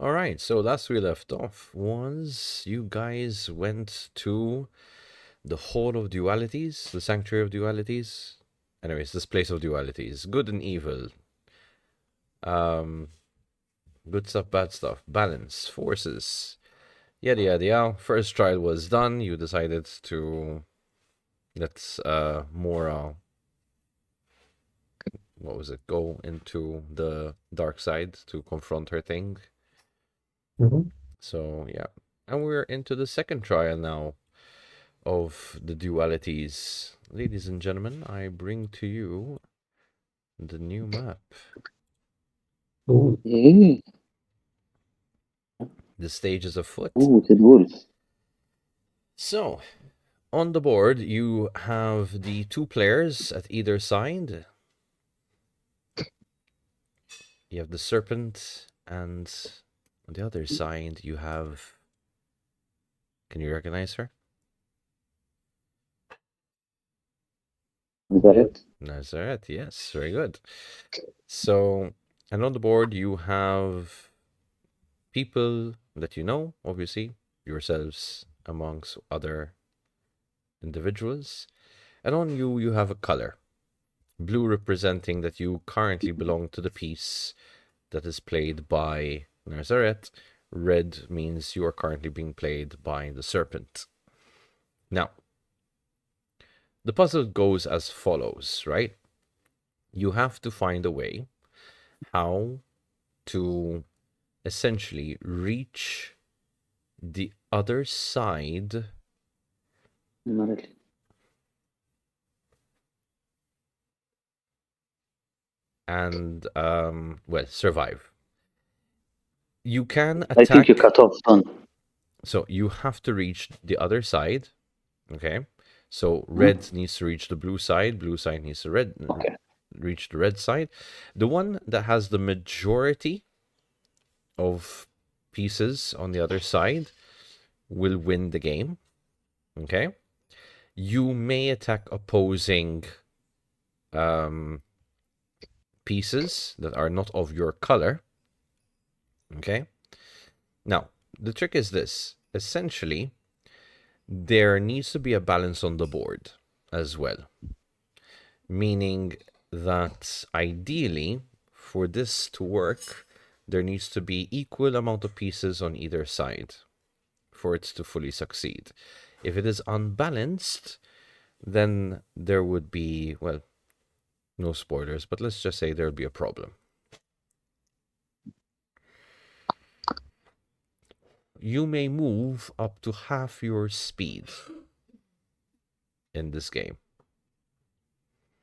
All right, so last we left off was you guys went to the Hall of Dualities, the Sanctuary of Dualities. Anyways, this place of dualities, good and evil, um, good stuff, bad stuff, balance, forces, yada yada yada. First trial was done. You decided to let's more what was it? Go into the dark side to confront her thing. So yeah, and we're into the second trial now of the dualities. Ladies and gentlemen, I bring to you the new map. Ooh, The stage is afoot. the wolf. So, on the board, you have the two players at either side. You have the serpent, and on the other side, you have. Can you recognize her? Is that it? Nazareth, yes, very good. So, and on the board, you have people that you know, obviously, yourselves amongst other individuals. And on you, you have a color. Blue representing that you currently belong to the piece that is played by Nazareth. Red means you are currently being played by the serpent. Now, the puzzle goes as follows, right? You have to find a way how to essentially reach the other side Not really. and well, survive. You can I think you attack. cut off Son. So you have to reach the other side. Okay. So red needs to reach the blue side needs to Okay. reach the red side. The one that has the majority of pieces on the other side will win the game. Okay. You may attack opposing pieces that are not of your color. Okay. Now, the trick is this. Essentially, there needs to be a balance on the board as well. Meaning that ideally, for this to work, there needs to be equal amount of pieces on either side for it to fully succeed. If it is unbalanced, then there would be, well, no spoilers, but let's just say there would be a problem. You may move up to half your speed in this game.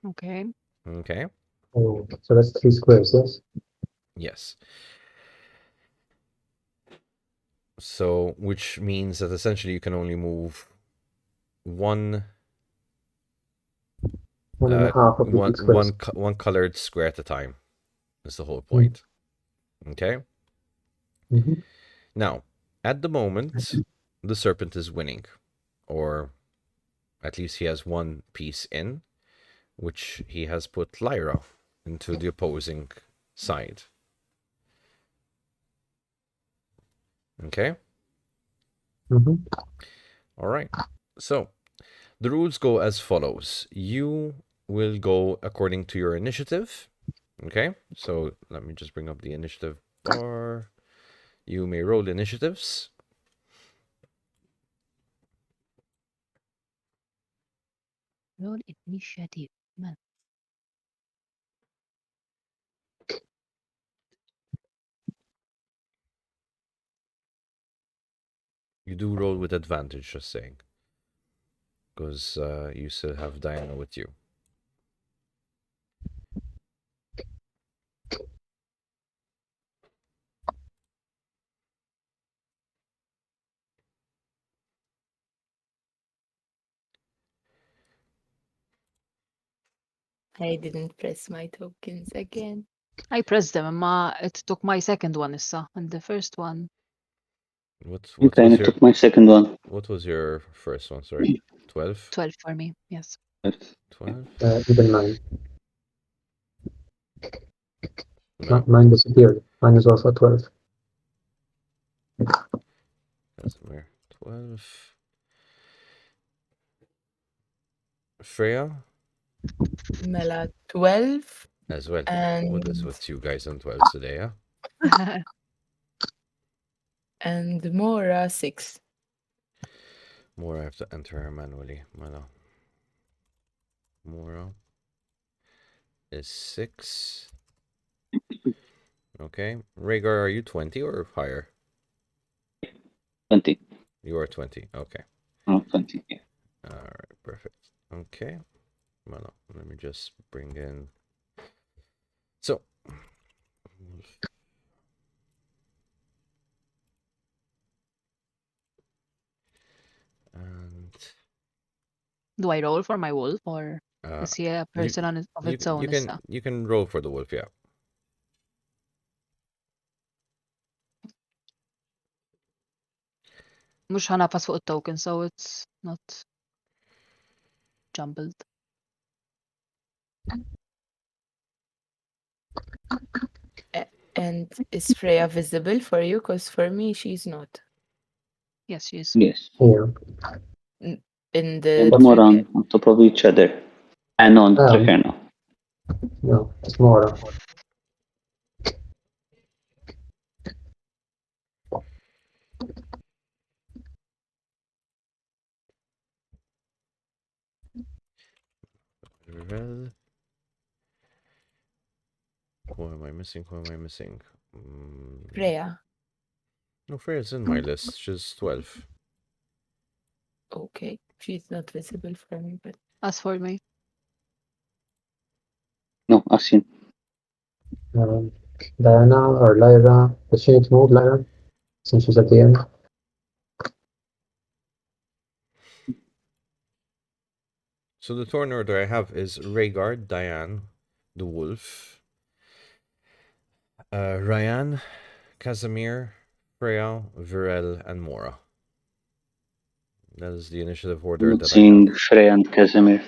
Okay. Okay? Oh, so that's 3 squares, yes? Yes. So, which means that essentially you can only move one 1.5 of the 6 squares. one colored square at a time. That's the whole point. Okay? Mhm. Now, at the moment, the serpent is winning. Or at least he has one piece in, which he has put Lyra into the opposing side. Okay? Mhm. All right. So, the rules go as follows. You will go according to your initiative. Okay? So, let me just bring up the initiative bar. You may roll initiatives. Roll initiative. Man. You do roll with advantage, just saying. Because you still have Diana with you. I didn't press my tokens again. I pressed them, ma it took my second one issa, and the first one. What Okay, was and it your took my second one. what was your first one? Sorry, 12. 12 for me, yes. 12. Even 9. No. Mine disappeared. Mine is also 12. Casimir, 12. Freya Mela 12 as well. and What's you guys on 12 today, yeah? and Mora 6. Mora, I have to enter her manually. Mora is 6. Okay. Rhaegar, are you 20 or higher? 20. You are 20. Okay. Oh, 20. Yeah. Alright, perfect. Okay. Well, let me just bring in. So. And Do I roll for my wolf, or is he a person of its own? you can roll for the wolf, yeah. مش ħanafas fuq it-token, so it's not jumbled. And is Freya visible for you? Because for me, she's not. Yes, she is. Yes. Here. In the And more on top of each other. And on the tracker now. No, it's Mora. Well, who am I missing? Freya. No, Freya's in my list. She's 12. Okay. She's not visible for me, but As for me, No, Asin. Diana or Lyra. Does she need to move, Lyra? Since she's at the end. So the turn order I have is Rhaegar, Diane, the wolf, Ryan, Casimir, Freya, Virel, and Mora. That is the initiative order Not that I seeing have. Freya and Casimir.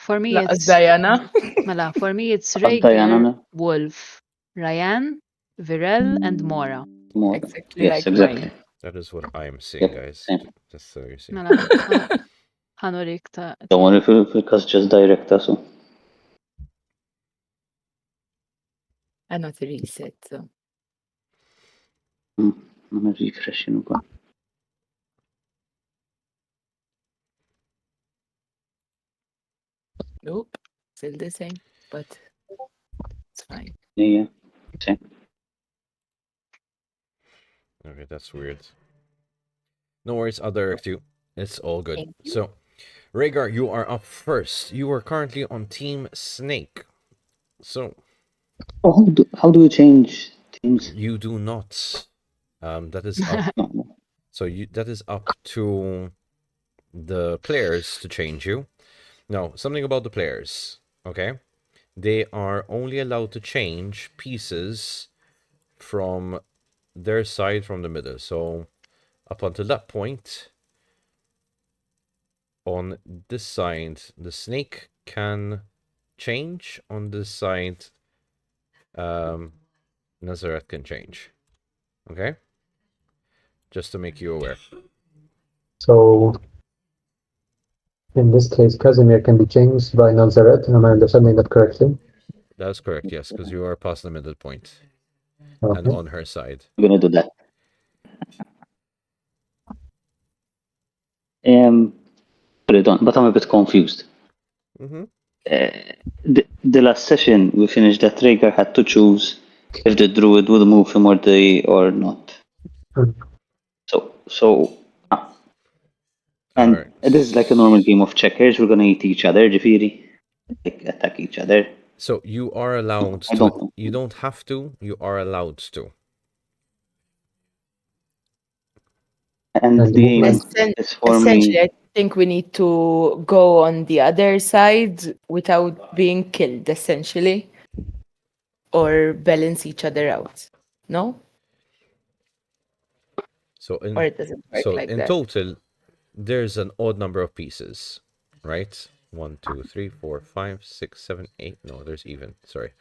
for me laqas it's Diana. Mela, for me it's Diana Rhaegar, now. Wolf, Ryan, Virel, and Mora. More. Exactly Yes, like exactly. mine. That is what I am seeing, Yep, guys. same. Just so you see. Mela, ħanurik ta' Don't worry because just direct so. I'm not a reset, so. I'm refreshing ukoll. Nope. Still the same, but it's fine. Yeah. Same. Okay, that's weird. No worries, I'll direct you. It's all good. Thank you. So, Rhaegar, you are up first. You are currently on Team Snake. So, Oh, how do you change teams? you do not. That is up. No. So that is up to the players to change you. Now, something about the players, okay? They are only allowed to change pieces from their side from the middle. So up until that point, on this side, the snake can change. On this side, Nazareth can change. Okay? Just to make you aware. So, in this case, Casimir can be changed by Nazareth. Am I understanding that correctly? That's correct, yes, because you are past the middle point and Okay. on her side. We're gonna do that. But I'm a bit confused. Mm-hmm. The last session we finished that Rhaegar had to choose if the druid would move him or not. Hmm. And Alright. this is like a normal game of checkers. We're gonna eat each other, Jafiri. Like attack each other. So you are allowed I to. don't know. You don't have to. You are allowed to. And And the aim Essen- is for Essentially, me. I think we need to go on the other side without being killed, essentially, or balance each other out. No? So Or it doesn't work like in that. total, there's an odd number of pieces, right? 1, 2, 3, 4, 5, 6, 7, 8. No, there's even. Sorry.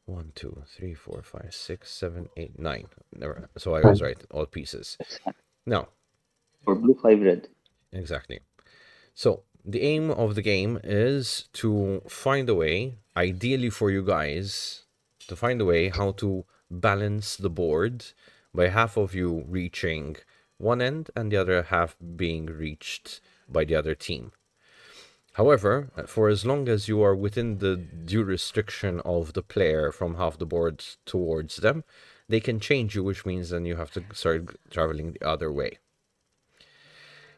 1, 2, 3, 4, 5, 6, 7, 8, 9. Never. So I was right. All pieces. Now, For blue, 5 red. exactly. So the aim of the game is to find a way, ideally for you guys, to find a way how to balance the board by half of you reaching one end and the other half being reached by the other team. However, for as long as you are within the due restriction of the player from half the board towards them, they can change you, which means then you have to start traveling the other way.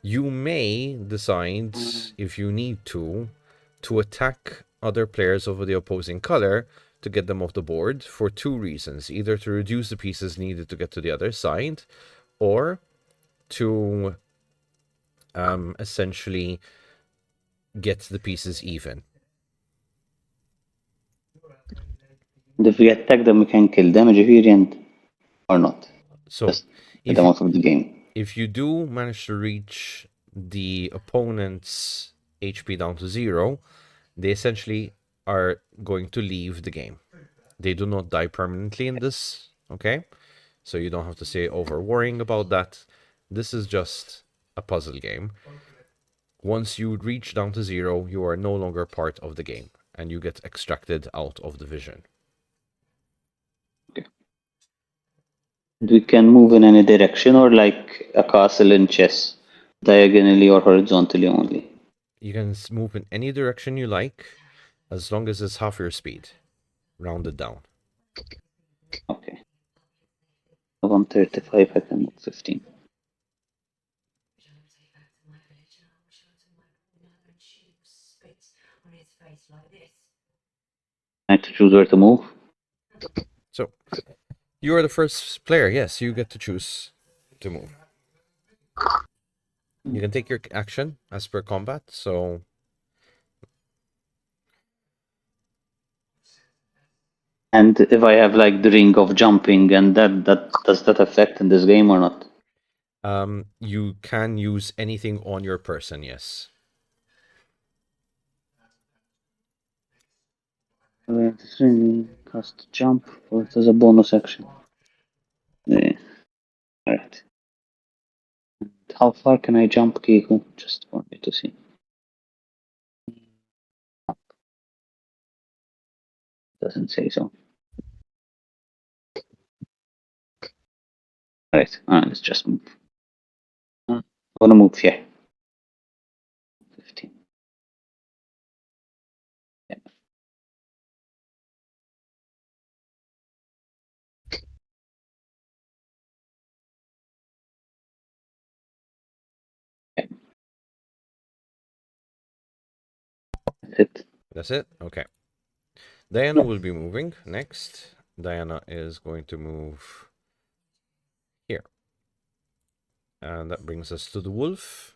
You may decide, if you need to attack other players of the opposing color to get them off the board for two reasons. Either to reduce the pieces needed to get to the other side, or to essentially get the pieces even. And if we attack them, we can kill them, or not. So Just get if them you, out of the game. if you do manage to reach the opponent's HP down to 0, they essentially are going to leave the game. They do not die permanently in this, okay? So you don't have to say over worrying about that. This is just a puzzle game. Once you reach down to 0, you are no longer part of the game, and you get extracted out of the vision. We can move in any direction, or like a castle in chess, diagonally or horizontally only. You can move in any direction you like, as long as it's half your speed, rounded down. Okay. If I'm 35, I can move 15. I have to choose where to move. So, you are the first player. Yes, you get to choose to move. You can take your action as per combat, so... And if I have like the ring of jumping, and that does that affect in this game or not? You can use anything on your person, yes. Cast jump, or it is a bonus action. Yeah. Alright. How far can I jump, Kiku? Just for me to see. Doesn't say so. Alright, let's just move. I'm gonna move here. 15. Yeah. Yeah. That's it. That's it? Okay. Diana will be moving next. Diana is going to move here. And that brings us to the wolf.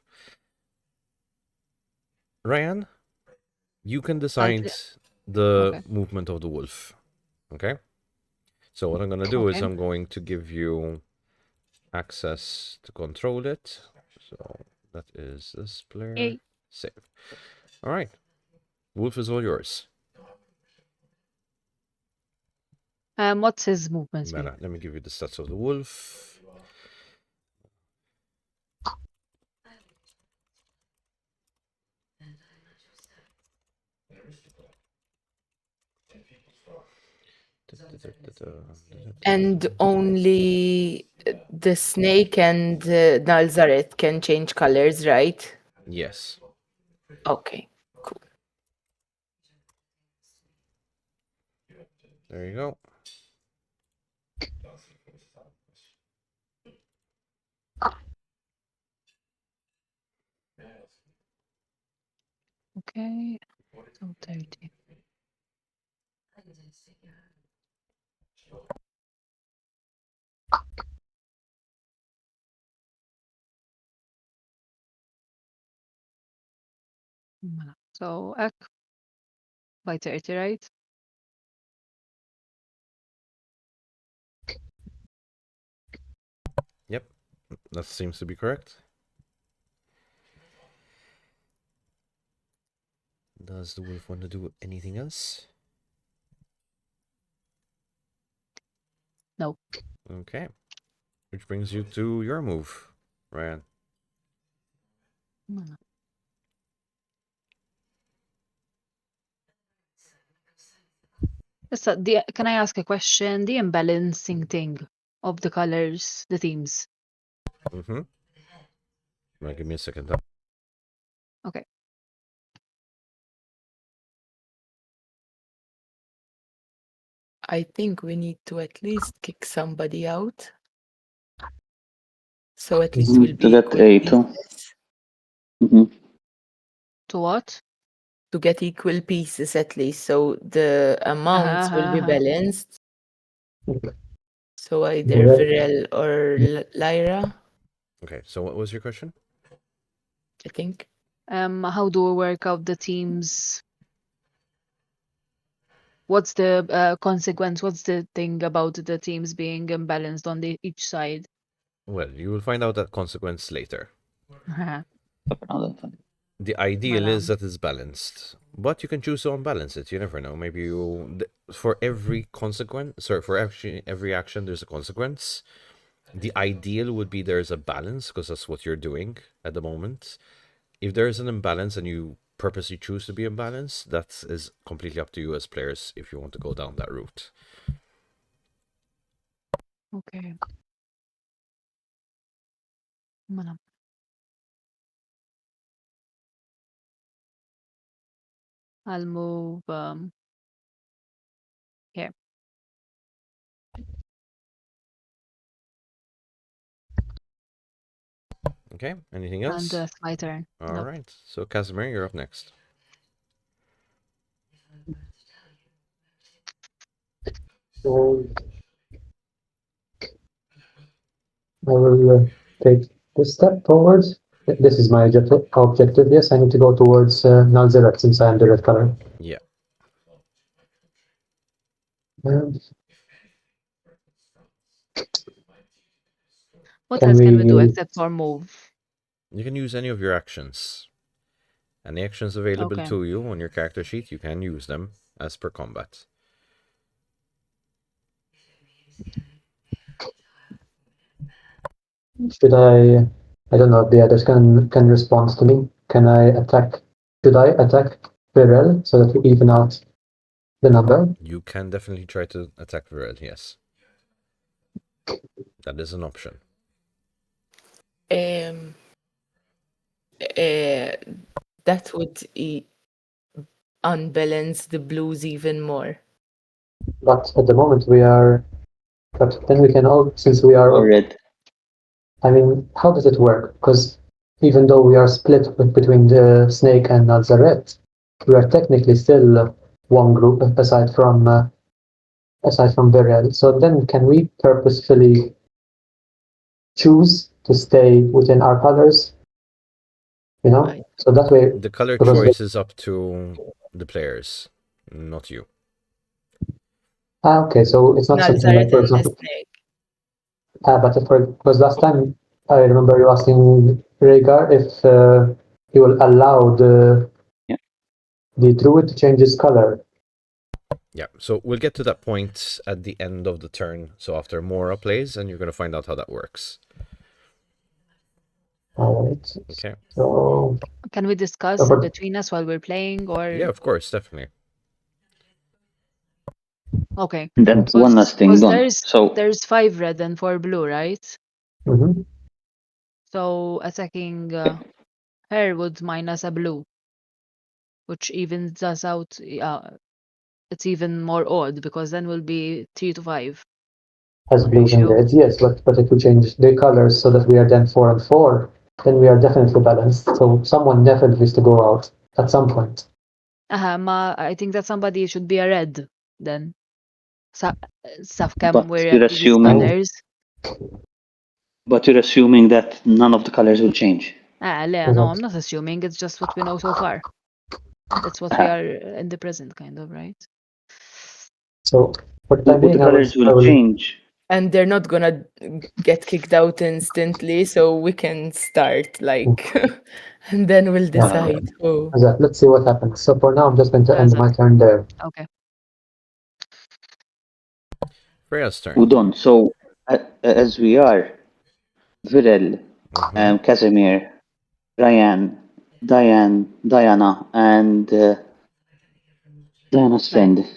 Ryan, you can decide the movement of the wolf. Okay? So what I'm going to do is I'm going to give you access to control it. So that is this player. Save. All right. Wolf is all yours. What's his movement speed? Let me give you the stats of the wolf. And only the snake and Nalzaret can change colors, right? Yes. Okay, cool. There you go. Okay. So 30. So by 30, right? Yep. That seems to be correct. Does the wolf want to do anything else? No. Okay. Which brings you to your move, Ryan. Mm. Can I ask a question? The imbalancing thing of the colors, the themes. Mm-hmm. Give me a second. Okay. I think we need to at least kick somebody out. So at least Mhm, we'll to be get equal A2. pieces. Hmm. To what? To get equal pieces at least, so the amounts will be Uh-huh. balanced. So either Yeah. Virel or Lyra, Okay, so what was your question? I think. How do we work out the teams? What's the consequence? What's the thing about the teams being imbalanced on each side? Well, you will find out that consequence later. Another thing. The ideal Well, is that it's balanced, but you can choose to unbalance it. You never know. Maybe for every consequence, sorry, for every action, there's a consequence. The ideal would be there's a balance because that's what you're doing at the moment. If there is an imbalance and you purposely choose to be imbalanced, that is completely up to you as players if you want to go down that route. Okay. Mela. I'll move here. Okay, anything And else? it's my turn. All Nope. right, so Casimir, you're up next. So I will take this step forward. This is my objective. Yes, I need to go towards Nalzeret since I am the red color. Yeah. What Can else can we do we- except for move? You can use any of your actions. Any actions available Okay. to you on your character sheet, you can use them as per combat. Should I don't know if the others can respond to me. Can I attack? Should I attack Virel so that we even out the number? You can definitely try to attack Virel, yes. That is an option. That would unbalance the blues even more. But at the moment we are. But then we can all, since we are. Or red. I mean, how does it work? Because even though we are split between the Snake and Nazaret, we are technically still one group aside from Virel. So then, can we purposefully choose to stay within our colors? You know, Right. so that way. The color because choice is up to the players, not you. Okay, so it's not something like, Nazaret for and the example, snake. because last time I remember you asking Rhaegar if he will allow Yeah. the druid to change his color. Yeah, so we'll get to that point at the end of the turn. So after Mora plays, and you're going to find out how that works. All right. Okay. So Can we discuss but- between us while we're playing or Yeah, of course, definitely. okay. And then one last thing Because done. So there's 5 red and 4 blue, right? mhm. So attacking her would minus a blue, which evens us out. It's even more odd because then we'll be 3 to 5. As blues and ratio. reds, yes, but if we change the colors so that we are then 4 and 4, then we are definitely balanced. So someone definitely needs to go out at some point. I think that somebody should be a red then. Safkam But we're you're at these assuming- colors. but you're assuming that none of the colors will change. No, I'm not assuming. It's just what we know so far. That's what we are in the present, kind of, right? So for the The time being, colors I will will change. And they're not gonna get kicked out instantly, so we can start like, and then we'll decide who. Let's see what happens. So for now, I'm just going to end my turn there. Okay. Freya's turn. Udon. So, as we are, Virel, Mhm. Casimir, Ryan, Diana, and Diana's friend,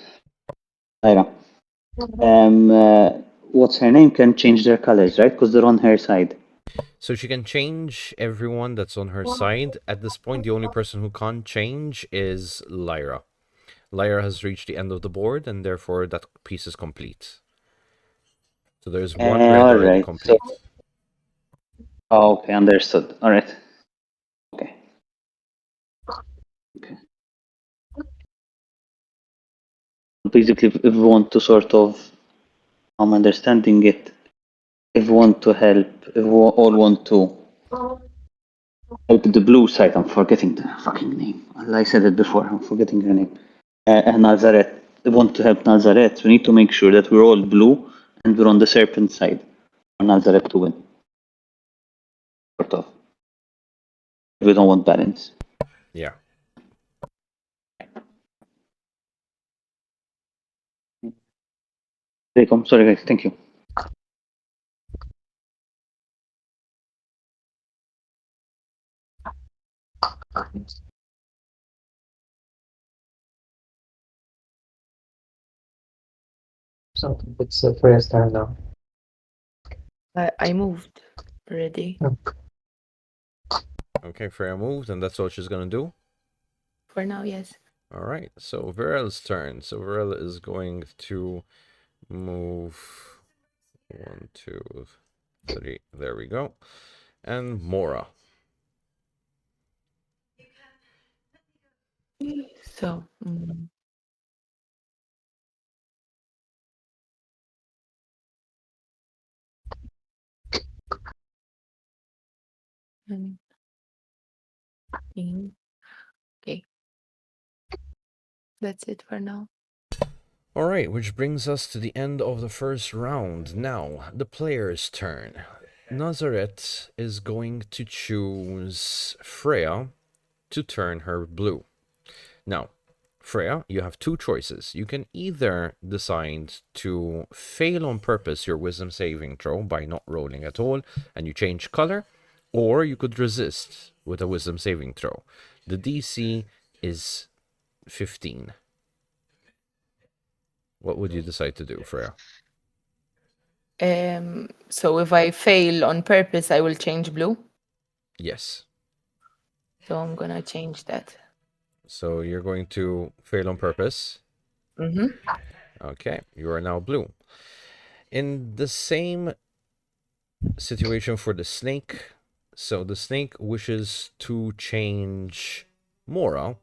Lyra. What's her name? Can change their colors, right? Because they're on her side. So she can change everyone that's on her side. At this point, the only person who can't change is Lyra. Lyra has reached the end of the board, and therefore that piece is complete. So there's one red All already right. So, complete. okay, understood. All right. Okay. Okay. Basically, if we want to sort of, I'm understanding it. If we want to help, if we all want to help the blue side, I'm forgetting the fucking name. I said it before. I'm forgetting her name. Nazareth. We want to help Nazareth. We need to make sure that we're all blue and we're on the serpent side for Nazareth to win. Sort of. We don't want balance. Yeah. I'm sorry, guys. Thank you. So it's Freya's turn now. I moved already Okay, Freya moved, and that's all she's gonna do. for now. Yes. All right, so Virel's turn. So Virel is going to move 1, 2, 3. There we go. And Mora. So. Okay. That's it for now. All right, which brings us to the end of the first round. Now, the player's turn. Nazareth is going to choose Freya to turn her blue. Now, Freya, you have two choices. You can either decide to fail on purpose your wisdom saving throw by not rolling at all and you change color, or you could resist with a wisdom saving throw. The DC is 15. What would you decide to do, Freya? So if I fail on purpose, I will change blue. Yes. So I'm gonna change that. So you're going to fail on purpose. Mm-hmm. Okay, you are now blue. In the same situation for the snake, so the snake wishes to change Mora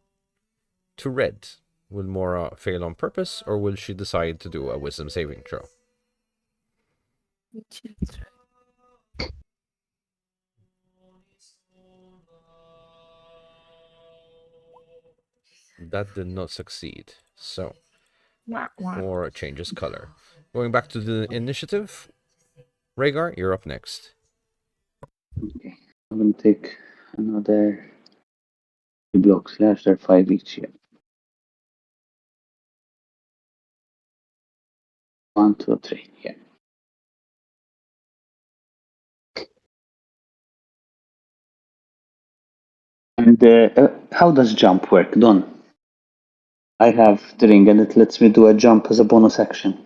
to red. Will Mora fail on purpose, or will she decide to do a wisdom saving throw? That did not succeed. So Mora changes color. Going back to the initiative, Rhaegar, you're up next. Okay. I'm going to take another 2 blocks. They're 5 each. Yeah. 1, 2, 3. Yeah. And how does jump work? Don? I have the ring and it lets me do a jump as a bonus action.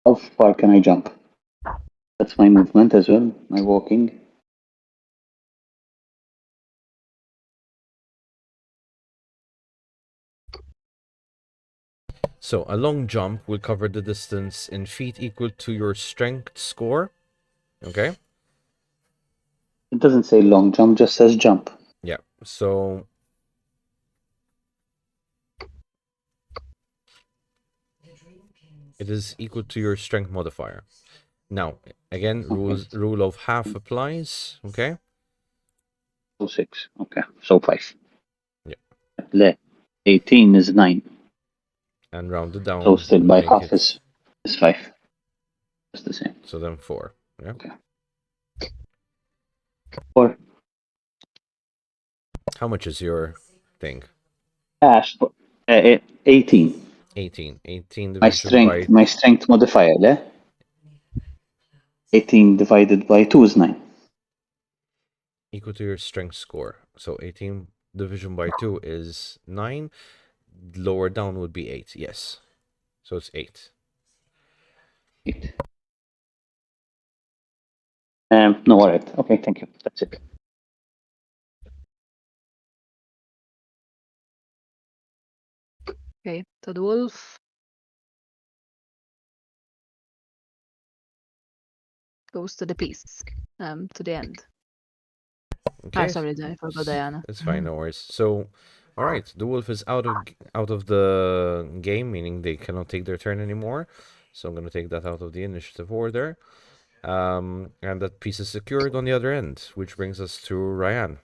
How far can I jump? That's my movement as well, my walking. So a long jump will cover the distance in feet equal to your strength score. Okay? It doesn't say long jump, just says jump. Yeah. So it is equal to your strength modifier. Now, again, Okay. rule of half applies. Okay? So 6. Okay. So 5. Yeah. 18 is 9. And rounded down So still will by make half it is 5. It's the same. so then 4. Yeah. Okay. 4. How much is your thing? Ash. 18. 18. 18 My division by strength modifier, yeah? 18 divided by 2 is 9. equal to your strength score. So 18 division by 2 is 9. Lower down would be 8, yes. So it's 8. 8. No, all right. Okay, thank you. That's it. Okay, so the wolf goes to the piece, to the end. Okay. Sorry, I forgot Diana. It's fine, no worries. So, all right, the wolf is out of the game, meaning they cannot take their turn anymore. So I'm gonna take that out of the initiative order. And that piece is secured on the other end, which brings us to Ryan.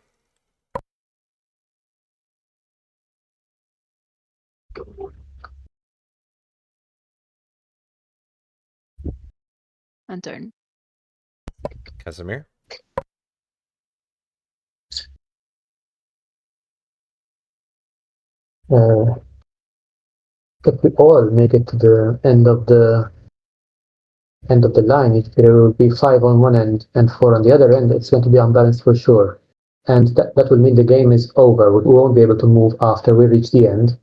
And turn. Casimir. If we all make it to the end of the line, if there will be 5 on one end and 4 on the other end, it's going to be unbalanced for sure. And that will mean the game is over. We won't be able to move after we reach the end.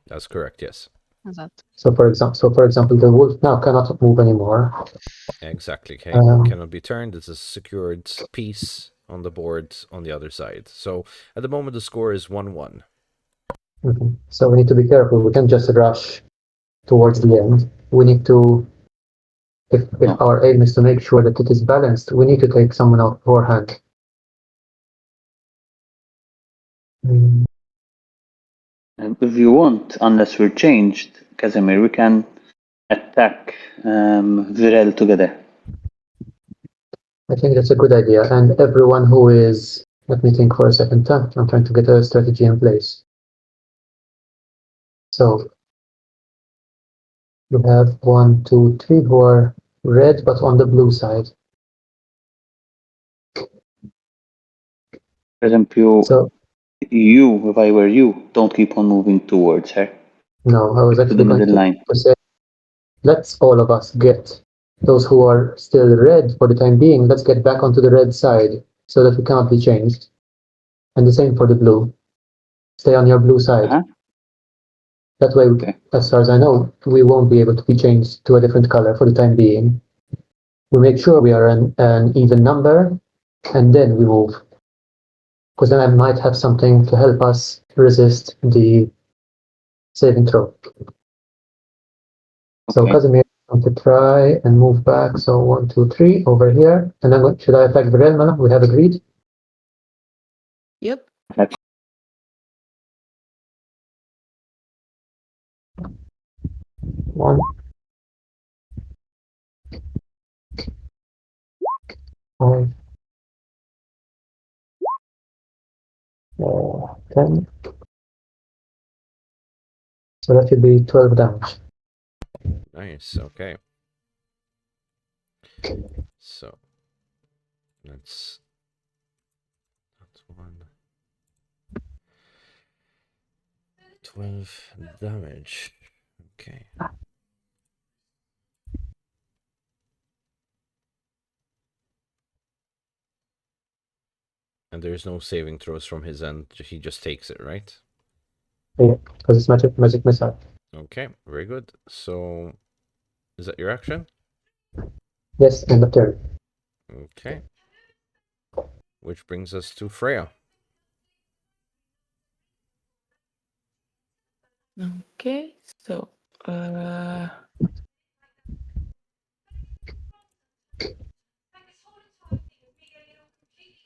That's correct, yes. How's that? So for example, the wolf now cannot move anymore. Exactly. Okay. Um, Cannot be turned. It's a secured piece on the board on the other side. So at the moment the score is 1-1. So we need to be careful. We can't just rush towards the end. We need to, if our aim is to make sure that it is balanced, we need to take someone out beforehand. If you want, unless we're changed, Casimir, we can attack Virel together. I think that's a good idea. And everyone who is, let me think for a second. I'm trying to get a strategy in place. So you have 1, 2, 3 who are red, but on the blue side. For example, So you, if I were you, don't keep on moving towards her. no, I was To the actually going middle line. to say, let's all of us get those who are still red for the time being. Let's get back onto the red side so that we cannot be changed. And the same for the blue. Stay on your blue side. Uh-huh. That way, Okay. as far as I know, we won't be able to be changed to a different color for the time being. We make sure we are an even number, and then we move. Because then I might have something to help us resist the saving throw. So Okay. Casimir want to try and move back. So 1, 2, 3 over here. And then should I attack the realm? We have agreed. Yep. One. 5. 10. So that should be 12 damage. Nice. Okay. So that's 1. 12 damage. Okay. And there's no saving throws from his end. He just takes it, right? Yeah, because it's magic missile. Okay, very good. So, is that your action? Yes, end of turn. Okay. Which brings us to Freya. Okay, so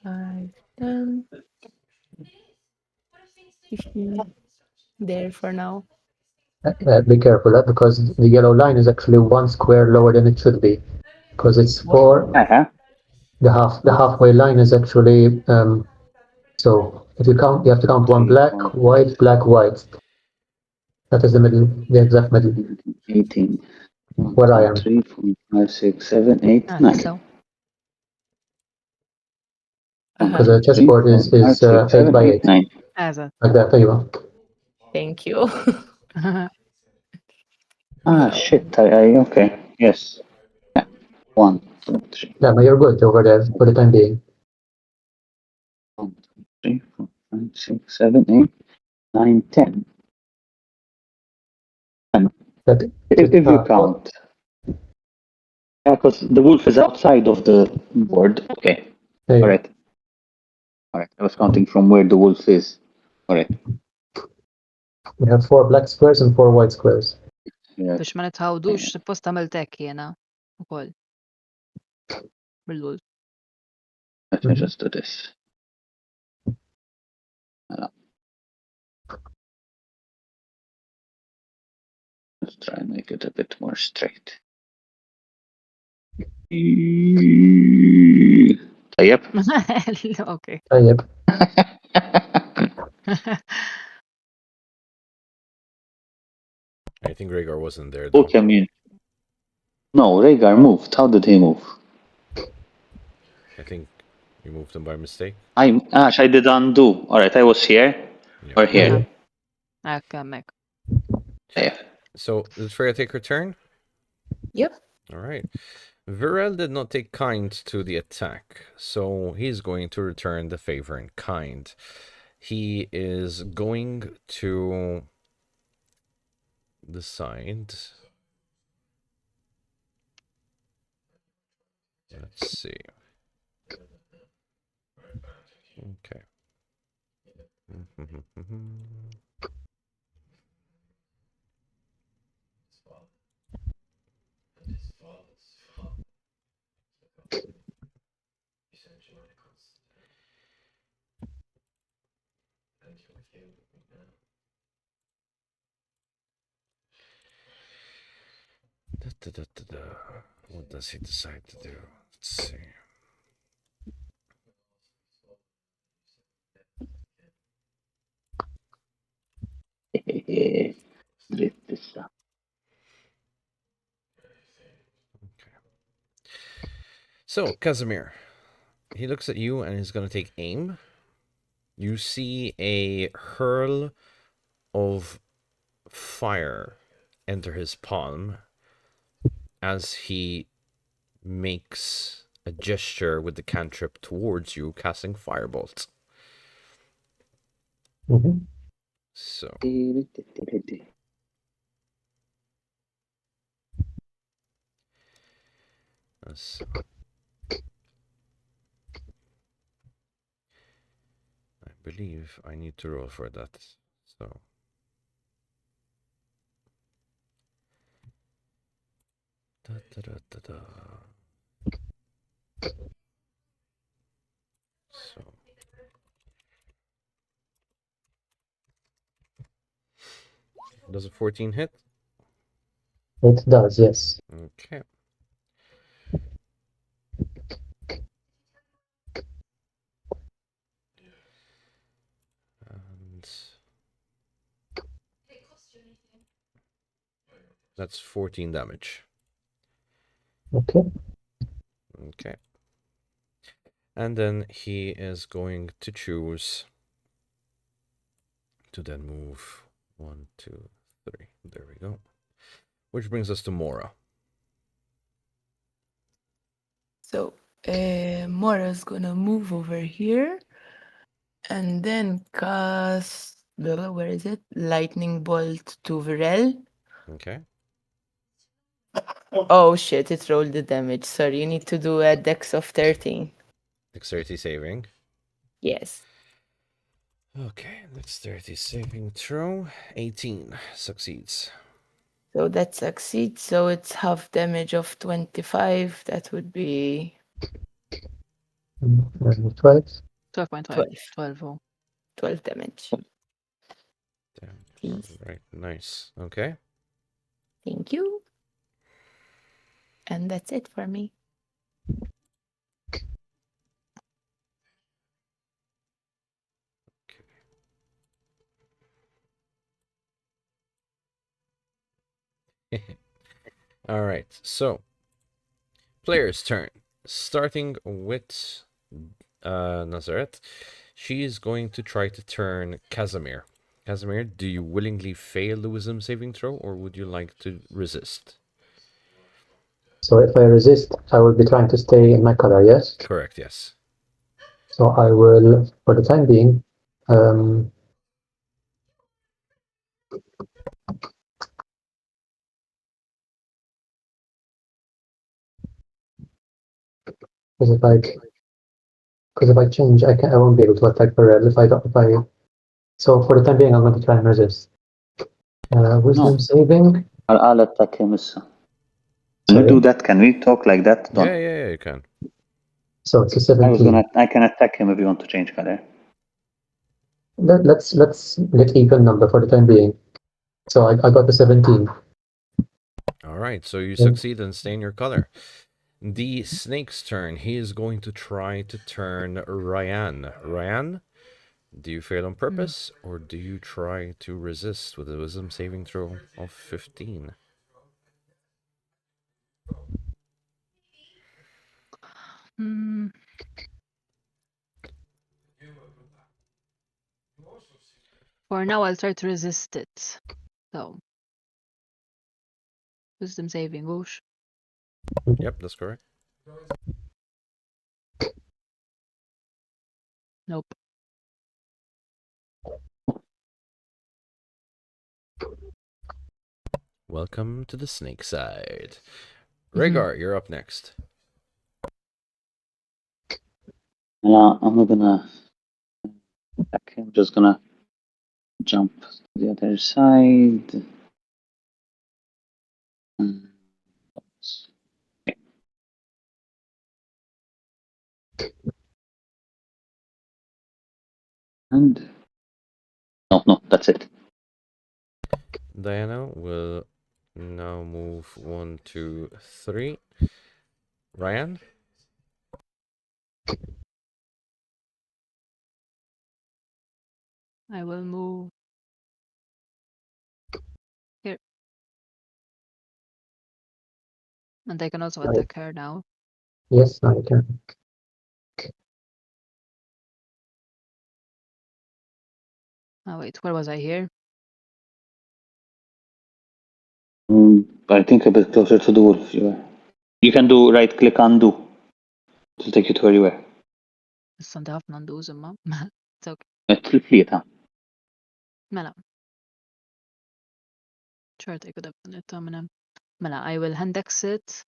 I've done 15 there for now. Be careful, because the yellow line is actually 1 square lower than it should be. Because it's 4. Uh-huh. The halfway line is actually so if you count, you have to count 1 black, white, black, white. That is the middle, the exact middle. 18. 1, Where I 2, am. 3, 4, 5, 6, 7, 8, 9. So Because the chessboard is 8 by 8. 9. as a Like that, there you go. Thank you. Ah, shit. Okay. Yes. Yeah. 1, 2, 3. Yeah, but you're good over there for the time being. 1, 2, 3, 4, 5, 6, 7, 8, 9, 10. But If you count. Yeah, because the wolf is outside of the board. Okay. yeah, All right. All right. I was counting from where the wolf is. All right. we have 4 black squares and 4 white squares. Yes. Biex ma nitħawdux, suppost għamilt hekk jiena ukoll. Bil-wolf. Let me just do this. Let's try and make it a bit more straight. طيب. Okay. طيب. I think Rhaegar wasn't there though. Okay, I mean. No, Rhaegar moved. How did he move? I think you moved them by mistake. I did undo. All right, I was here Yeah. or here. Hekk hemmhekk. Yeah. So did Freya take her turn? Yep. All right. Virel did not take kind to the attack, so he's going to return the favor in kind. He is going to decide. Let's see. Okay. What does he decide to do? Let's see. So, Casimir, he looks at you and he's going to take aim. You see a hurl of fire enter his palm as he makes a gesture with the cantrip towards you, casting firebolt. So. I believe I need to roll for that. So. So. Does a 14 hit? It does, yes. Okay. And that's 14 damage. Okay. Okay. And then he is going to choose to then move 1, 2, 3. There we go. Which brings us to Mora. So Mora's gonna move over here and then cast where is it? Lightning bolt to Virel. Okay. Oh shit, it rolled the damage. Sorry, you need to do a dex of 13. Dexterity saving. Yes. Okay, dexterity saving throw. 18 succeeds. So that succeeds. So it's half damage of 25. That would be 12. 12.5. 12. 12 damage. Damn. Please. Right, nice. Okay. Thank you. And that's it for me. All right, so player's turn. Starting with Nazareth, she's going to try to turn Casimir. Casimir, do you willingly fail the wisdom saving throw, or would you like to resist? So if I resist, I will be trying to stay in my color, yes? Correct, yes. So I will, for the time being, because if I change, I won't be able to attack the red so for the time being, I'm going to try and resist. Wisdom saving. I'll attack him. Can we Sorry. do that? Can we talk like that? Don? Yeah, you can. So it's a 17. I can attack him if you want to change color. Let's get even number for the time being. So I got the 17. All right, so you Yeah. succeed and stay in your color. The snake's turn. He is going to try to turn Ryan. Ryan, do you fail on purpose, or do you try to resist with a wisdom saving throw of 15? Hmm. For now, I'll try to resist it. So, wisdom saving, whoosh. Yep, that's correct. Nope. Welcome to the snake side. Mhm. Rhaegar, you're up next. I'm not gonna attack him. I'm just gonna jump to the other side. And no, that's it. Diana will now move 1, 2, 3. Ryan? I will move here. And I can also Right. attack her now. Yes, I can. Oh, wait, where was I here? I think a bit closer to the wolf. You can do right click undo. It'll take you to where you were. Issa għandi ħafna nduż imma. It's okay. Tlieta. Mela. Sure, I could have done it minn hemm. Mela, I will hand exit.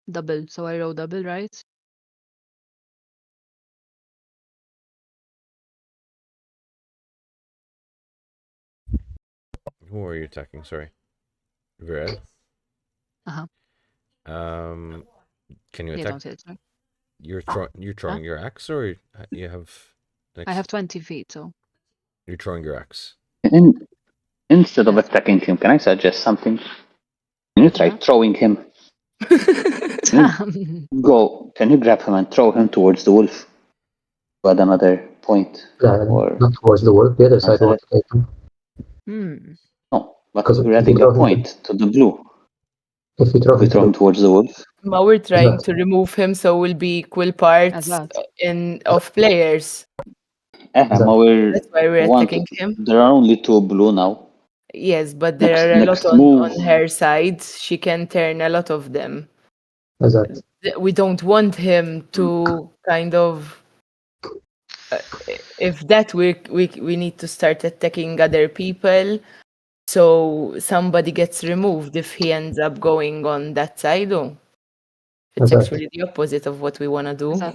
Double, so I roll double, right? Who are you attacking? Sorry. Viren? Uh-huh. Can you Yeah, attack? don't say it, sorry. You're throwing your axe, or you have? I have 20 feet, so. You're throwing your axe. Instead of Yes. attacking him, can I suggest something? Can you try Yeah. throwing him? Can you grab him and throw him towards the wolf? At another point? Or Not towards the wolf, the other side Nazareth? won't take him. No, but Because we're if adding you a throw him point to the blue. If you throw If we him throw him towards the wolf, Ma we're trying Exactly. to remove him so we'll be equal parts Eżatt. of players. we're That's why we're attacking him. There are only 2 blue now. Yes, but there are a lot Next on move. her side. She can turn a lot of them. Exactly. We don't want him to kind of. If that we need to start attacking other people, so somebody gets removed if he ends up going on that side. Oh, it's Exactly. actually the opposite of what we want to do. Eżatt.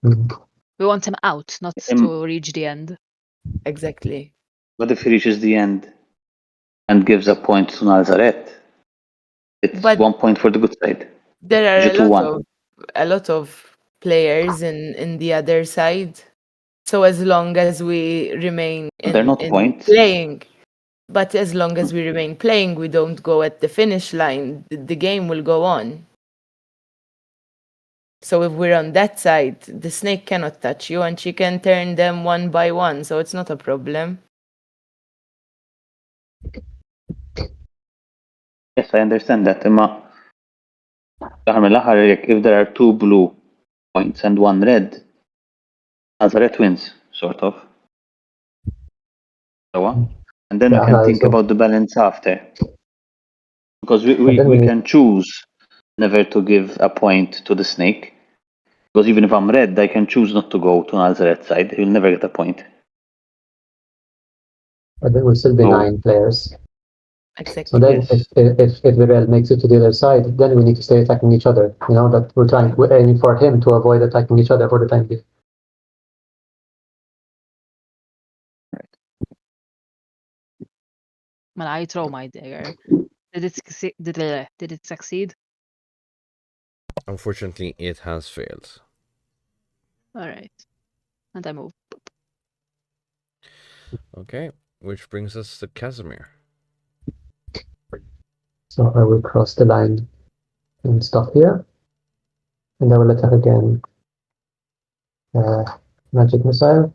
Mhm. We want him out, not to reach the end. Exactly. But if he reaches the end and gives a point to Nazareth, it's But 1 point for the good side. there are You 2-1. a lot of players in the other side. So as long as we remain They're not in points. playing, but as long as we remain playing, we don't go at the finish line. The game will go on. So if we're on that side, the snake cannot touch you, and she can turn them one by one. So it's not a problem. Yes, I understand that, Emma. Aħar mill-aħħar if there are 2 blue points and 1 red, Nazaret wins, sort of. And then we Yeah, can think so- about the balance after. Because And then we we- can choose never to give a point to the snake. Because even if I'm red, I can choose not to go to Nazaret's side. He'll never get a point. But there will still be Oh. 9 players. So Exactly. then, Yes. if Virel makes it to the other side, then we need to stay attacking each other. You know that we're aiming for him to avoid attacking each other for the time being. Well, I throw my dagger. Did it succeed? Unfortunately, it has failed. All right, and I move. Okay, which brings us to Casimir. So I will cross the line and stop here, and I will attack again. Magic missile.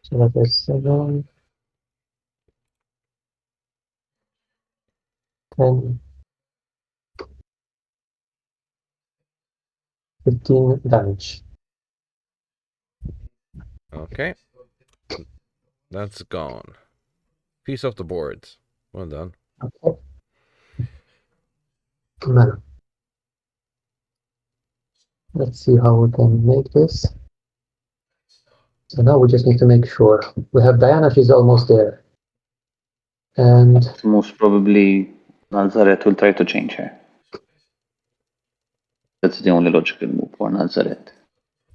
So that is 7, 10, 15 damage. Okay, that's gone. Piece off the board. Well done. Okay. Now, let's see how we can make this. So now we just need to make sure. We have Diana, she's almost there. And Most probably, Nazaret will try to change her. That's the only logical move for Nazaret.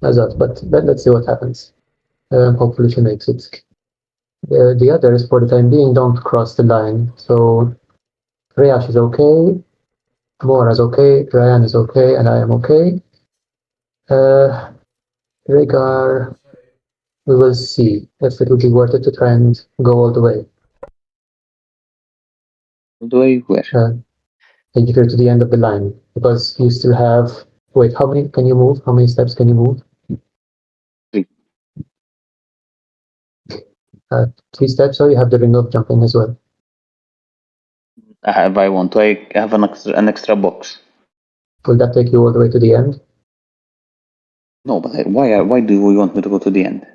Azat, but let's see what happens. Hopefully she makes it. The others, for the time being, don't cross the line. So Riyash is okay, Mora is okay, Ryan is okay, and I am okay. Rhaegar, we will see if it would be worth it to try and go all the way. Do I where? Take you to the end of the line, because you still have... Wait, how many can you move? How many steps can you move? 3. 3 steps, so you have the ring of jumping as well. If I want to, I have an extra box. Will that take you all the way to the end? No, but why do we want me to go to the end?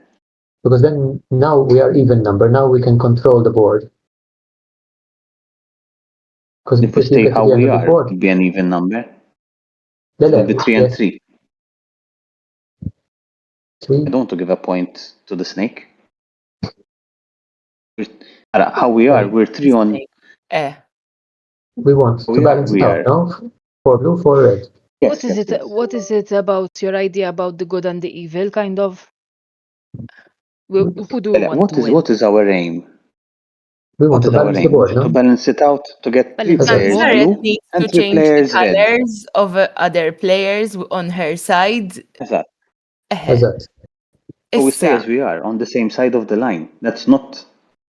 Because then now we are even number. Now we can control the board. Because If we you stay get to how the end we of the are, board, it'll be an even number. It Lele, will be 3 and yes, 3. 3. I don't want to give a point to the snake. How we are, we're 3 on. We want to balance it out, no? 4 blue, 4 red. Yes, What is yes, it? yes. What is it about your idea about the good and the evil, kind of? Who do we want to win? What is our aim? We What want to is our balance the aim? board, To no? balance it out, to get 3 Balance players it. Nazaret blue needs and to 3 change the players red. colors of other players on her side. Exactly. Azat. So we stay Issa, as we are, on the same side of the line. Let's not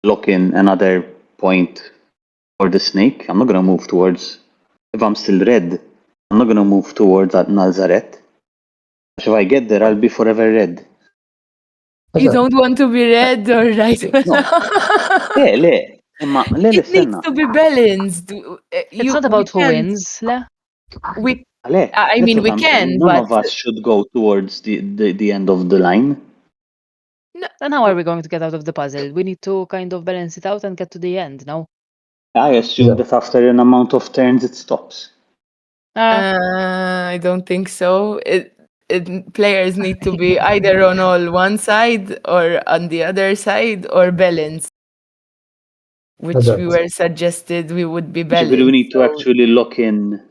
lock in another point for the snake. I'm not going to move towards, if I'm still red, I'm not going to move towards that Nazaret. If I get there, I'll be forever red. you Azat. don't want to be red or right? No. Le, imma, le, It needs senna. to be balanced. It's not about who wins, le? We, Le, I that's mean, what we I'm can, saying. None but of us should go towards the end of the line. Then how are we going to get out of the puzzle? We need to kind of balance it out and get to the end, no? I assume that after an amount of turns, it stops. I don't think so. Players need to be either on all one side or on the other side or balanced, which Azat. we were suggested we would be We balanced. need to actually lock in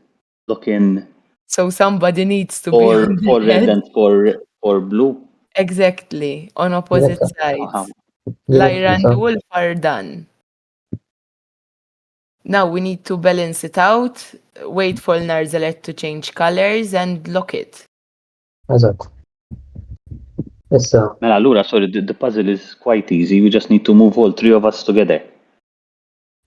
So somebody needs to be for on the red head. and for blue. Exactly, on opposite Yes, sides. Yes, Lyra and so- Wolf are done. Now we need to balance it out, wait for Narzalet to change colors and lock it. Azat. Yes, so. Mela, allura, sorry, the puzzle is quite easy. We just need to move all 3 of us together.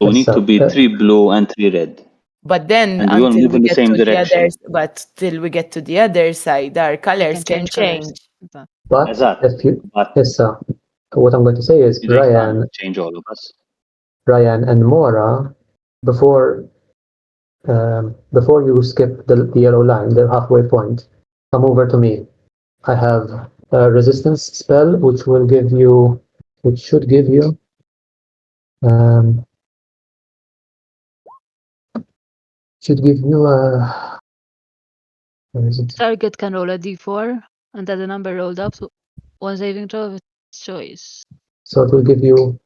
So we Yes, need to sir. be 3 blue and 3 red. But then And we all until move we in the get same to the direction. other, but till we get to the other side, our colors can colours. change. But But Exact. if you, But yes, sir. What I'm going to say is they can't change all of us. Ryan and Mora, before you skip the yellow line, the halfway point, come over to me. I have a resistance spell which should give you a where is it? target can roll a d4 and add the number rolled up to one saving throw of its choice. So it will give you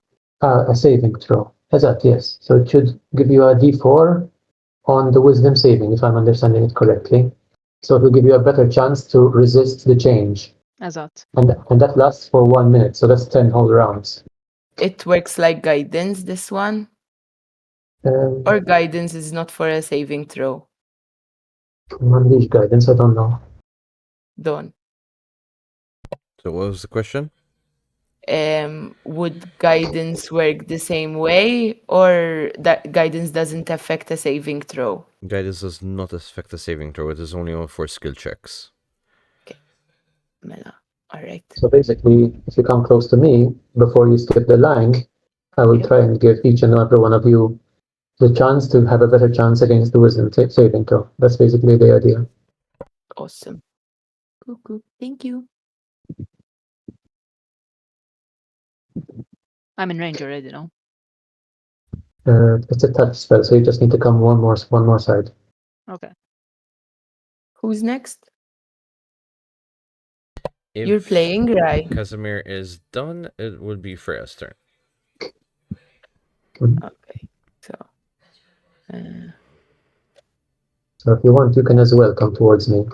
a saving throw. Exact, yes. So it should give you a d4 on the wisdom saving, if I'm understanding it correctly. So it will give you a better chance to resist the change. Eżatt. And that lasts for 1 minute, so that's 10 whole rounds. It works like guidance, this one. Or guidance is not for a saving throw. Unleash guidance, I don't know. Don't. So what was the question? Would guidance work the same way, or that guidance doesn't affect a saving throw? Guidance does not affect the saving throw. It is only for skill checks. Mela. All right. So basically, if you come close to me before you skip the line, I will try and give each and every one of you the chance to have a better chance against the wisdom saving throw. That's basically the idea. Awesome. Cool. Thank you. I'm in range already, no? It's a touch spell, so you just need to come one more side. Okay. Who's next? If You're playing, right? Casimir is done, it would be Freya's turn. Okay. So. So if you want, you can as well come towards me.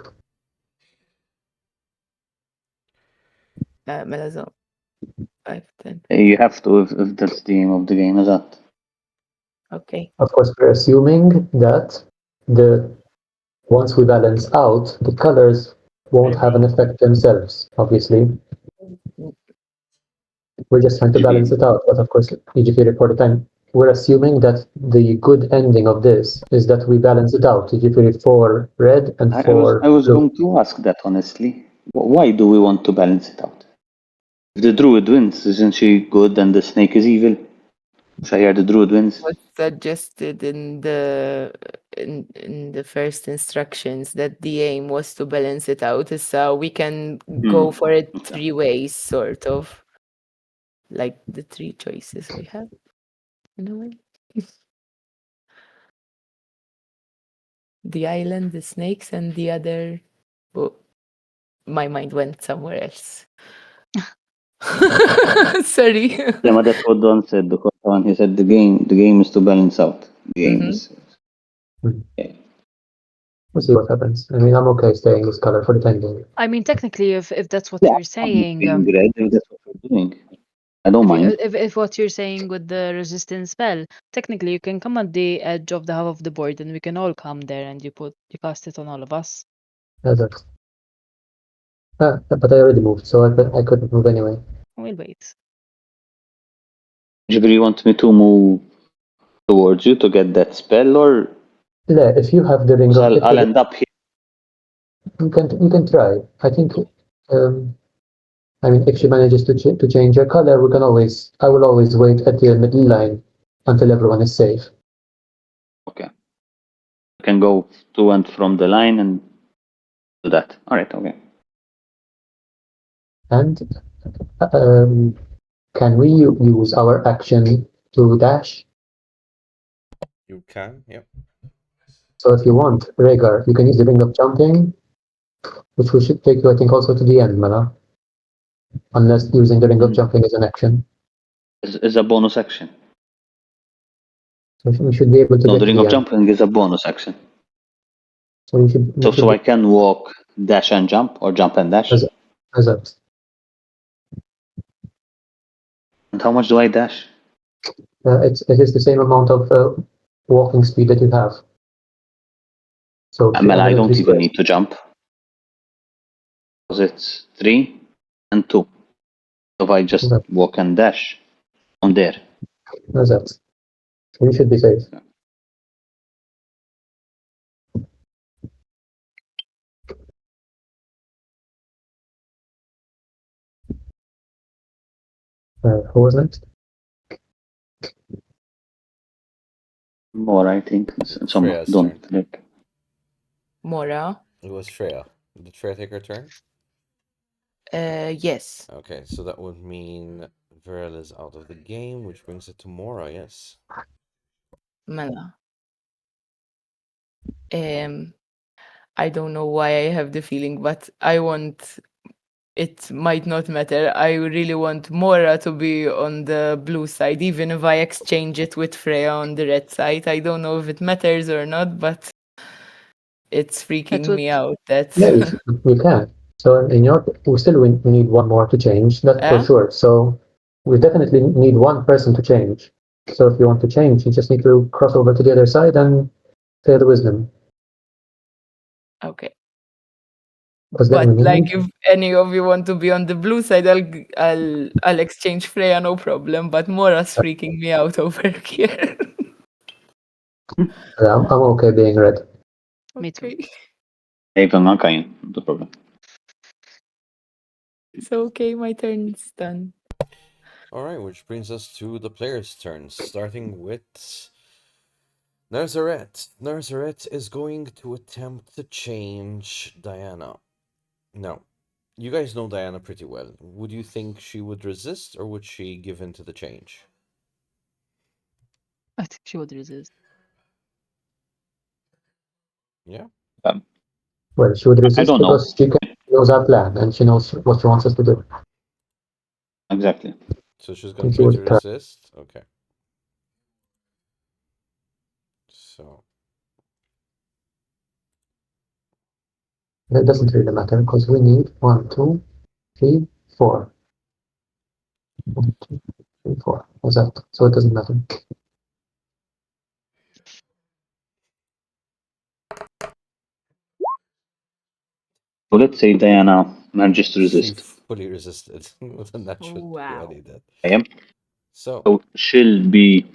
Mela, so 5, 10. You have to if that's the aim of the game, is that? Okay. Of course, we're assuming that once we balance out, the colors won't have an effect themselves, obviously. We're just trying to balance it out, but of course, EGP report the time. We're assuming that the good ending of this is that we balance it out. EGP 4 red and 4 I was blue. going to ask that honestly. Why do we want to balance it out? If the druid wins, isn't she good and the snake is evil? If I hear the druid wins. Was suggested in the first instructions that the aim was to balance it out, so we can go for it 3 ways, sort of. Like the 3 choices we have, in a way. The island, the snakes, and the other. Oh, my mind went somewhere else. Sorry. Yeah, that's what Don said. Because he said the game is to balance out. The game is. We'll see what happens. I mean, I'm okay staying this color for the time being. I mean, technically, if that's what Yeah, you're saying, being red, if that's what we're doing. I don't mind. if what you're saying with the resistance spell, technically you can come at the edge of the half of the board and we can all come there and you cast it on all of us. But I already moved, so I couldn't move anyway. We'll wait. Do you want me to move towards you to get that spell, or Yeah, if you have the ring of I'll end up here? you can try. I think. I mean, if she manages to change her color, I will always wait at the middle line until everyone is safe. Okay. I can go to and from the line and do that. All right. Okay. And can we use our action to dash? You can, yep. So if you want, Rhaegar, you can use the ring of jumping, which we should take you, I think, also to the end, Mela. Unless using the ring of jumping is an action. Is a bonus action. So we should be able to No, get the ring to of the end. jumping is a bonus action. So we should. So I can walk, dash and jump, or jump and dash. As a, And how much do I dash? it is the same amount of walking speed that you have. So I don't 303 even need to jump. Because it's 3 and 2. So if I just walk and dash, I'm there. That's it. You should be safe. Who was next? More, I think. Some Freya's don't. turn. Like, Mora. It was Freya. Did Freya take her turn? Yes. Okay, so that would mean Virel is out of the game, which brings it to Mora, yes. Mela. I don't know why I have the feeling, but I want. It might not matter. I really want Mora to be on the blue side, even if I exchange it with Freya on the red side. I don't know if it matters or not, but it's freaking would- me out. That Yeah, you can. So in your, we still need one more to change. That's for sure. So we definitely need one person to change. So if you want to change, you just need to cross over to the other side and say the wisdom. okay. Because But then we like, need. if any of you want to be on the blue side, I'll exchange Freya, no problem. But Mora's freaking me out over here. I'm okay being red. Me too. Okay. even okay, no problem. It's okay, my turn's done. Alright, which brings us to the players' turns, starting with Nerzaret. Nerzaret is going to attempt to change Diana. Now, you guys know Diana pretty well. Would you think she would resist, or would she give in to the change? I think she would resist. Yeah? Well, she would resist don't know. because she knows our plan and she knows what she wants us to do. Exactly. So she's going to She try to would try. resist? Okay. So, That doesn't really matter because we need 1, 2, 3, 4. 1, 2, 3, 4. What's that? So it doesn't matter. So let's say Diana manages to she resist. fully resisted with a natural Wow. 20 then. Okay. So, So she'll be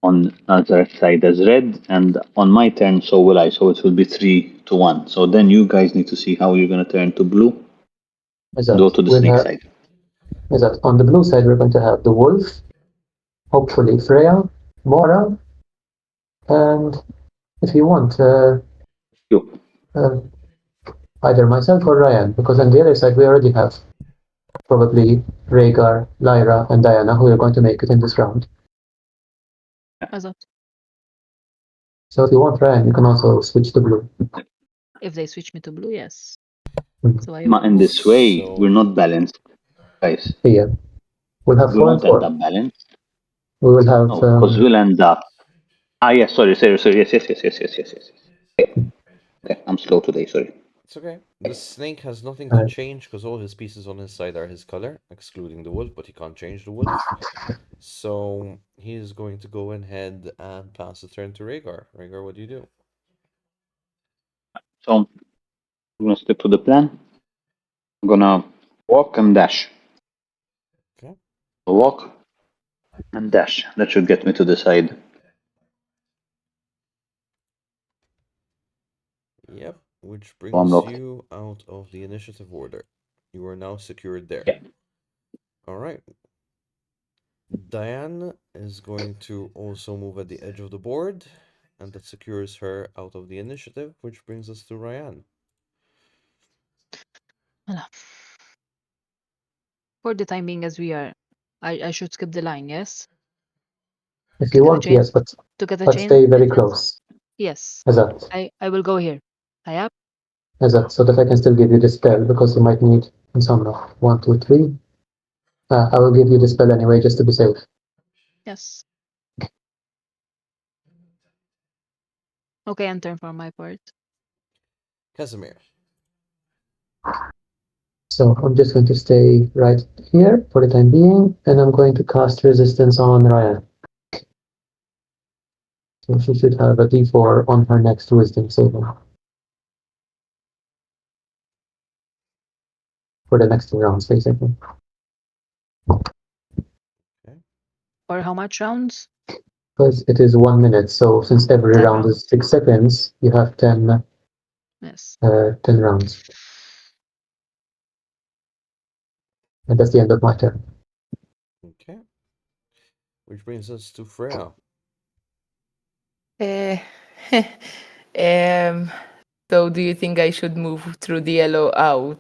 on other side as red, and on my turn, so will I. So it will be 3-1. So then you guys need to see how you're gonna turn to blue. Is Go that, to the we'll snake have, side. is that on the blue side we're going to have the wolf, hopefully Freya, Mora, and if you want, You. either myself or Ryan, because on the other side we already have probably Rhaegar, Lyra, and Diana who are going to make it in this round. Azot. So if you want Ryan, you can also switch to blue. If they switch me to blue, yes. Mhm. So I In this way, So- we're not balanced, guys. Yeah. We'll have We 4 and won't end 4. up balanced. We will have. No, because we'll end up. Yes, sorry. Yes. Okay, I'm slow today, sorry. it's okay. The snake has nothing to Alright. change because all his pieces on his side are his color, excluding the wolf, but he can't change the wolf. So he is going to go ahead and pass the turn to Rhaegar. Rhaegar, what do you do? So, I'm gonna stick to the plan. I'm gonna walk and dash. Okay. Walk and dash. That should get me to the side. Yep, which I'm brings locked. you out of the initiative order. You are now secured there. Yeah. Alright. Diane is going to also move at the edge of the board, and that secures her out of the initiative, which brings us to Ryan. For the time being, as we are, I should skip the line, yes? If you Get a want, chain? yes, but To get a but chain? stay very Yes. close. Yes. As that. I will go here. Yep. As that, so that I can still give you the spell because you might need insomnia. 1, 2, 3. I will give you the spell anyway, just to be safe. Yes. Okay, and turn for my part. Casimir. So I'm just going to stay right here for the time being, and I'm going to cast resistance on Ryan. So she should have a D4 on her next wisdom saving. For the next 2 rounds, basically. Okay. For how much rounds? Because it is 1 minute, so since every 10 round is 6 seconds, you have 10 Yes. 10 rounds. And that's the end of my turn. Okay. Which brings us to Freya. Eh, so do you think I should move through the yellow out?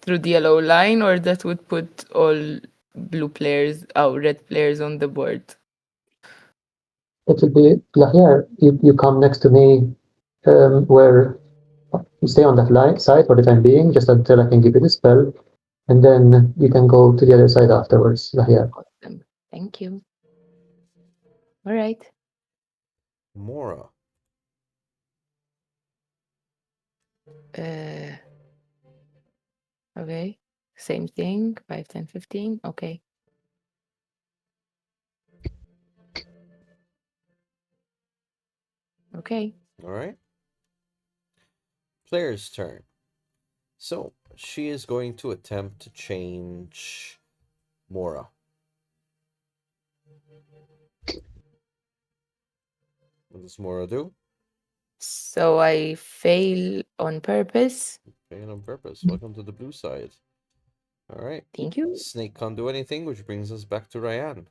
Through the yellow line, or that would put all blue players red players on the board? It will be like here, you come next to me where you stay on that side for the time being, just until I can give you the spell, and then you can go to the other side afterwards. Like here. Awesome. Thank you. All right. Mora. Okay. Same thing. 5, 10, 15. Okay. Okay. All right. Player's turn. So she is going to attempt to change Mora. What does Mora do? So I fail on purpose. Fail on purpose. Welcome to the blue side. All right. Thank you. Snake can't do anything, which brings us back to Ryan.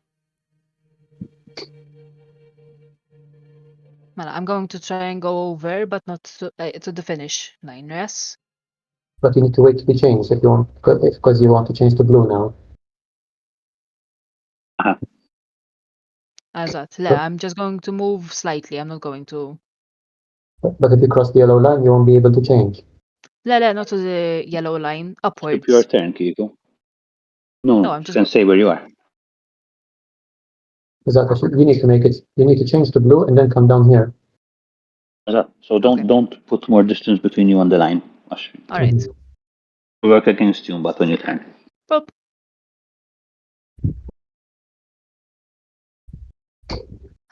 Well, I'm going to try and go over, but not to the finish line. Yes. But you need to wait to be changed if you want, because you want to change to blue now. As that. I'm just going to move slightly. I'm not going to. But if you cross the yellow line, you won't be able to change. Not to the yellow line. Upwards. Skip your turn, Kiko. No, No, I'm you just can stay where you are. Exactly. You need to make it. You need to change to blue and then come down here. So don't put more distance between you and the line. All right. Work against you, but on your turn. Boop.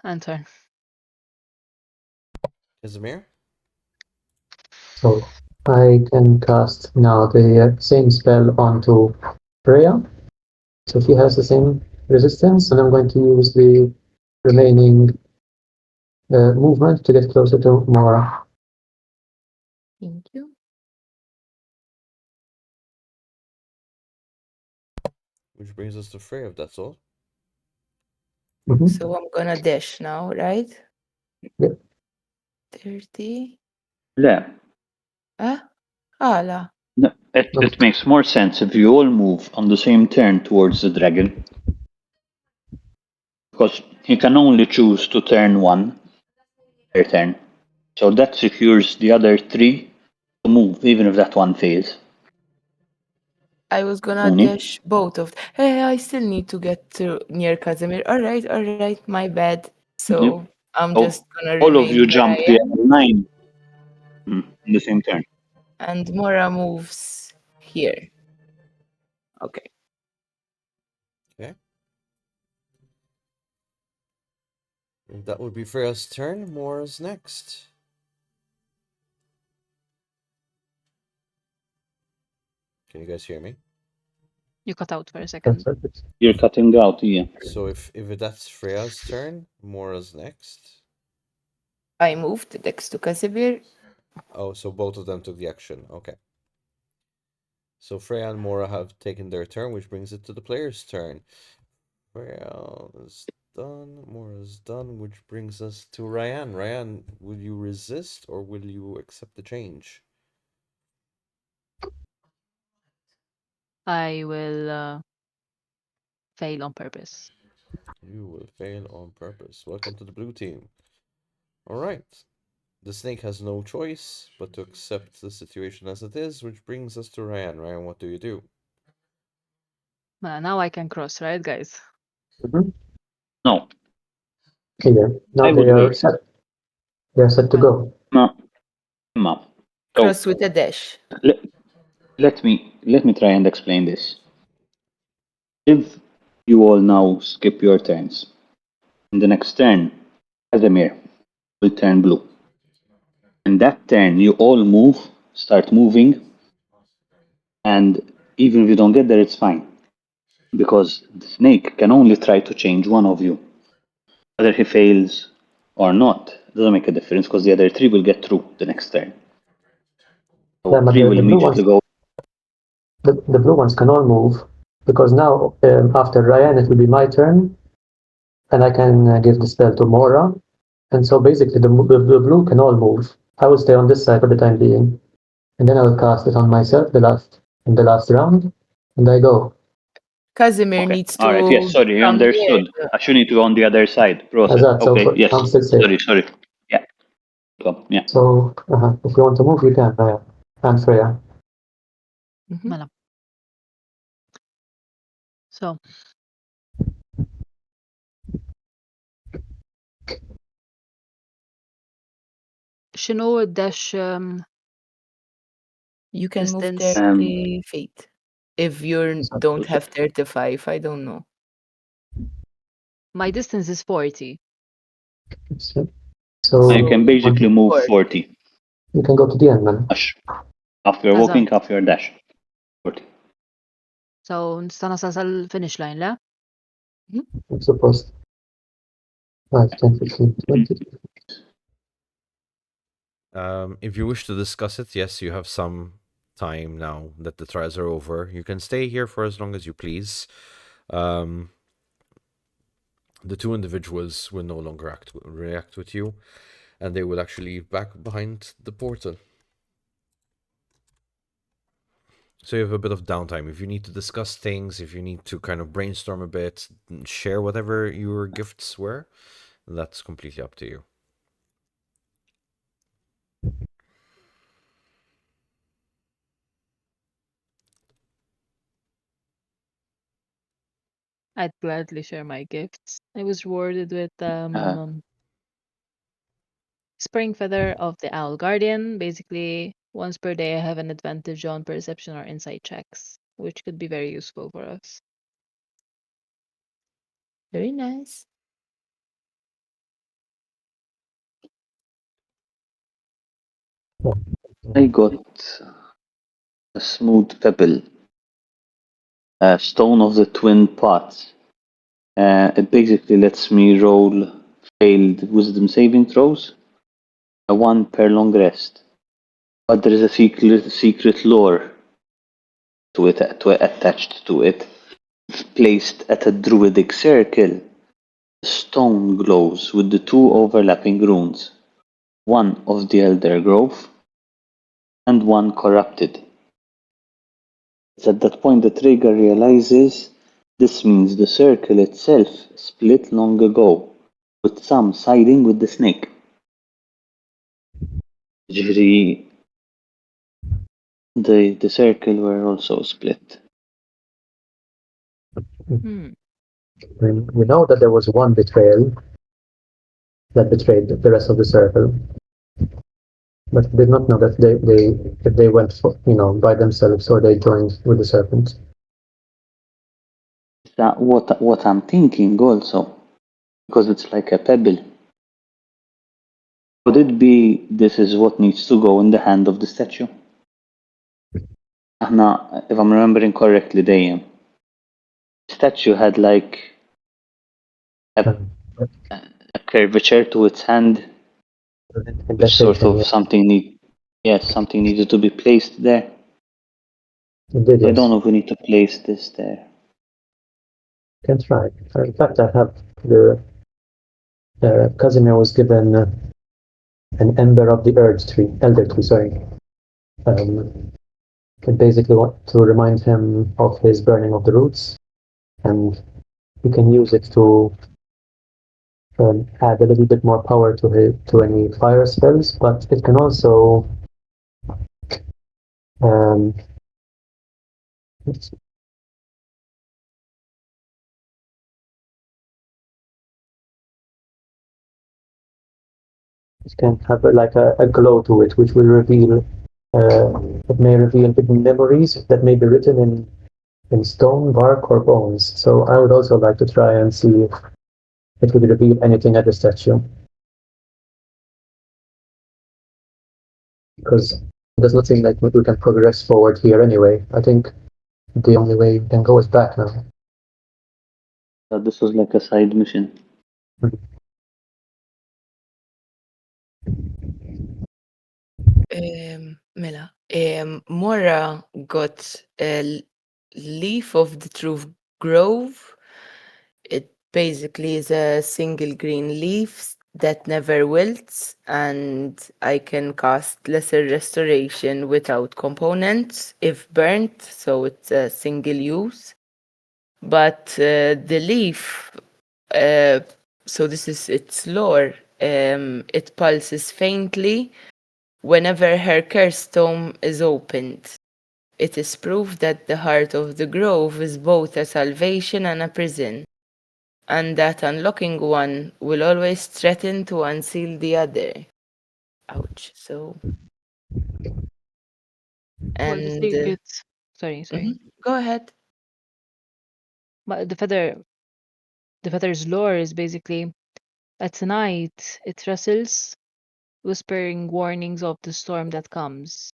And turn. Casimir? So I can cast now the same spell onto Freya. So she has the same resistance, and I'm going to use the remaining movement to get closer to Mora. Thank you. Which brings us to Freya, if that's all. Mhm. So I'm gonna dash now, right? Yep. 30. لا. لا. No, it makes more sense if you all move on the same turn towards the dragon. Because you can only choose to turn one per turn. So that secures the other 3 to move, even if that one fails. I was gonna dash both of. Hey, I still need to get to near Casimir. All right, my bad. So I'm just gonna all of you remain jump where I the am, other line in the same turn. and Mora moves here. Okay. Okay. And that would be Freya's turn. Mora's next. Can you guys hear me? You cut out for a second. You're cutting out, yeah. So if that's Freya's turn, Mora's next. I moved next to Casimir. Oh, so both of them took the action. Okay. So Freya and Mora have taken their turn, which brings it to the player's turn. Freya is done. Mora's done, which brings us to Ryan. Ryan, will you resist or will you accept the change? I will fail on purpose. You will fail on purpose. Welcome to the blue team. All right. The snake has no choice but to accept the situation as it is, which brings us to Ryan. Ryan, what do you do? Now I can cross, right, guys? No. Here. Now they are set. They are set to go. No. Cross with a dash. Let me try and explain this. If you all now skip your turns, in the next turn, Casimir will turn blue. In that turn, you all start moving, and even if you don't get there, it's fine. because the snake can only try to change one of you. Whether he fails or not, it doesn't make a difference because the other 3 will get through the next turn. So Yeah, but 3 will the blue ones, immediately go. the blue ones can all move because now after Ryan it will be my turn, and I can give the spell to Mora, and so basically the blue can all move. I will stay on this side for the time being, and then I will cast it on myself in the last round, and I go. Casimir Okay. needs to. All right. Yes. Sorry. You come understood. here. I should need to go on the other side. Process. Azad, so Okay. Yes. I'm still safe. Sorry. Yeah. Go. Yeah. So if you want to move, you can, Raya and Freya. Mhm. Mela. So, x'inhu d-dash You can move distance? 30 feet. If you So- don't have 35, I don't know. My distance is 40. So You can basically move 40. you can go to the end, man. Half your Azad. walking, half your dash. 40. So, nista' nasal sal-finish line, le? I'm supposed 5, 10, 15, 20. If you wish to discuss it, yes, you have some time now that the trials are over. You can stay here for as long as you please. The 2 individuals will no longer react with you, and they will actually leave back behind the portal. So you have a bit of downtime. If you need to discuss things, if you need to kind of brainstorm a bit, share whatever your gifts were, that's completely up to you. I'd gladly share my gifts. I was rewarded with Spring Feather of the Owl Guardian. Basically, once per day I have an advantage on perception or insight checks, which could be very useful for us. Very nice. I got a smooth pebble. Stone of the Twin Pots. It basically lets me roll failed wisdom saving throws. 1 per long rest. But there is a secret lore to it, attached to it. Placed at a druidic circle, the stone glows with the 2 overlapping runes. 1 of the Elder Growth and 1 corrupted. It's at that point the trigger realizes this means the circle itself split long ago, with some siding with the snake. Ġifieri, the circle were also split. We know that there was one betrayal that betrayed the rest of the circle, but we did not know that if they went for, by themselves or they joined with the serpent. That what I'm thinking also, because it's like a pebble. Could it be this is what needs to go in the hand of the statue? Aħna, if I'm remembering correctly, the statue had like a curvature to its hand, which sort of something needed to be placed there. Indeed, I yes. don't know if we need to place this there. Can try. In fact, I have the Casimir was given an ember of the elder tree, sorry. I basically want to remind him of his burning of the roots, and he can use it to add a little bit more power to any fire spells, but it can also it can have a glow to it, which will reveal it may reveal hidden memories that may be written in stone, bark, or bones. So I would also like to try and see if it would reveal anything at the statue. Because it does not seem like we can progress forward here anyway. I think the only way we can go is back now. This was like a side mission. Mela, Mora got a leaf of the true grove. It basically is a single green leaf that never wilts, and I can cast lesser restoration without components if burnt, so it's a single use. But the leaf, so this is its lore. It pulses faintly whenever her curse tome is opened. It is proof that the heart of the grove is both a salvation and a prison, and that unlocking one will always threaten to unseal the other. Ouch. So. Well, the And. thing it's sorry. Go ahead. But the feather's lore is basically at night it rustles, whispering warnings of the storm that comes.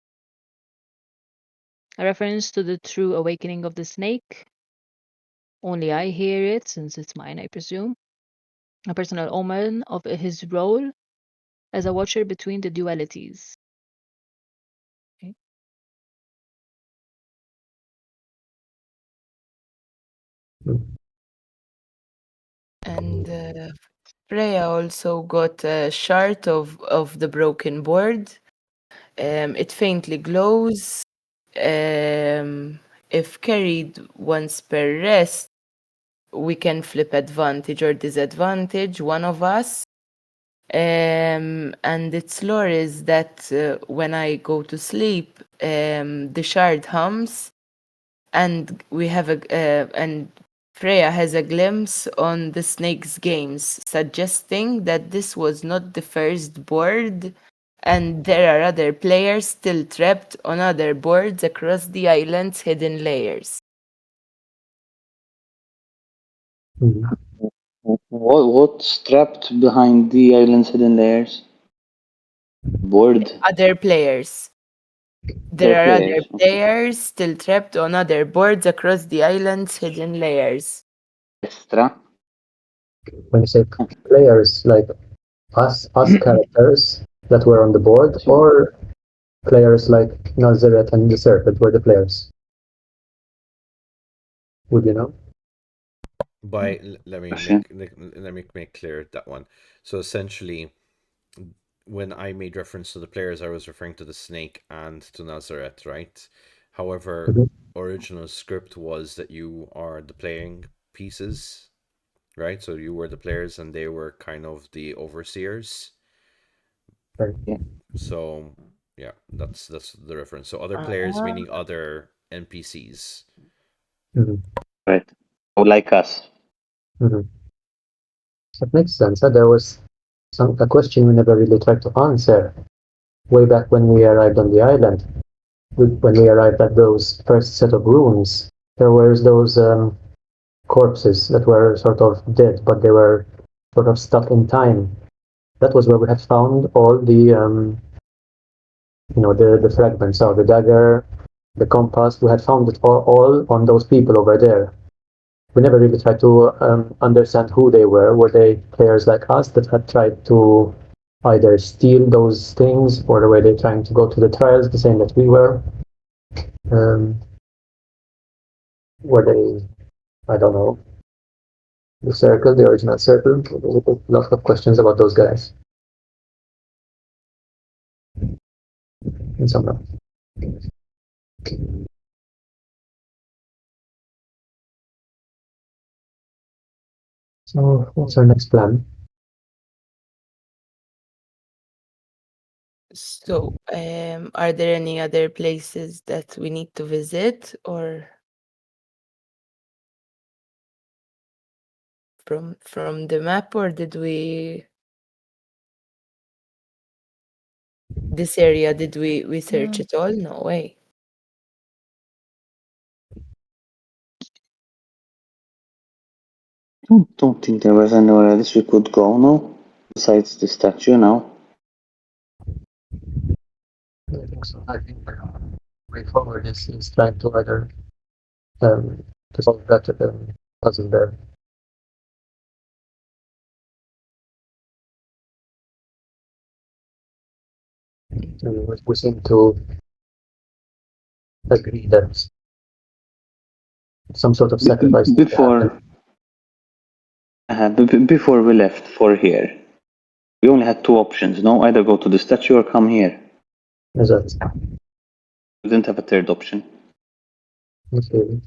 A reference to the true awakening of the snake. Only I hear it, since it's mine, I presume. A personal omen of his role as a watcher between the dualities. Okay. And Freya also got a shard of the broken board. It faintly glows. If carried once per rest, we can flip advantage or disadvantage, one of us. And its lore is that when I go to sleep, the shard hums, and we have and Freya has a glimpse on the snake's games, suggesting that this was not the first board, and there are other players still trapped on other boards across the island's hidden layers. What's trapped behind the island's hidden layers? Board. Other players. There are other Players. players still trapped on other boards across the island's hidden layers. Extra. When you say players, like us characters that were on the board, or players like Nazareth and the Serpent were the players? Would you know? By let me make clear that one. So essentially, when I made reference to the players, I was referring to the snake and to Nazareth, right? However, Mhm. original script was that you are the playing pieces, right? So you were the players and they were kind of the overseers. Right. Yeah. So yeah, that's the reference. So other players meaning other NPCs. Mhm. Right. Oh, like us. Mhm. That makes sense. There was a question we never really tried to answer way back when we arrived on the island. When we arrived at those first set of rooms, there were those corpses that were sort of dead, but they were sort of stuck in time. That was where we had found all the the fragments of the dagger, the compass. We had found it all on those people over there. We never really tried to understand who they were. Were they players like us that had tried to either steal those things, or were they trying to go to the trials the same that we were? Were they, I don't know, the circle, the original circle? Lots of questions about those guys. In some way. So, what's our next plan? So, are there any other places that we need to visit, or from the map, or did we this area, did we search it all? No way. Don't think there was anywhere else we could go now, besides the statue now. I think so. I think way forward is trying to either to solve that puzzle there. And we seem to agree that some sort of sacrifice needs to happen. Before we left for here, we only had two options, no? Either go to the statue or come here. Exactly. We didn't have a third option. Not really.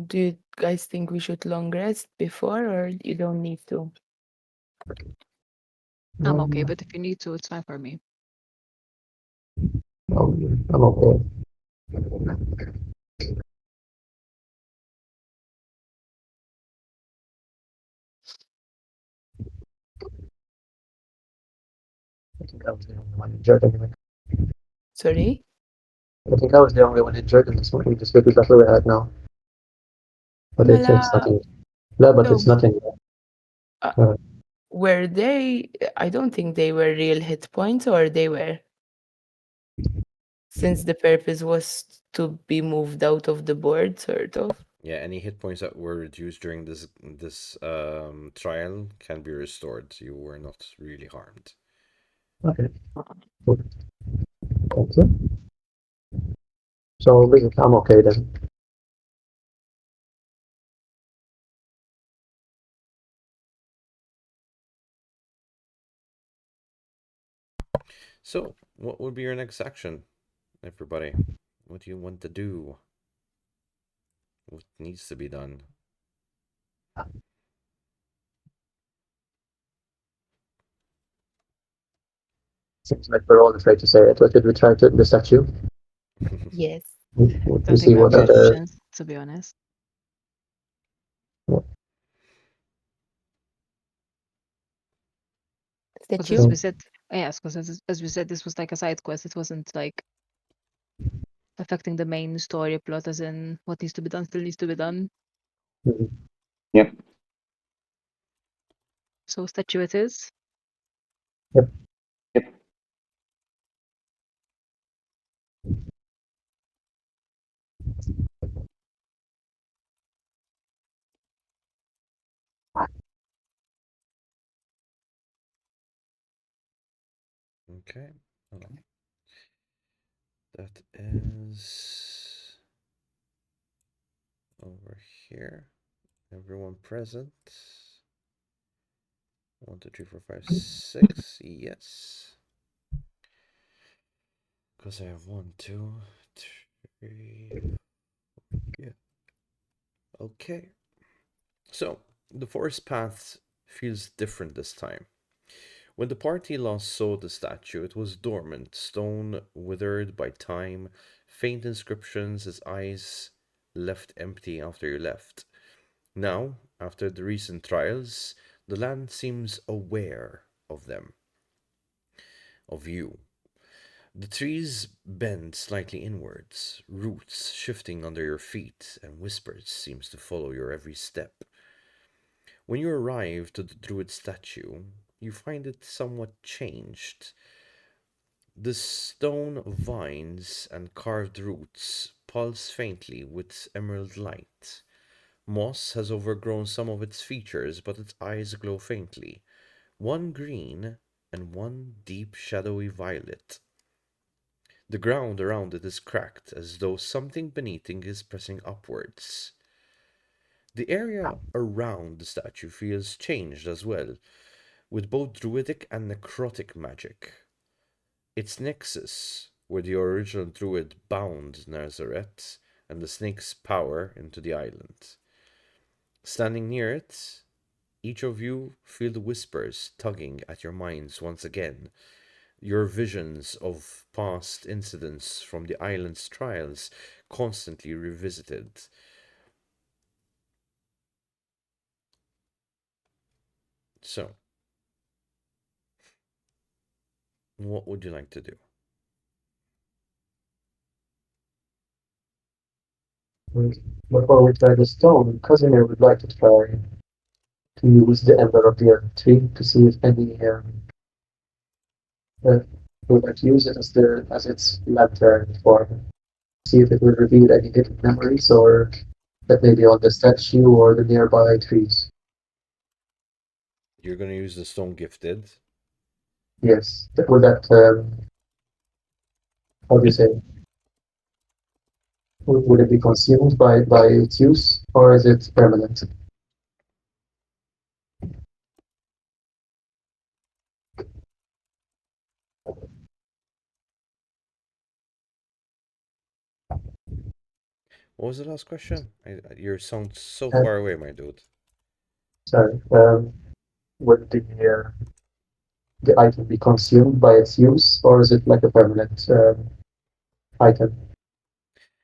Do you guys think we should long rest before, or you don't need to? I'm okay, but if you need to, it's fine for me. I'm okay. I think I was the only one injured anyway. Sorry? I think I was the only one injured in this one. We just go to the battle we had now. But it's nothing. No, but it's nothing. Were they? I don't think they were real hit points, or they were. Since the purpose was to be moved out of the board, sort of. Yeah, any hit points that were reduced during this trial can be restored. You were not really harmed. Okay. Cool. Thank you. So basically, I'm okay then. So, what would be your next action, everybody? What do you want to do? What needs to be done? Seems like we're all afraid to say it. What did we try to the statue? Yes. We Don't see think we what have other. options, to be honest. Because Statue? as we said, yes, because as we said, this was like a side quest. It wasn't like affecting the main story plot, as in what needs to be done still needs to be done. Mhm. Yep. So statue it is. Yep. Yep. Okay. Hold on. That is over here. Everyone present. 1, 2, 3, 4, 5, 6. Yes. Because I have 1, 2, 3. Yeah. Okay. So, the forest path feels different this time. When the party last saw the statue, it was dormant, stone withered by time, faint inscriptions, its eyes left empty after you left. Now, after the recent trials, the land seems aware of them, of you. The trees bend slightly inwards, roots shifting under your feet, and whispers seems to follow your every step. When you arrive to the druid statue, you find it somewhat changed. The stone vines and carved roots pulse faintly with emerald light. Moss has overgrown some of its features, but its eyes glow faintly, one green and one deep shadowy violet. The ground around it is cracked, as though something beneath it is pressing upwards. The area around the statue feels changed as well, with both druidic and necrotic magic. Its nexus, where the original druid bound Nazareth and the snake's power into the island. Standing near it, each of you feel the whispers tugging at your minds once again. Your visions of past incidents from the island's trials constantly revisited. So, what would you like to do? Before we try the stone, Casimir would like to try to use the Ember of the Earth tree to see if any we might use it as its lantern for see if it will reveal any hidden memories or that may be on the statue or the nearby trees. You're going to use the stone gifted. Yes, would that how do you say? Would it be consumed by its use or is it permanent? What was the last question? You sound so Uh, far away, my dude. Sorry. Would the item be consumed by its use, or is it like a permanent item?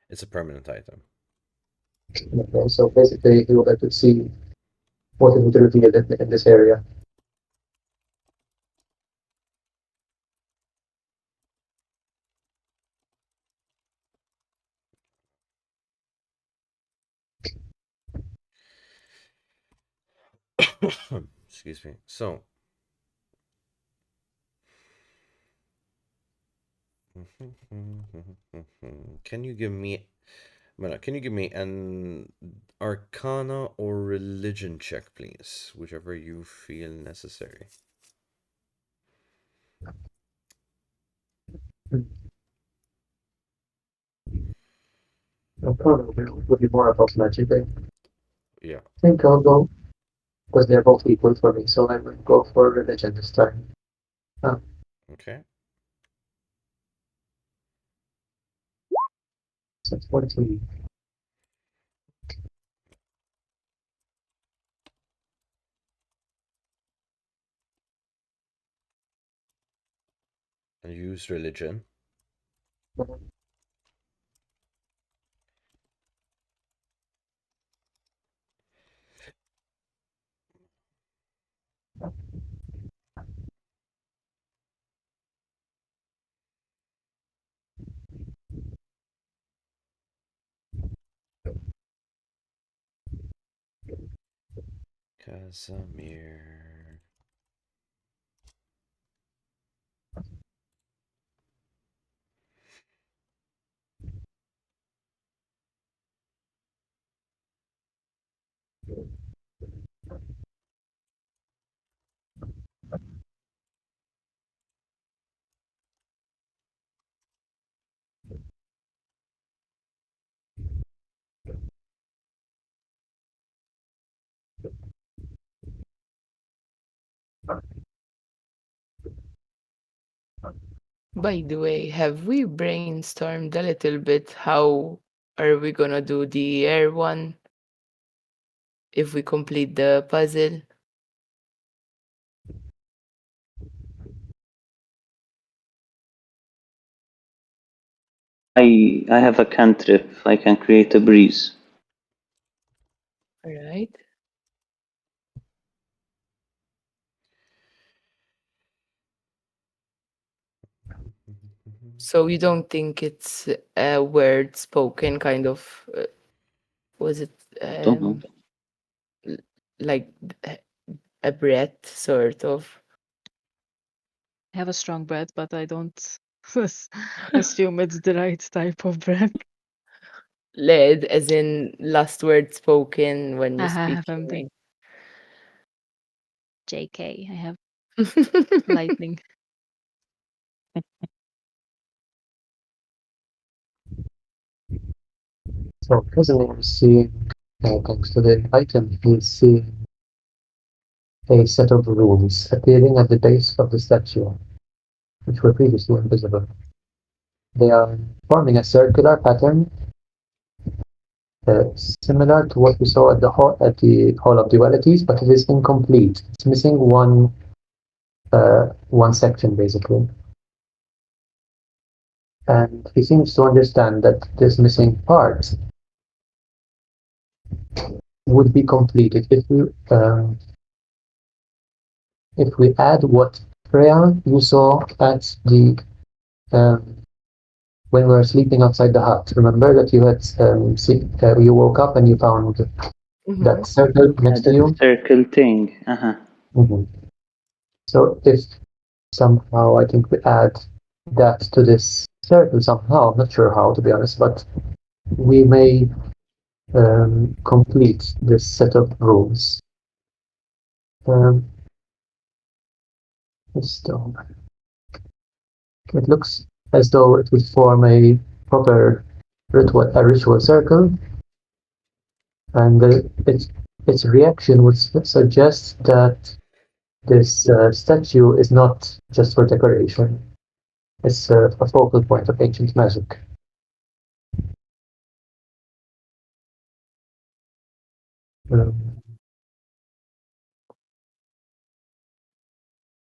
It's a permanent item. Okay, so basically, you will get to see what it would reveal in this area. Excuse me. So, can you give me, can you give me an Arcana or Religion check, please? Whichever you feel necessary. Probably would be more about magic. I Yeah. think I'll go because they're both equal for me, so I will go for religion this time. Okay. So 20. And use religion. Casimir. By the way, have we brainstormed a little bit how are we gonna do the air one if we complete the puzzle? I have a cantrip. I can create a breeze. All right. So you don't think it's a word spoken kind of was it Don't know. like a breath sort of? I have a strong breath, but I don't assume it's the right type of breath. Led as in last word spoken when you I speak. have empty. JK, I have Right? lightning. So Casimir is seeing, thanks to the item, he's seeing a set of runes appearing at the base of the statue, which were previously invisible. They are forming a circular pattern, similar to what we saw at the Hall of Dualities, but it is incomplete. It's missing one section, basically. And he seems to understand that this missing part would be completed if we add what Freya you saw at the when we were sleeping outside the hut. Remember that you had you woke up and you found that circle next to you? Circle thing. Uh-huh. So if somehow I think we add that to this circle somehow. I'm not sure how, to be honest, but we may complete this set of rules. Stone. It looks as though it would form a proper ritual circle, and its reaction would suggest that this statue is not just for decoration. It's a focal point of ancient magic.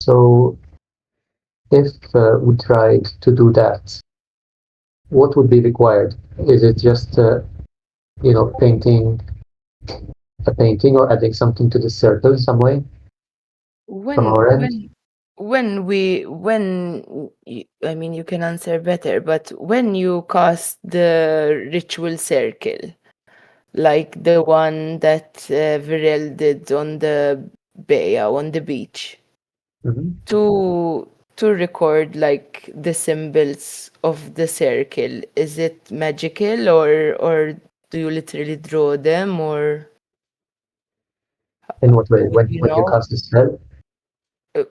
So if we tried to do that, what would be required? Is it just painting a painting or adding something to the circle in some way from our end? I mean, you can answer better, but when you cast the ritual circle, like the one that Virel did on the bay, on the beach, to record like the symbols of the circle, is it magical or do you literally draw them, or In what way? When you you know? cast the spell?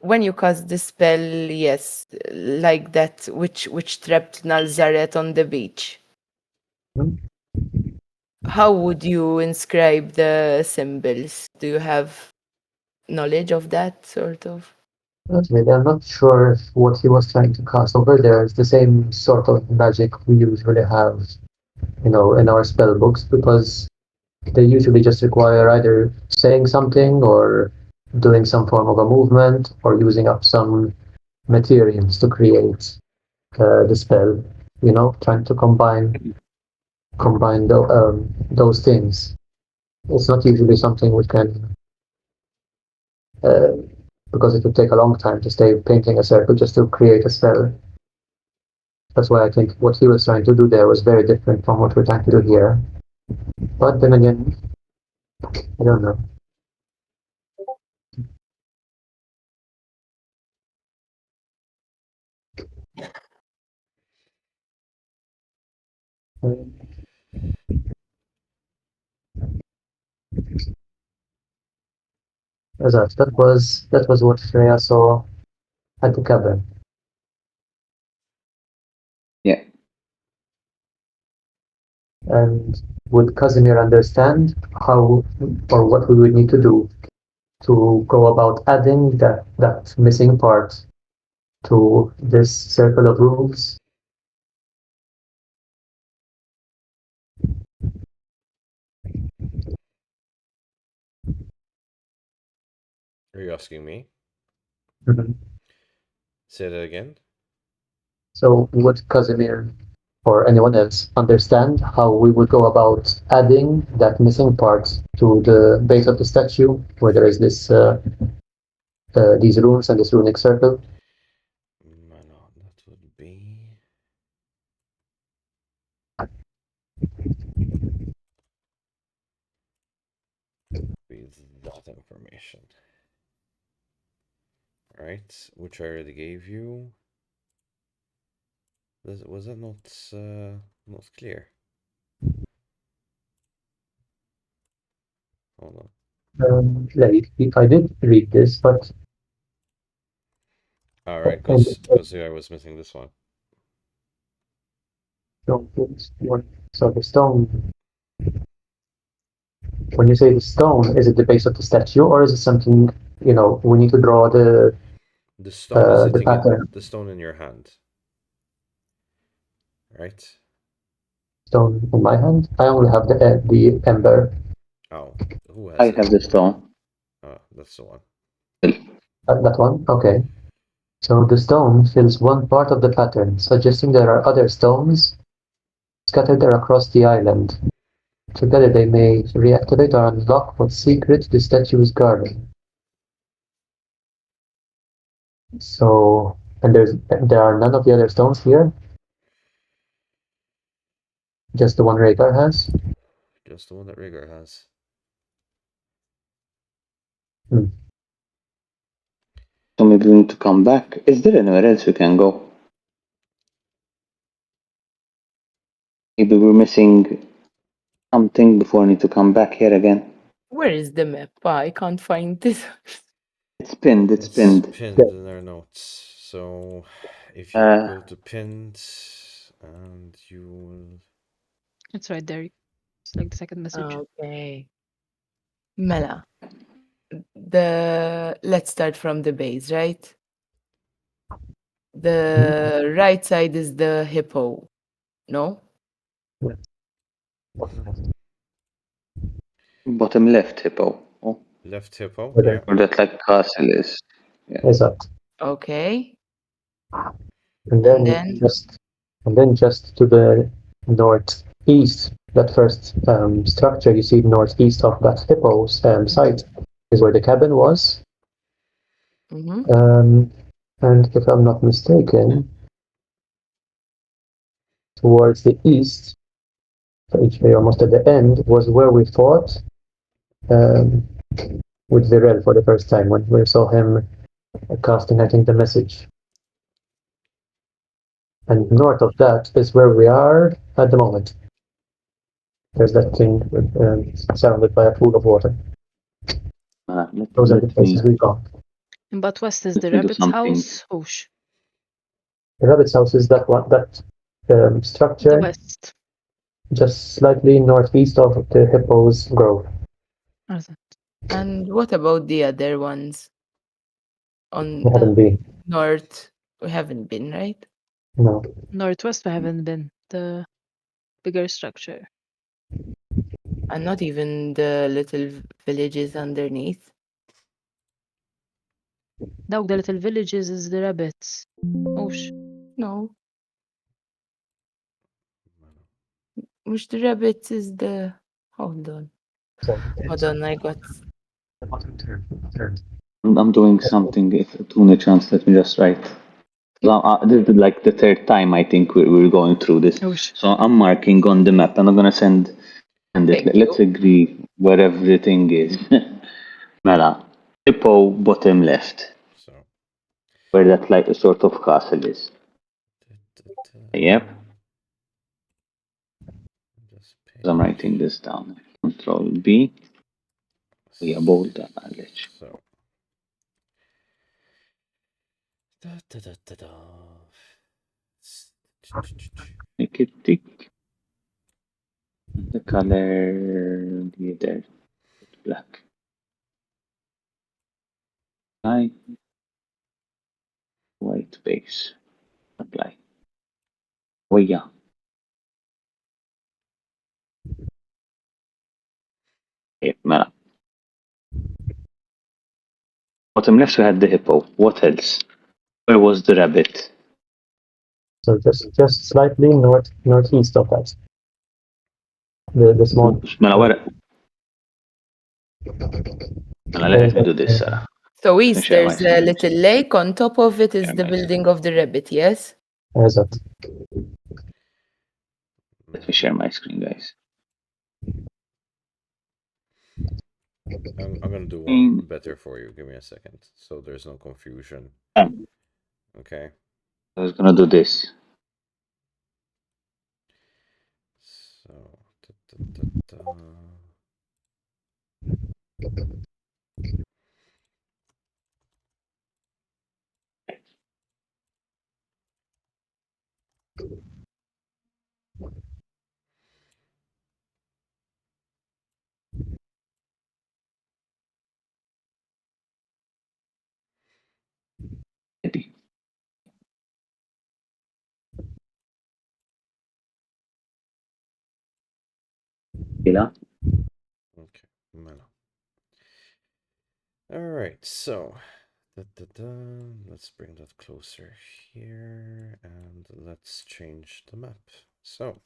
When you cast the spell, yes, like that, which trapped Nalzaret on the beach. Mhm. How would you inscribe the symbols? Do you have knowledge of that sort of? Not really. I'm not sure if what he was trying to cast over there is the same sort of magic we usually have, in our spell books, because they usually just require either saying something or doing some form of a movement or using up some materials to create the spell. Trying to combine those things. It's not usually something we can, because it would take a long time to stay painting a circle just to create a spell. That's why I think what he was trying to do there was very different from what we're trying to do here. But then again, I don't know. Azaz, that was what Freya saw at the cabin. Yeah. And would Casimir understand how or what we would need to do to go about adding that missing part to this circle of rules? Are you asking me? Mhm. Say that again. So would Casimir or anyone else understand how we would go about adding that missing part to the base of the statue where there is these runes and this runic circle? No, that would be that information. All right, which I already gave you. Was that not clear? Hold on. I did read this, but All right, because I was missing this one. so the stone. When you say the stone, is it the base of the statue, or is it something we need to draw the stone is the pattern? the stone in your hand, right? Stone in my hand. I only have the ember. Oh, who has I it? have the stone. Oh, that's the one. That one. Okay. So the stone fills one part of the pattern, suggesting there are other stones scattered there across the island. Together they may reactivate or unlock what secret the statue is guarding. So, and there are none of the other stones here? Just the one Rhaegar has? Just the one that Rhaegar has. So maybe we need to come back. Is there anywhere else we can go? Maybe we're missing something before I need to come back here again. Where is the map? I can't find this. It's pinned. It's pinned. in our notes. So if you Uh, go to pinned and you will. It's right there. It's like the second message. Okay. Mela. Let's start from the base, right? The right side is the hippo. No? bottom left hippo. Oh, Left hippo, Where yeah. or that like castle is. Exact. Okay. And then, then? just to the northeast, that first structure you see northeast of that hippo's site is where the cabin was. Mm-hmm. And if I'm not mistaken, towards the east, so each way almost at the end, was where we fought with Virel for the first time when we saw him casting, I think, the message. And north of that is where we are at the moment. There's that thing surrounded by a pool of water. Those are the places we go. But west is Let the me do rabbit's something. house. Oosh. The rabbit's house is that one, that The structure west. just slightly northeast of the hippo's grove. And what about the other ones? On We haven't the been. north, we haven't been, right? No. Northwest, we haven't been. The bigger structure. And not even the little villages underneath. Dawk the little villages is the rabbits. Oosh. No. Which the rabbits is the. Hold on. Hold on, I got. I'm doing something. If a chance, let me just write. This is like the third time I think we're going through this. Oosh. So I'm marking on the map and I'm gonna send it. Thank Let's you. agree where everything is. Mela, hippo bottom left, So. where that like a sort of castle is. Yep. Just I'm writing this down. Control B. We are bold knowledge. So. Make it thick. The color there. Black. White base. Apply. Oh yeah. Okay, Mela. Bottom left we had the hippo. What else? Where was the rabbit? So just slightly northeast of that. The small. Mela, where? Mela, let me do this, Sarah. So east, share my there's a screen. little lake. On top of it is Share the my building of the rabbit, yes? Exact. Let me share my screen, guys. I'm gonna do one better for you. Give me a second, so there's no confusion. Okay. I was gonna do this. So. Maybe. Mela? Okay, Mela. All right, so let's bring that closer here and let's change the map. So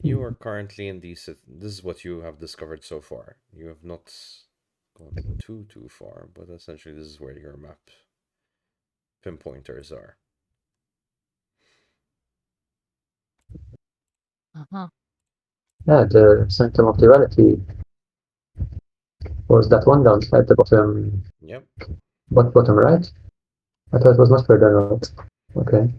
you are currently in these. This is what you have discovered so far. You have not gone too far, but essentially this is where your map pinpointers are. Yeah, the Sanctum of Duality was that one down at the bottom. Yep. Bottom right? I thought it was much further right. Okay.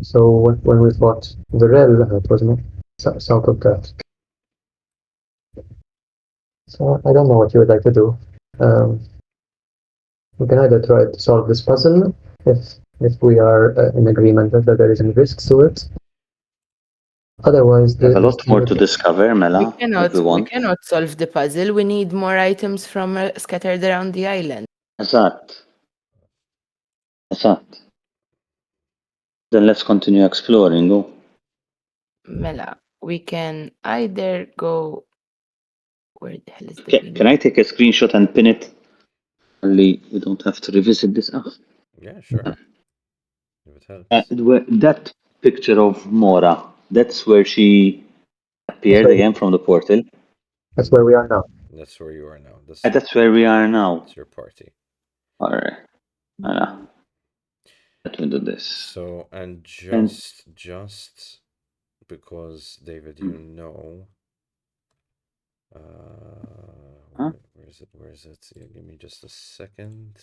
So when we fought Virel, it was south of that. So I don't know what you would like to do. We can either try to solve this puzzle if we are in agreement that there isn't risks to it. Otherwise, We have a this lot more to discover, Mela, if we We want. cannot solve the puzzle. We need more items from scattered around the island. Eżatt. Eżatt. Then let's continue exploring. Oh. Mela, we can either go. Where the hell is the Can pin? I take a screenshot and pin it? Only we don't have to revisit this. Yeah, sure. If it helps. That picture of Mora, that's where she appeared again from the portal. That's where we are now. That's where you are now. That's where we are now. That's your party. Alright. Let me do this. So, and just because, David, you know, Huh? where is it? Where is it? Yeah, give me just a second.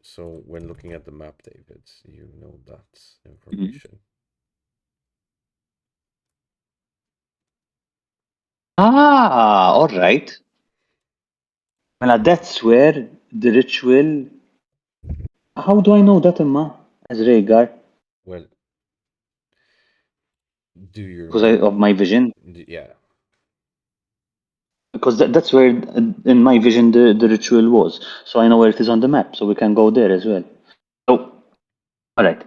So, when looking at the map, David, you know that information. Alright. Well, that's where the ritual. How do I know that, Emma? As Rhaegar? Well, do you Because remember? of my vision? Yeah. Because that's where, in my vision, the ritual was. So I know where it is on the map, so we can go there as well. So, alright.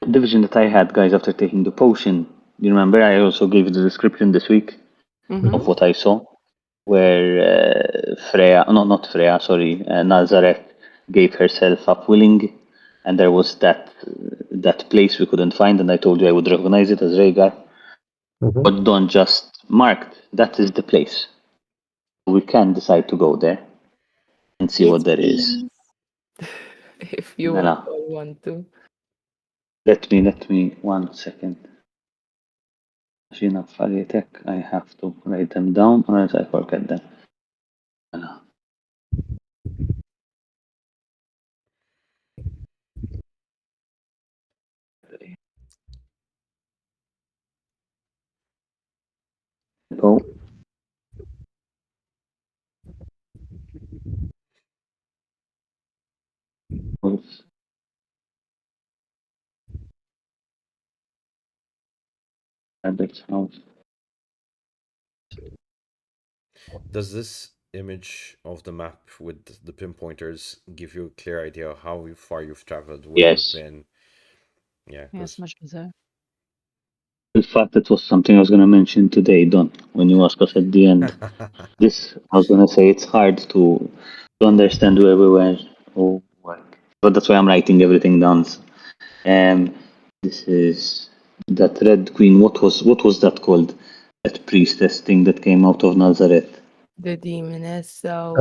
The vision that I had, guys, after taking the potion, you remember I also gave you the description this week of what I saw, where Freya, no, not Freya, sorry, Nazareth gave herself up willing, and there was that place we couldn't find, and I told you I would recognize it as Rhaegar. But Don just marked that is the place. We can decide to go there and see what there is. If you Mela. all want to. Let me 1 second. Gina Farietek, I have to write them down or else I forget them. Mela. Go. Oops. Rabbit's house. Does this image of the map with the pinpointers give you a clear idea of how far you've traveled, where you've Yes. been? Yeah, Yes, much better. In fact, it was something I was going to mention today, Don, when you asked us at the end. This, I was going to say, it's hard to understand where we were. Oh, but that's why I'm writing everything down. This is that Red Queen. What was that called? That priestess thing that came out of Nazareth. The demoness, so.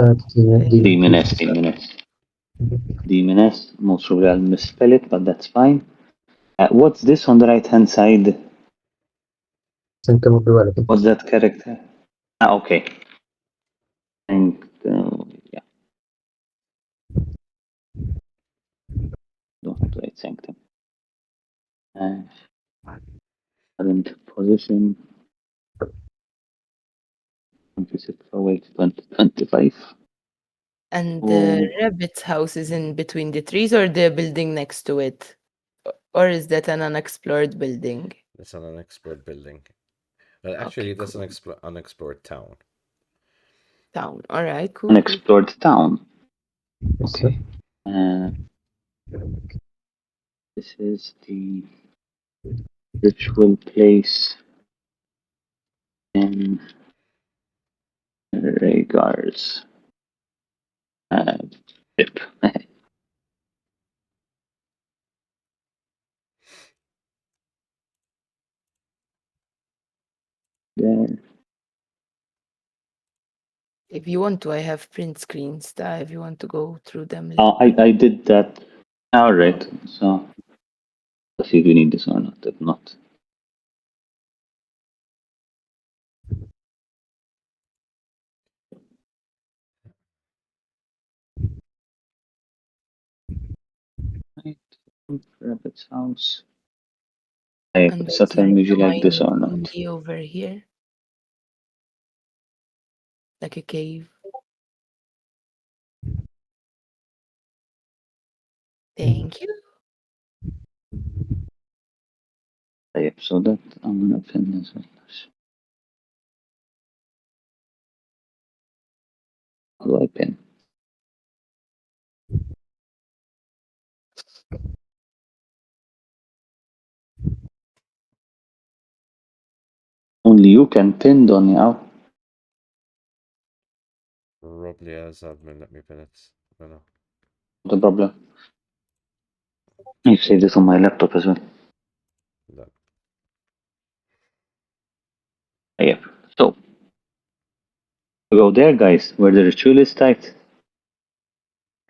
Demoness. Most probably I'll misspell it, but that's fine. What's this on the right hand side? Symptom of duality. What's that character? Okay. And yeah. Don't have to write sanctum. Current position. 26. Oh wait, 2025. And the rabbit's house is in between the trees or the building next to it? Or is that an unexplored building? It's an unexplored building. Well, actually, that's an unexplored town. Town. All right, cool. Unexplored town. Yes, Okay. This is the ritual place in Rhaegar's ship. There. If you want to, I have print screens that if you want to go through them. I did that. All right. So, let's see if we need this or not. If not, Rabbit's house. Hey, And so there's tell like me if you a like this mine or not. only over here. Like a cave. Thank you. Hey, so that I'm gonna pin this one. How do I pin? Only you can pin, Donya. Probably as admin, let me pin it. No, no. Not a problem. I save this on my laptop as well. Done. Yep. So we go there, guys, where the ritual is tight.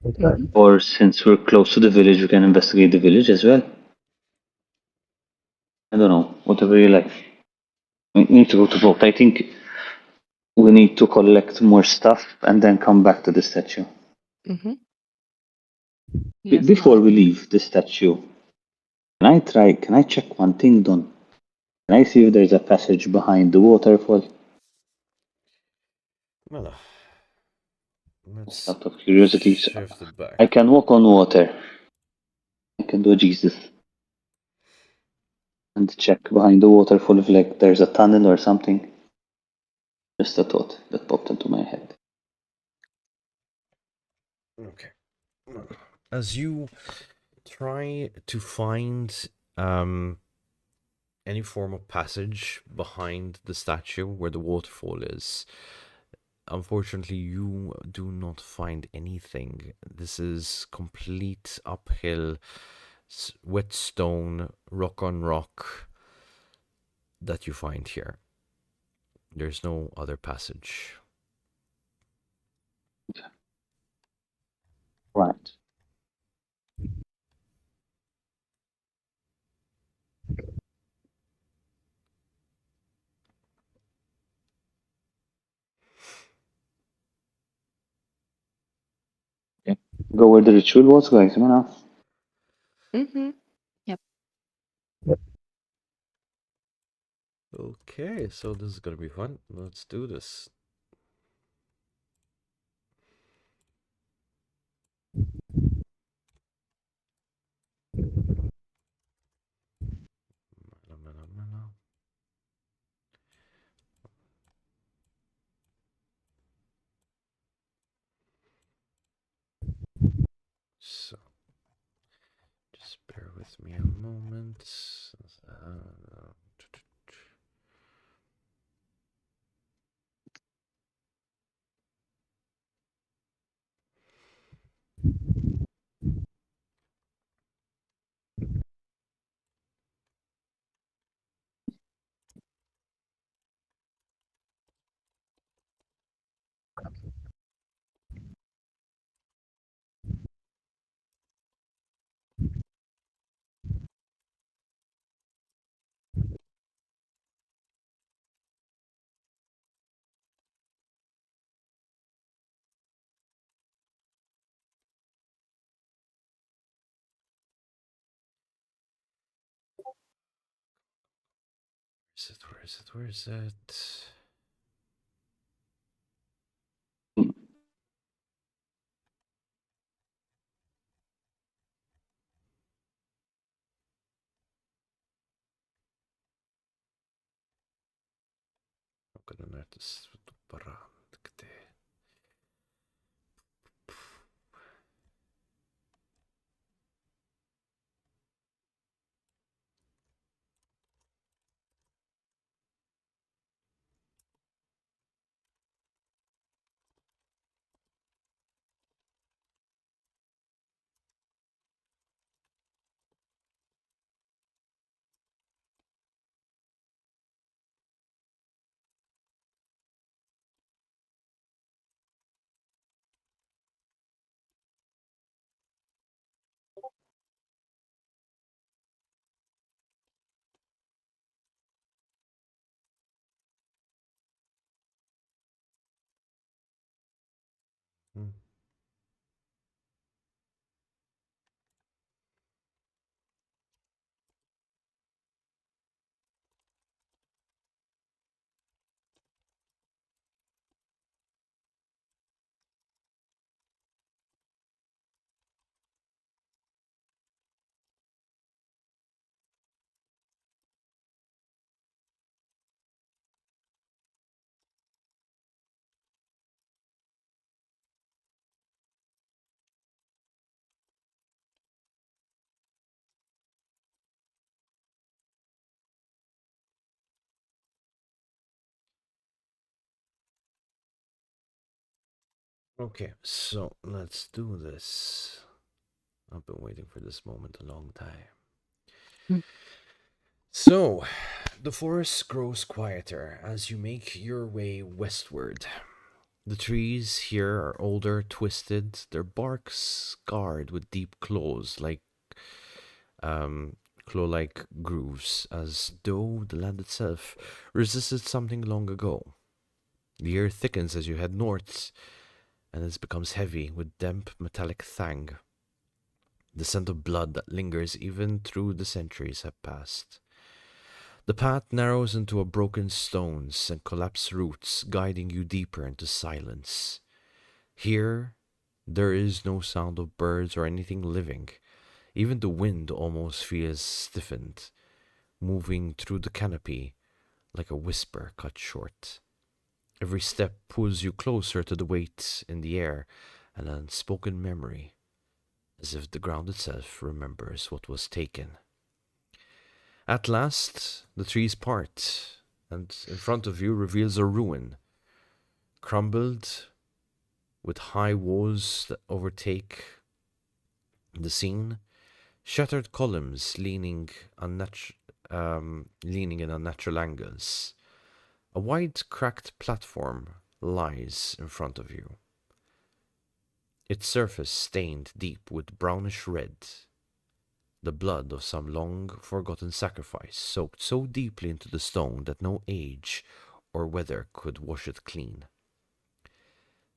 Mhm. Or since we're close to the village, we can investigate the village as well. I don't know, whatever you like. We need to go to both. I think we need to collect more stuff and then come back to the statue. Mm-hmm. Yes, Before we Martin. leave the statue, can I check one thing, Don? Can I see if there's a passage behind the waterfall? Well, Just let's out of curiosity. shift it back. I can walk on water. I can do Jesus. And check behind the waterfall if like there's a tunnel or something. Just a thought that popped into my head. Okay. As you try to find any form of passage behind the statue where the waterfall is, unfortunately, you do not find anything. This is complete uphill, wet stone, rock on rock that you find here. There's no other passage. Right. Okay. Go where the ritual was, guys. Come on now. Mm-hmm. Okay, so this is gonna be fun. Let's do this. Mela, mela, mela. So, just bear with me a moment. Where is it? Where is it? How can I notice? Okay, so let's do this. I've been waiting for this moment a long time. Mm. So, the forest grows quieter as you make your way westward. The trees here are older, twisted, their bark scarred with deep um, claw-like grooves, as though the land itself resisted something long ago. The air thickens as you head north, and it becomes heavy with damp, metallic thang, the scent of blood that lingers even through the centuries have passed. The path narrows into a broken stones and collapsed roots, guiding you deeper into silence. Here, there is no sound of birds or anything living. Even the wind almost feels stiffened, moving through the canopy like a whisper cut short. Every step pulls you closer to the weight in the air, an unspoken memory, as if the ground itself remembers what was taken. At last, the trees part, and in front of you reveals a ruin, crumbled with high walls that overtake the scene, shattered columns leaning in unnatural angles. A wide, cracked platform lies in front of you, its surface stained deep with brownish red, the blood of some long forgotten sacrifice soaked so deeply into the stone that no age or weather could wash it clean.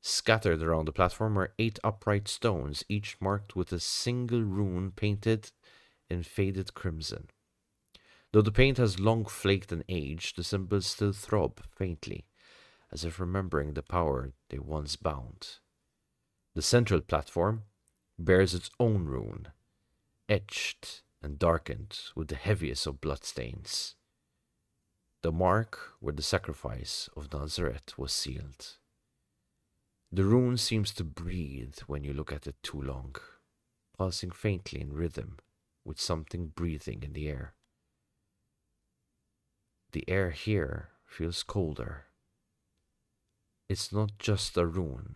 Scattered around the platform are 8 upright stones, each marked with a single rune painted in faded crimson. Though the paint has long flaked and aged, the symbols still throb faintly, as if remembering the power they once bound. The central platform bears its own rune, etched and darkened with the heaviest of bloodstains, the mark where the sacrifice of Nazareth was sealed. The rune seems to breathe when you look at it too long, pulsing faintly in rhythm with something breathing in the air. The air here feels colder. It's not just a rune,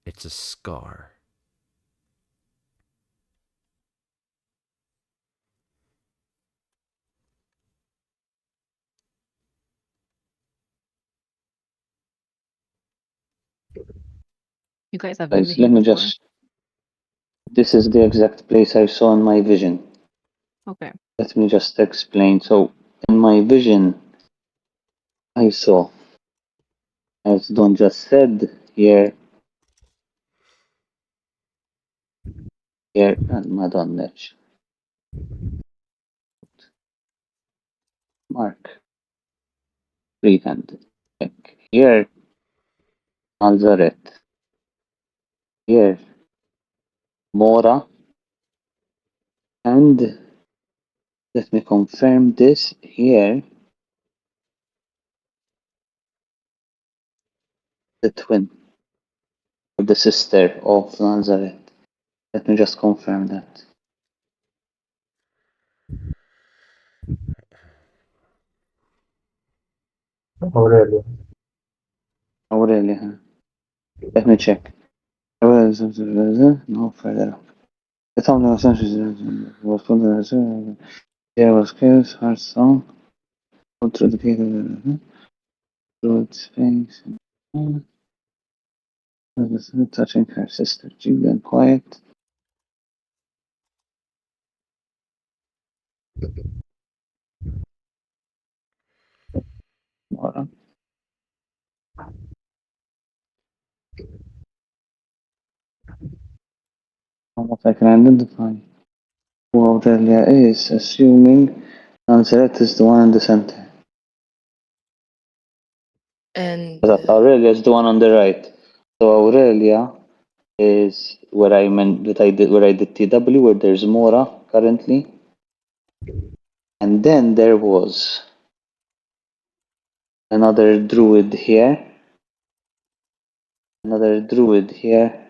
it's a scar. You guys have been Guys, here let me before. just. This is the exact place I saw in my vision. Okay. Let me just explain. So, in my vision, I saw, as Don just said, here, and Madonna, Mark, freehand. Here, Nazareth. Here, Mora. And let me confirm this here, the twin, or the sister of Nazareth. Let me just confirm that. Aurelia. Aurelia, huh? Let me check. No further up. The town of was put there was chaos, heart song, through the gate, through its face, touching her sister, Julian, quiet. Mora. From what I can identify, who Aurelia is, assuming Nazareth is the one in the center. And But Aurelia is the one on the right. So Aurelia is where I meant that I did where I did TW, where there's Mora currently. And then there was another druid here, another druid here,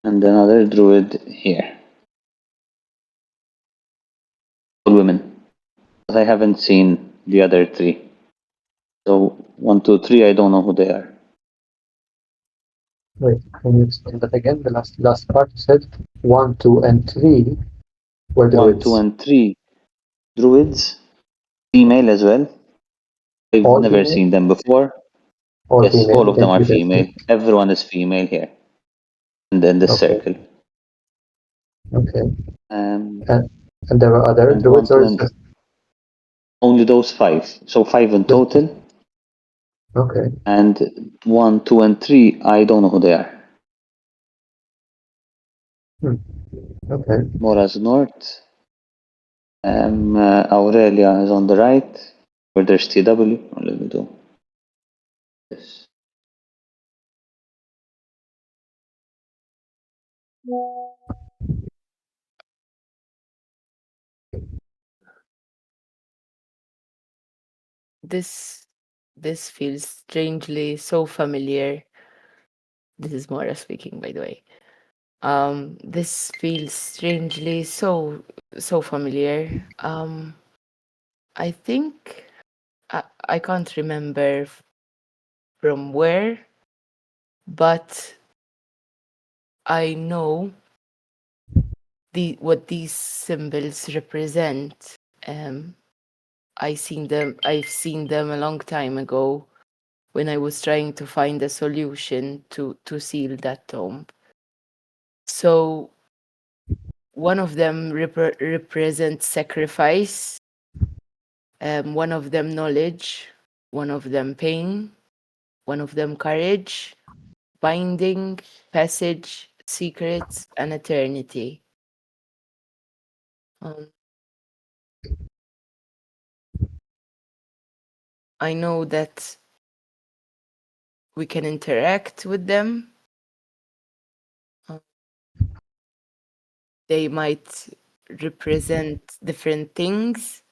and another druid here. All women. But I haven't seen the other 3. So 1, 2, 3, I don't know who they are. Wait, can you explain that again? The last part you said 1, 2, and 3 were 1, druids. 2, and 3 druids, female as well. I've All never female? seen them before. All Yes, female. all of them Thank are you. That's female. good. Everyone is female here, and in this Okay. circle. Okay. Um, And there were other and druids, 1, 2, or is and just only those 5. So 5 in just total. okay? And 1, 2, and 3, I don't know who they are. Okay. Mora's north. Aurelia is on the right, where there's TW. Oh, let me do this. This feels strangely so familiar. This is Mora speaking, by the way. This feels strangely so familiar. I think I can't remember from where, but I know what these symbols represent. I've seen them a long time ago when I was trying to find a solution to seal that tomb. So one of them represents sacrifice, one of them knowledge, one of them pain, one of them courage, binding, passage, secrets, and eternity. I know that we can interact with them. They might represent different things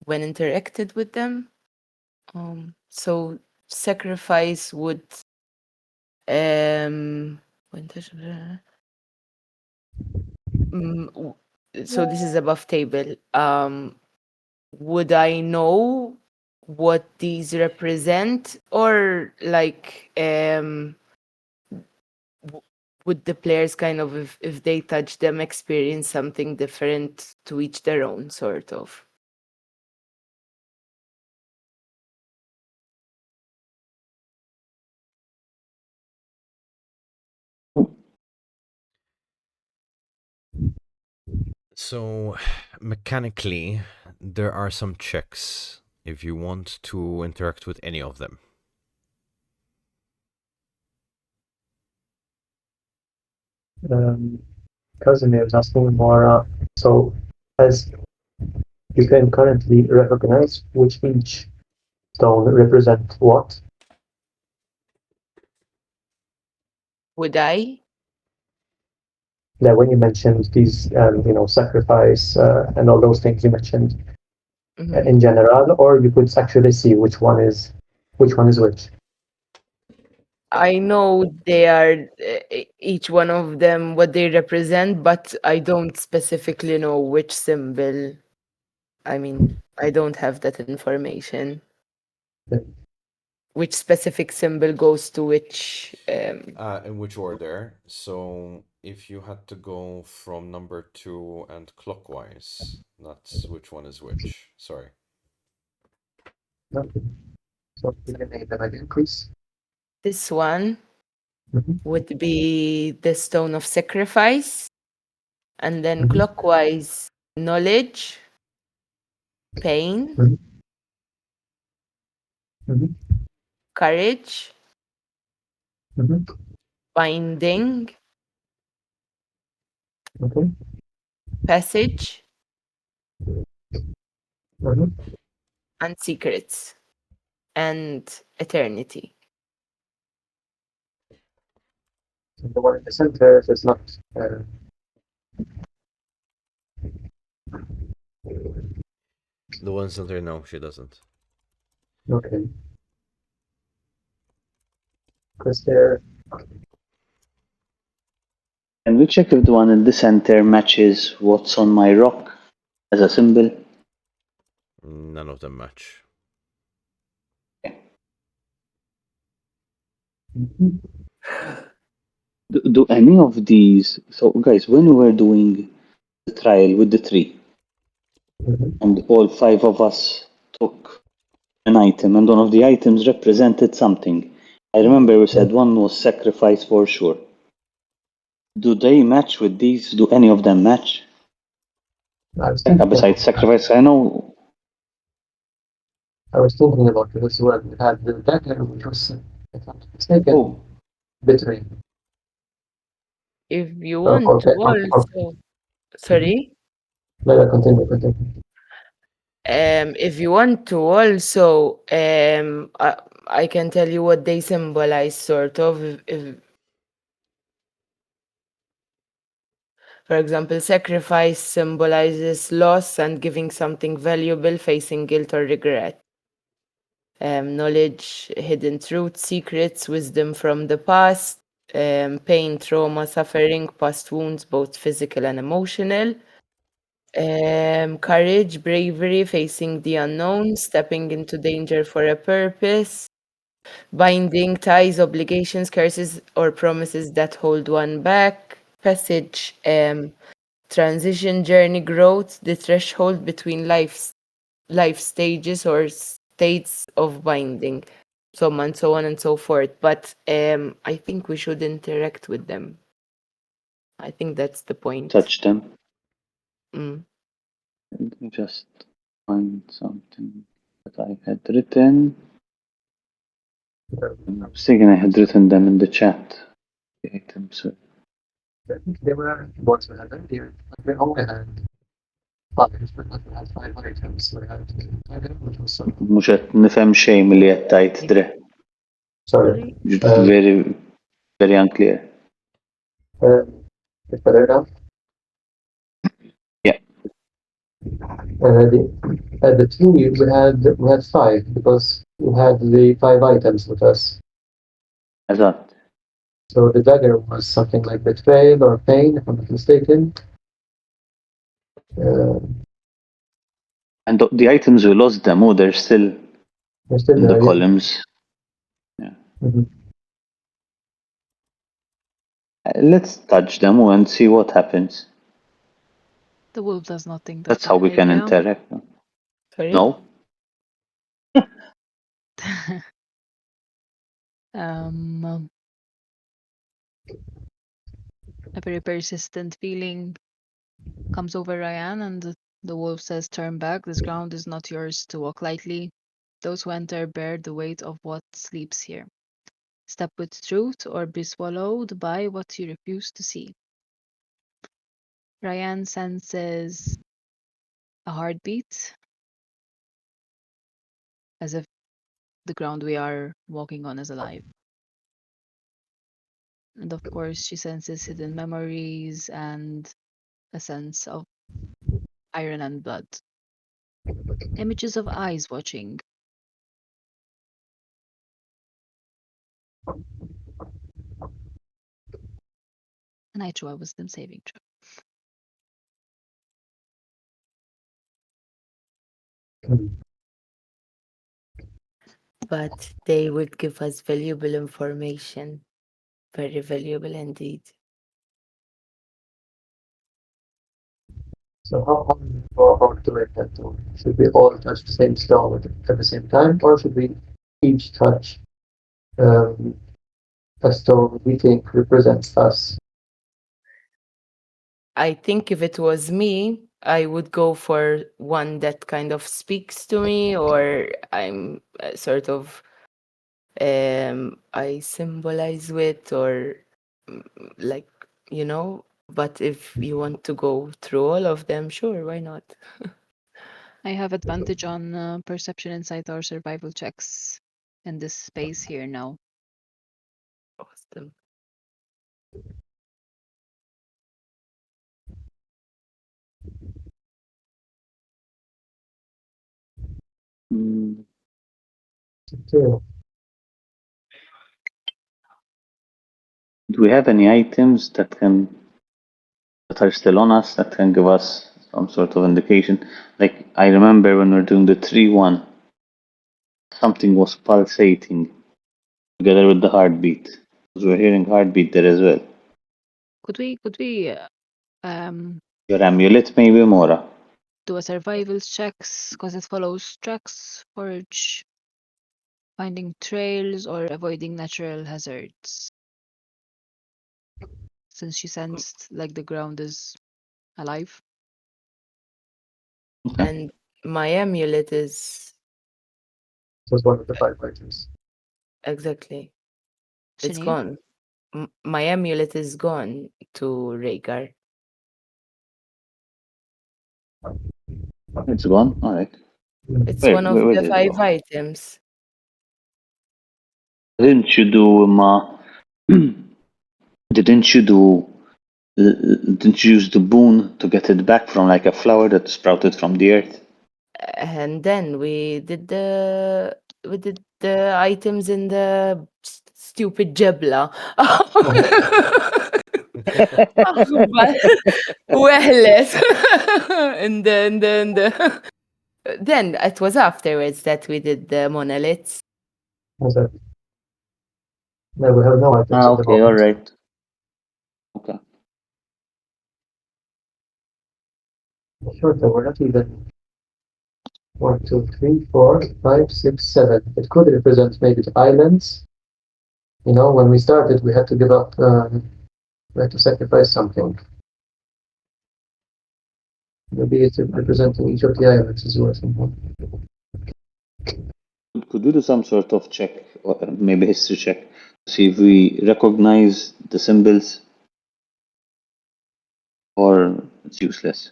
when interacted with them. So sacrifice would so this is above table. Would I know what these represent, or like would the players kind of, if they touch them, experience something different, to each their own, sort of? So, mechanically, there are some checks if you want to interact with any of them. Casimir is asking more. So, as you can currently recognize which each stone represent what? Would I? That when you mentioned these, sacrifice and all those things you mentioned in general, or you could actually see which one is which. I know they are each one of them what they represent, but I don't specifically know which symbol. I mean, I don't have that information. Okay. Which specific symbol goes to which? In which order? So, if you had to go from number 2 and clockwise, that's which one is which. Sorry. Okay. So, you can name them again, please. This one Mhm. would be the stone of sacrifice, and then Mhm. clockwise, knowledge, pain, Mhm. Mhm. courage, Mhm. binding, Okay. passage, Mhm. and secrets, and eternity. So the one in the center is not. The one center, no, she doesn't. Okay. Because they're. Can we check if the one in the center matches what's on my rock as a symbol? None of them match. Mhm. Do any of these? So, guys, when we were doing the trial with the tree, Mhm. and all 5 of us took an item, and one of the items represented something. I remember we said one was sacrifice for sure. Do they match with these? Do any of them match? I was thinking Besides sacrifice, I know. about this as well. We had the dagger, which was, if I'm not mistaken, Oh, betraying. If you Or, want to or, also, sorry. continue. If you want to also, I can tell you what they symbolize, sort of. For example, sacrifice symbolizes loss and giving something valuable, facing guilt or regret. Knowledge, hidden truth, secrets, wisdom from the past, pain, trauma, suffering, past wounds, both physical and emotional. Courage, bravery, facing the unknown, stepping into danger for a purpose, binding ties, obligations, curses, or promises that hold one back, passage, transition, journey, growth, the threshold between life stages or states of binding, so on and so forth. But I think we should interact with them. I think that's the point. touch them. Mm. Let me just find something that I had written. I was thinking I had written them in the chat. The items. I think they were once we had them here. We only had 5, but not we had 5 items. We had dagger, which was some. Mhux qed nifhem xejn milli qed tajt Dre. Sorry. Very, very unclear. It's better now. Yeah. The tree we had 5 because we had the 5 items with us. Eżatt. So the dagger was something like betrayal or pain, if I'm not mistaken. And the items we lost them, oh, they're still They're still in the there, yeah. columns. Yeah. Mhm. Let's touch them and see what happens. The wolf does not think That's that's a how good we can idea. interact. Sorry? No? Um, a very persistent feeling comes over Ryan, and the wolf says, "Turn back. This ground is not yours to walk lightly. Those who enter bear the weight of what sleeps here. Step with truth or be swallowed by what you refuse to see." Ryan senses a heartbeat, as if the ground we are walking on is alive. And of course, she senses hidden memories and a sense of iron and blood. Images of eyes watching. And I drew a wisdom saving throw. But they would give us valuable information. Very valuable indeed. So how do we go about doing that? Should we all touch the same stone at the same time, or should we each touch a stone we think represents us? I think if it was me, I would go for one that kind of speaks to me, or I'm sort of I symbolize with, or like, you know. But if you want to go through all of them, sure, why not? I have advantage on perception, insight, or survival checks in this space here now. Awesome. Mm, Two. do we have any items that are still on us that can give us some sort of indication? Like I remember when we were doing the 3-1, something was pulsating together with the heartbeat. Because we're hearing heartbeat there as well. Could we Your amulet, maybe, Mora. do a survival checks because it follows tracks, forage, finding trails, or avoiding natural hazards? Since she sensed like the ground is alive. Okay. And my amulet is This was one of the 5 items. exactly. It's Shini? gone. My amulet is gone to Rhaegar. It's gone. All right. It's Where, one of where the did it 5 go? items. Didn't you do Didn't you do? Didn't you use the boon to get it back from like a flower that sprouted from the earth? And then we did the items in the stupid Jebla. وهلت. and then it was afterwards that we did the monoliths. Was it? No, we have no items at the Okay, all moment. right. Okay. Sure, there were not even 1, 2, 3, 4, 5, 6, 7. It could represent maybe the islands. You know, when we started, we had to give up, we had to sacrifice something. Maybe it's representing each of the islands as well. Somehow. Could we do some sort of check, or maybe history check, to see if we recognize the symbols, or it's useless?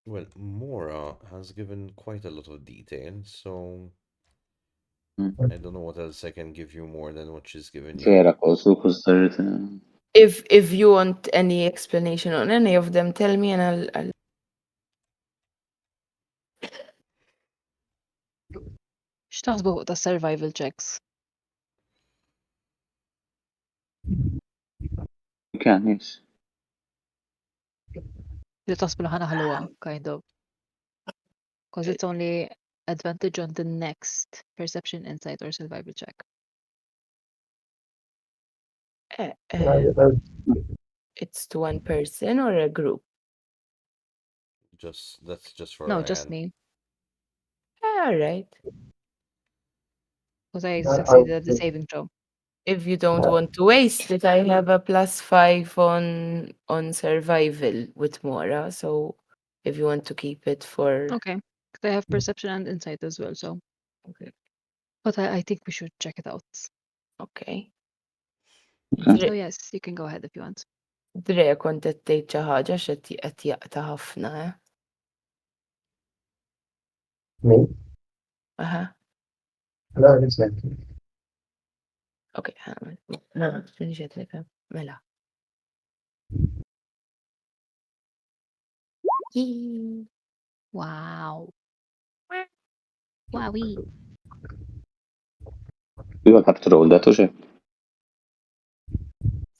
Well, Mora has given quite a lot of detail, so Hmm. I don't know what else I can give you more than what she's given you. Fair also, because there. If you want any explanation on any of them, tell me and I'll X'taħsbu fuq ta' survival checks? You can, yes. Li taħsbu li ħanaħluha, kind of. Because it's only advantage on the next perception, insight, or survival check. it's to one person or a group. That's just for No, just Ryan. me. All right. Because I I- succeeded at the saving throw. If you don't want to waste it, I have a +5 on survival with Mora. So if you want to keep it for Okay. Because I have perception and insight as well, so. Okay. But I think we should check it out. Okay. Okay. So yes, you can go ahead if you want. Dre kont qed tgħid xi ħaġa x'qed qed jaqta' ħafna. Me? Aha. No, it's like Okay. No, x'inhi qed nifhem. Mela. Wow. Wowee. We all have to roll that, okay?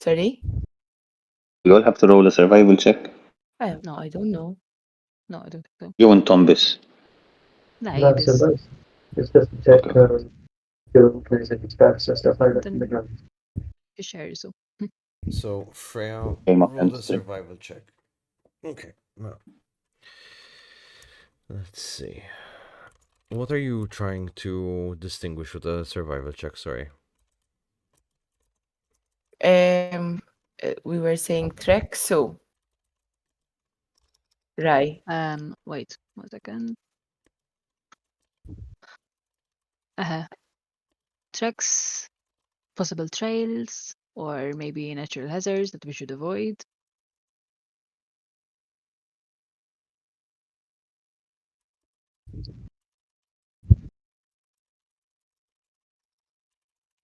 Sorry? We all have to roll a survival check. No. I don't know. No, I don't think so. You and Tombis. لا no, يبس. survive. It's just to check Okay. your place and traps and stuff like that in the Then- ground. You share so. So Freya, Came up roll the and said- survival check. Okay, now let's see. What are you trying to distinguish with a survival check? Sorry. We were saying trek, so right. Wait 1 second. Tracks, possible trails, or maybe natural hazards that we should avoid.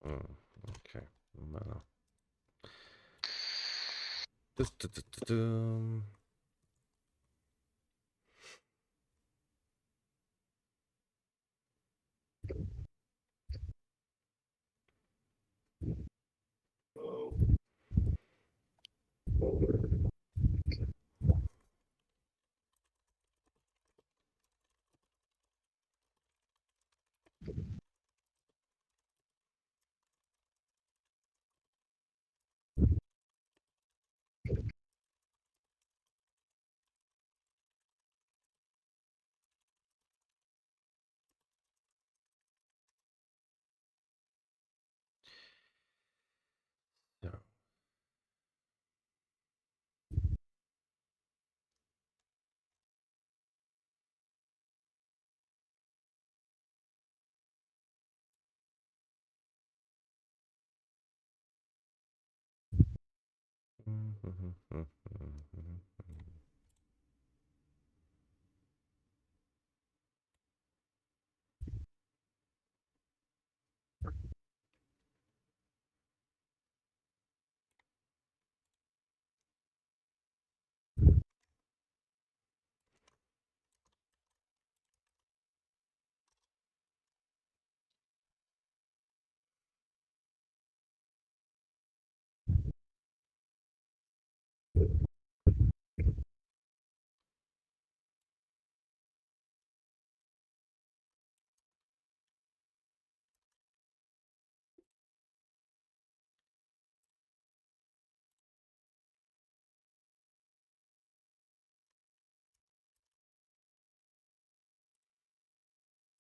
Okay. Mana. Dum. So,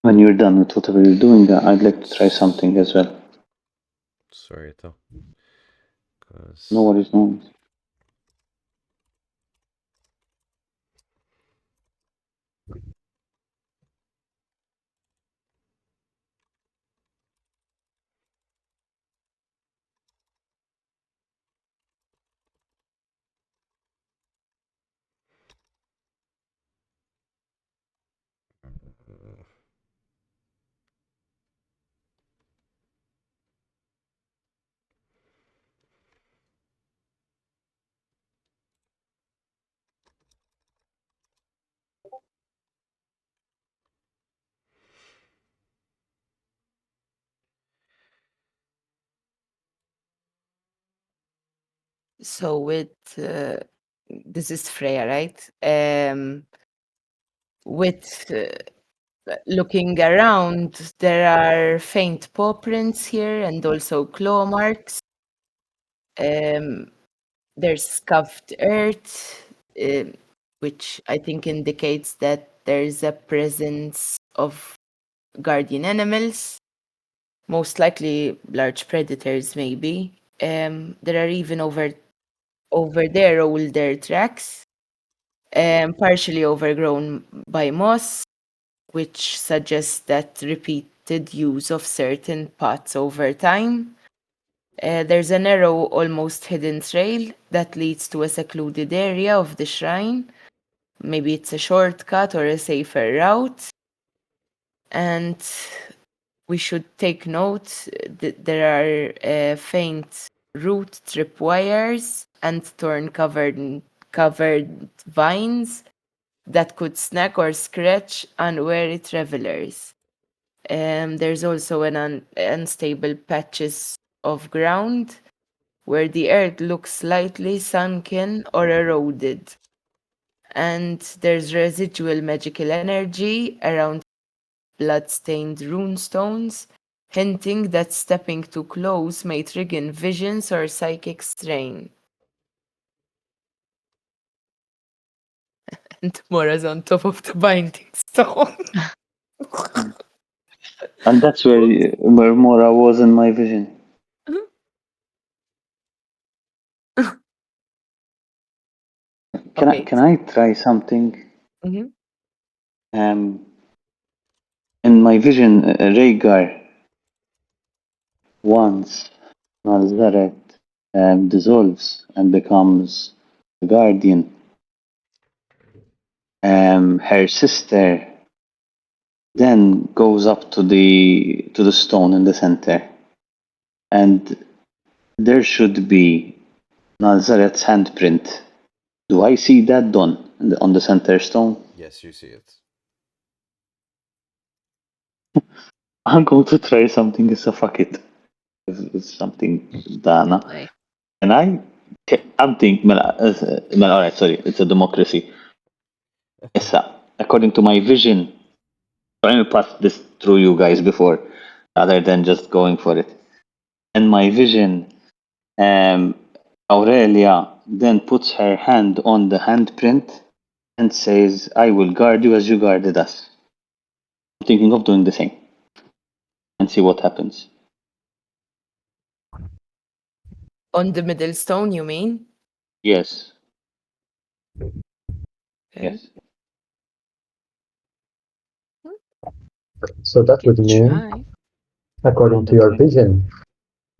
When you're done with whatever you're doing, I'd like to try something as well. sorry, though. 'Cause No worries, no worries. So with this is Freya, right? With looking around, there are faint paw prints here and also claw marks. There's scuffed earth, which I think indicates that there's a presence of guardian animals, most likely large predators, maybe. There are even over there older tracks, partially overgrown by moss, which suggests that repeated use of certain paths over time. There's a narrow, almost hidden trail that leads to a secluded area of the shrine. Maybe it's a shortcut or a safer route. And we should take note that there are faint root tripwires and thorn covered vines that could snag or scratch unwary travelers. There's also an unstable patches of ground where the earth looks slightly sunken or eroded. And there's residual magical energy around blood-stained runestones, hinting that stepping too close may trigger visions or psychic strain. And Mora's on top of the binding stone. And that's where Mora was in my vision. Okay. Can I try something? Mhm. In my vision, Rhaegar, once Malzaret dissolves and becomes a guardian, her sister then goes up to the stone in the center, and there should be Malzaret's handprint. Do I see that done on the center stone? yes, you see it. I'm going to try something. So fuck it. It's something dana. Play. And I'm thinking, alright, sorry, it's a democracy. Issa, according to my vision, Trying to pass this through you guys before, rather than just going for it. In my vision, Aurelia then puts her hand on the handprint and says, "I will guard you as you guarded us." I'm thinking of doing the same and see what happens. On the middle stone, you mean? Yes. Okay. Yes. So that would mean, Try. according to your Okay. vision,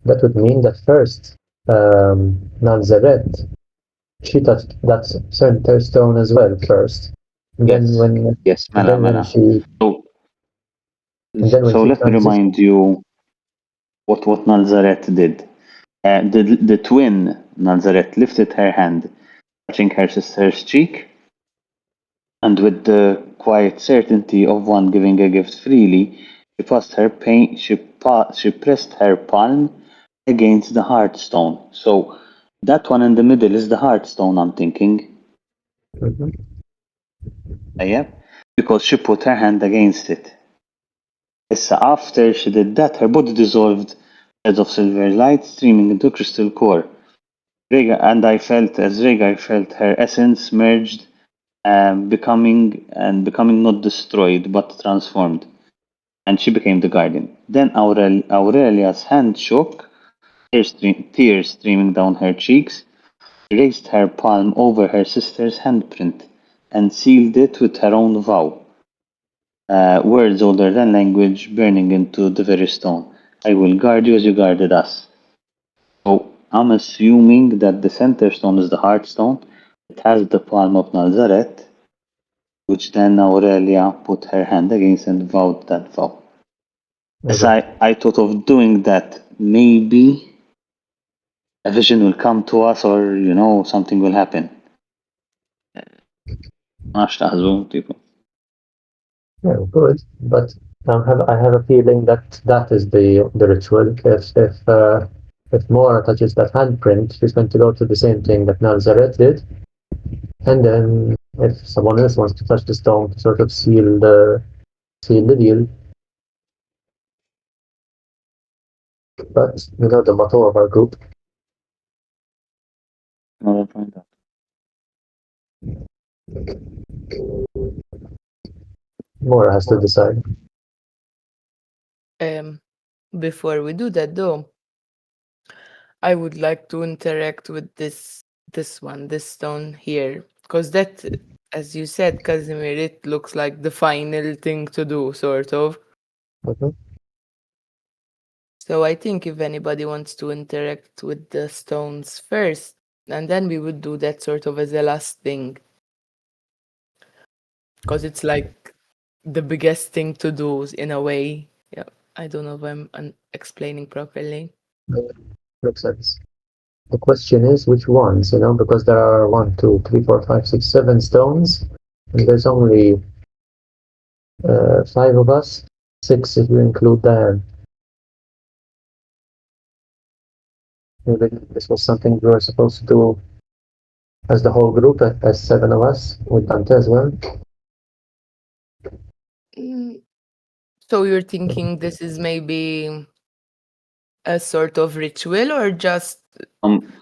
that would mean that first, Nalzaret, she touched that center stone as well first. And Yes. then when Yes. and then when she So, and then when so she let me transitioned, remind you what Nalzaret did. The twin Nalzaret lifted her hand, touching her sister's cheek, and with the quiet certainty of one giving a gift freely, she passed her pain. She pressed her palm against the heartstone. So that one in the middle is the heartstone. I'm thinking, Mhm. yeah, because she put her hand against it. Yes, after she did that, her body dissolved, as of silver light streaming into crystal core. As Rhaegar felt her essence merged, becoming not destroyed but transformed, and she became the guardian. Then Aurelia's hand shook, tears streaming down her cheeks. She raised her palm over her sister's handprint and sealed it with her own vow. Words older than language burning into the very stone. I will guard you as you guarded us. So I'm assuming that the center stone is the heart stone. It has the palm of Nazaret, which then Aurelia put her hand against and vowed that vow. As Okay. I thought of doing that, maybe a vision will come to us or, something will happen. معرفش تحزون people. Yeah, good. But I have a feeling that that is the ritual. If Mora touches that handprint, she's going to go to the same thing that Nazaret did. And then if someone else wants to touch the stone to sort of seal the deal. But the motto of our group. I'll find out. Mora has to decide. Before we do that, though, I would like to interact with this stone here, because that, as you said, Casimir, it looks like the final thing to do, sort of. Mhm. So I think if anybody wants to interact with the stones first, and then we would do that sort of as a last thing. Because it's like the biggest thing to do in a way. Yeah, I don't know if I'm explaining properly. Makes sense. The question is which ones, because there are 1, 2, 3, 4, 5, 6, 7 stones, and there's only 5 of us, 6 if you include Diane. Maybe this was something we were supposed to do as the whole group, as 7 of us, with Dante as well. So you're thinking this is maybe a sort of ritual, or just I'm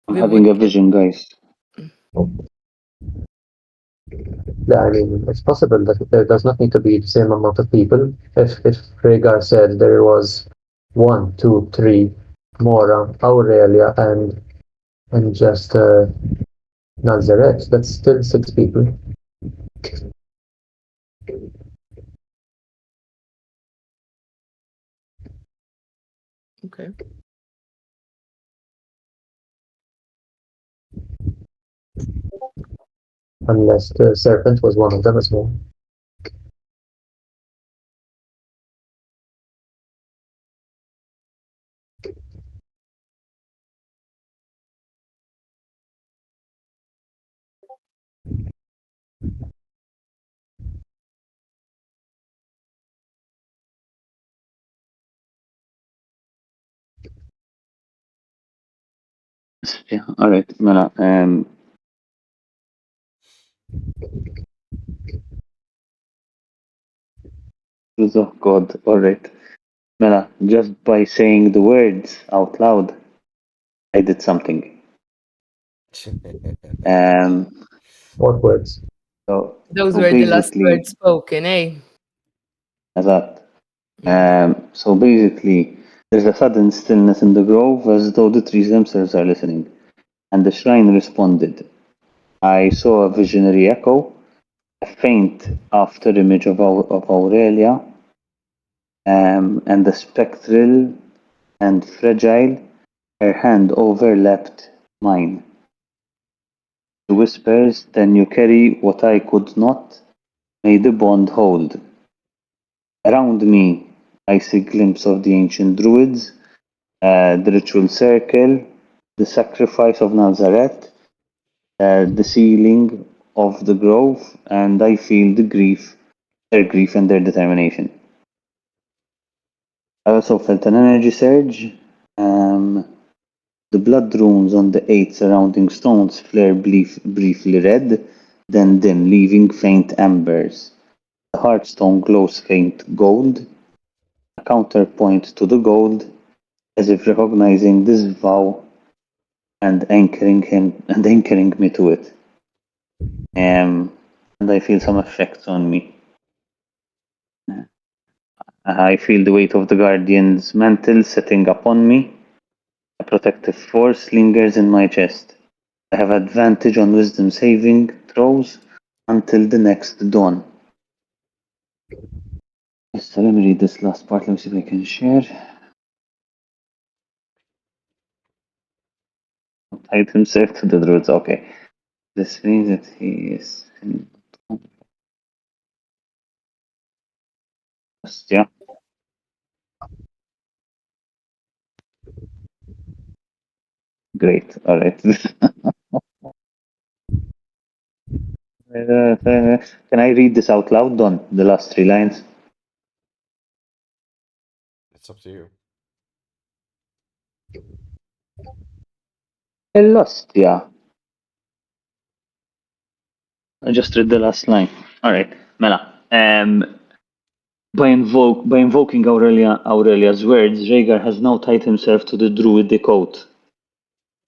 we having would a vision, guys. Yeah, I mean, it's possible that there does not need to be the same amount of people. If Rhaegar said there was 1, 2, 3, Mora, Aurelia, and just Nazaret, that's still 6 people. Okay. Unless the serpent was one of them as well. Yeah, all right. Mela, Oh God, alright. Mela, just by saying the words out loud, I did something. What words? So, Those so were the last basically, words spoken, eh? that. Mm. So basically, there's a sudden stillness in the grove as though the trees themselves are listening. And the shrine responded. I saw a visionary echo, a faint after image of Aurelia, and the spectral and fragile, her hand overlapped mine. The whispers, then you carry what I could not, may the bond hold. Around me, I see glimpse of the ancient druids, the ritual circle, the sacrifice of Nazareth, the sealing of the grove, and I feel their grief and their determination. I also felt an energy surge. The blood runes on the 8 surrounding stones flare briefly red, then dim, leaving faint embers. The heartstone glows faint gold, a counterpoint to the gold, as if recognizing this vow and anchoring me to it. And I feel some effects on me. I feel the weight of the Guardian's mantle setting upon me. A protective force lingers in my chest. I have advantage on wisdom saving throws until the next dawn. So let me read this last part. Let me see if I can share. Tied himself to the druids. Okay. This means that he is. Yeah. Great. All right. Can I read this out loud, Don? The last 3 lines. It's up to you. Elostia. I just read the last line. All right, Mela. By invoking Aurelia's words, Rhaegar has now tied himself to the druidic oath.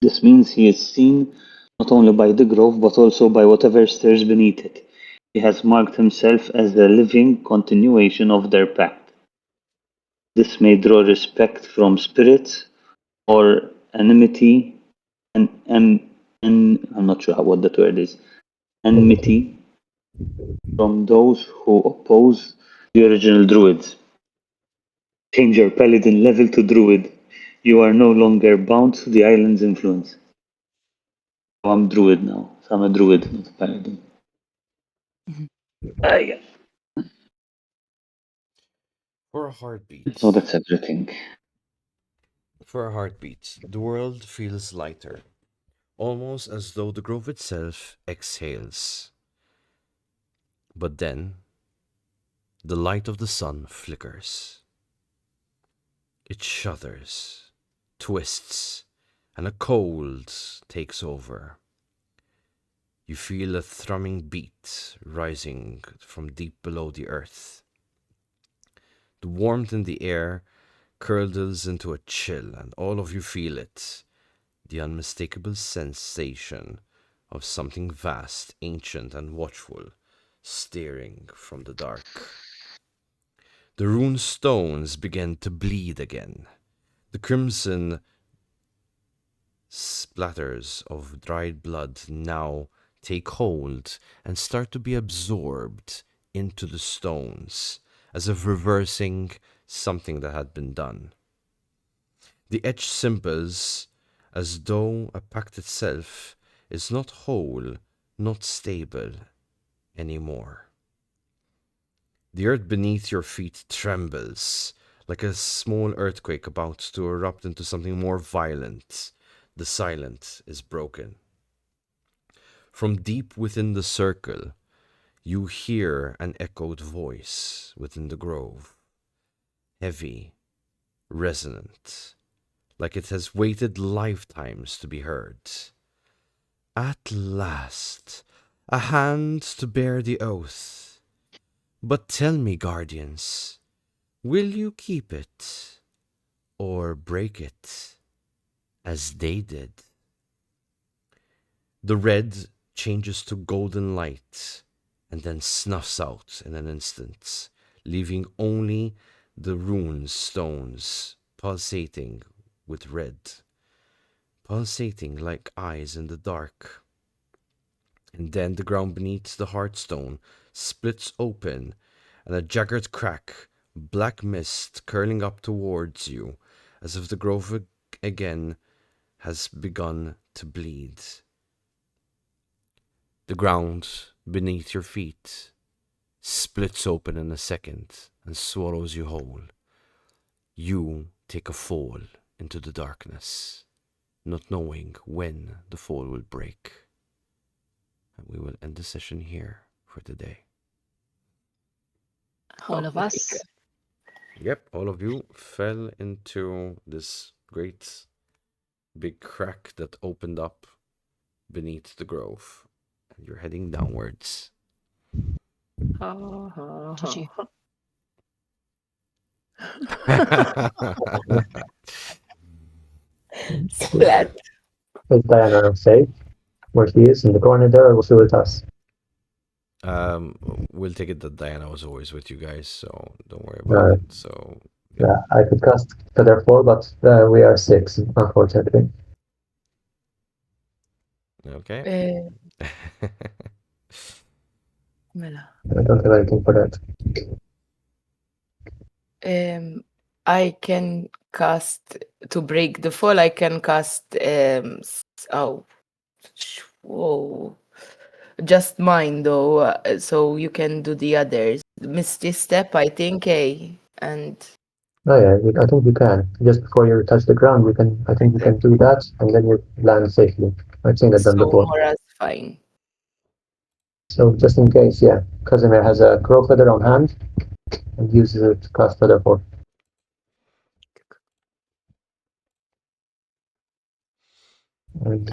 This means he is seen not only by the grove, but also by whatever stirs beneath it. He has marked himself as the living continuation of their pact. This may draw respect from spirits or enmity, and I'm not sure what that word is, enmity from those who oppose the original druids. Change your paladin level to druid. You are no longer bound to the island's influence. Oh, I'm druid now. So I'm a druid, not a paladin. Yeah. For a heartbeat. So that's everything. For a heartbeat, the world feels lighter, almost as though the grove itself exhales. But then, the light of the sun flickers. It shudders, twists, and a cold takes over. You feel a thrumming beat rising from deep below the earth. The warmth in the air curdles into a chill, and all of you feel it, the unmistakable sensation of something vast, ancient, and watchful staring from the dark. The rune stones begin to bleed again. The crimson splatters of dried blood now take hold and start to be absorbed into the stones, as if reversing something that had been done. The etched symbols, as though a pact itself is not whole, not stable anymore. The earth beneath your feet trembles, like a small earthquake about to erupt into something more violent. The silence is broken. From deep within the circle, you hear an echoed voice within the grove, heavy, resonant, like it has waited lifetimes to be heard. At last, a hand to bear the oath. But tell me, guardians, Will you keep it or break it as they did? The red changes to golden light and then snuffs out in an instant, leaving only the rune stones pulsating with red, pulsating like eyes in the dark. And then the ground beneath the heartstone splits open, and a jagged crack, black mist curling up towards you, as if the grove again has begun to bleed. The ground beneath your feet splits open in a second and swallows you whole. You take a fall into the darkness, not knowing when the fall will break. And we will end the session here for today. All of my us. God. Yep, all of you fell into this great big crack that opened up beneath the grove. And you're heading downwards. GG. Splat. Is Diana safe where she is in the corner there, or will she with us? We'll take it that Diana was always with you guys, so don't worry about No. it. So Yeah, I could cast Feather Fall, but we are 6, unfortunately. okay. Mela. I don't have anything for that. I can cast to break the fall. I can cast whoa, just mine though. So you can do the others. Misty Step, I think, and Oh yeah, I think you can. Just before you touch the ground, I think you can do that, and then you land safely. I've seen that done so before. Mora's fine. So just in case, yeah, Casimir has a crow feather on hand and uses it to cast Feather Fall. And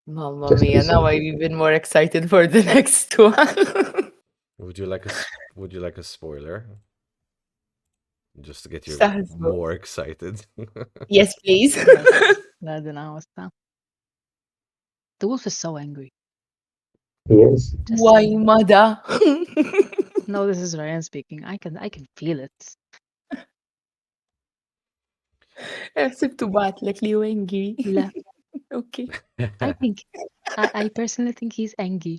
Mamma just mia! be Now safe. I'm even more excited for the next one. Would you like a spoiler? Just to get you Stars, more excited. yes, please. لا ده أنا وسع. The wolf is so angry. He is. Just Why, saying. mother? No, this is Ryan speaking. I can feel it. سبته بعتلك لي angry. لا. Okay. I personally think he's angry,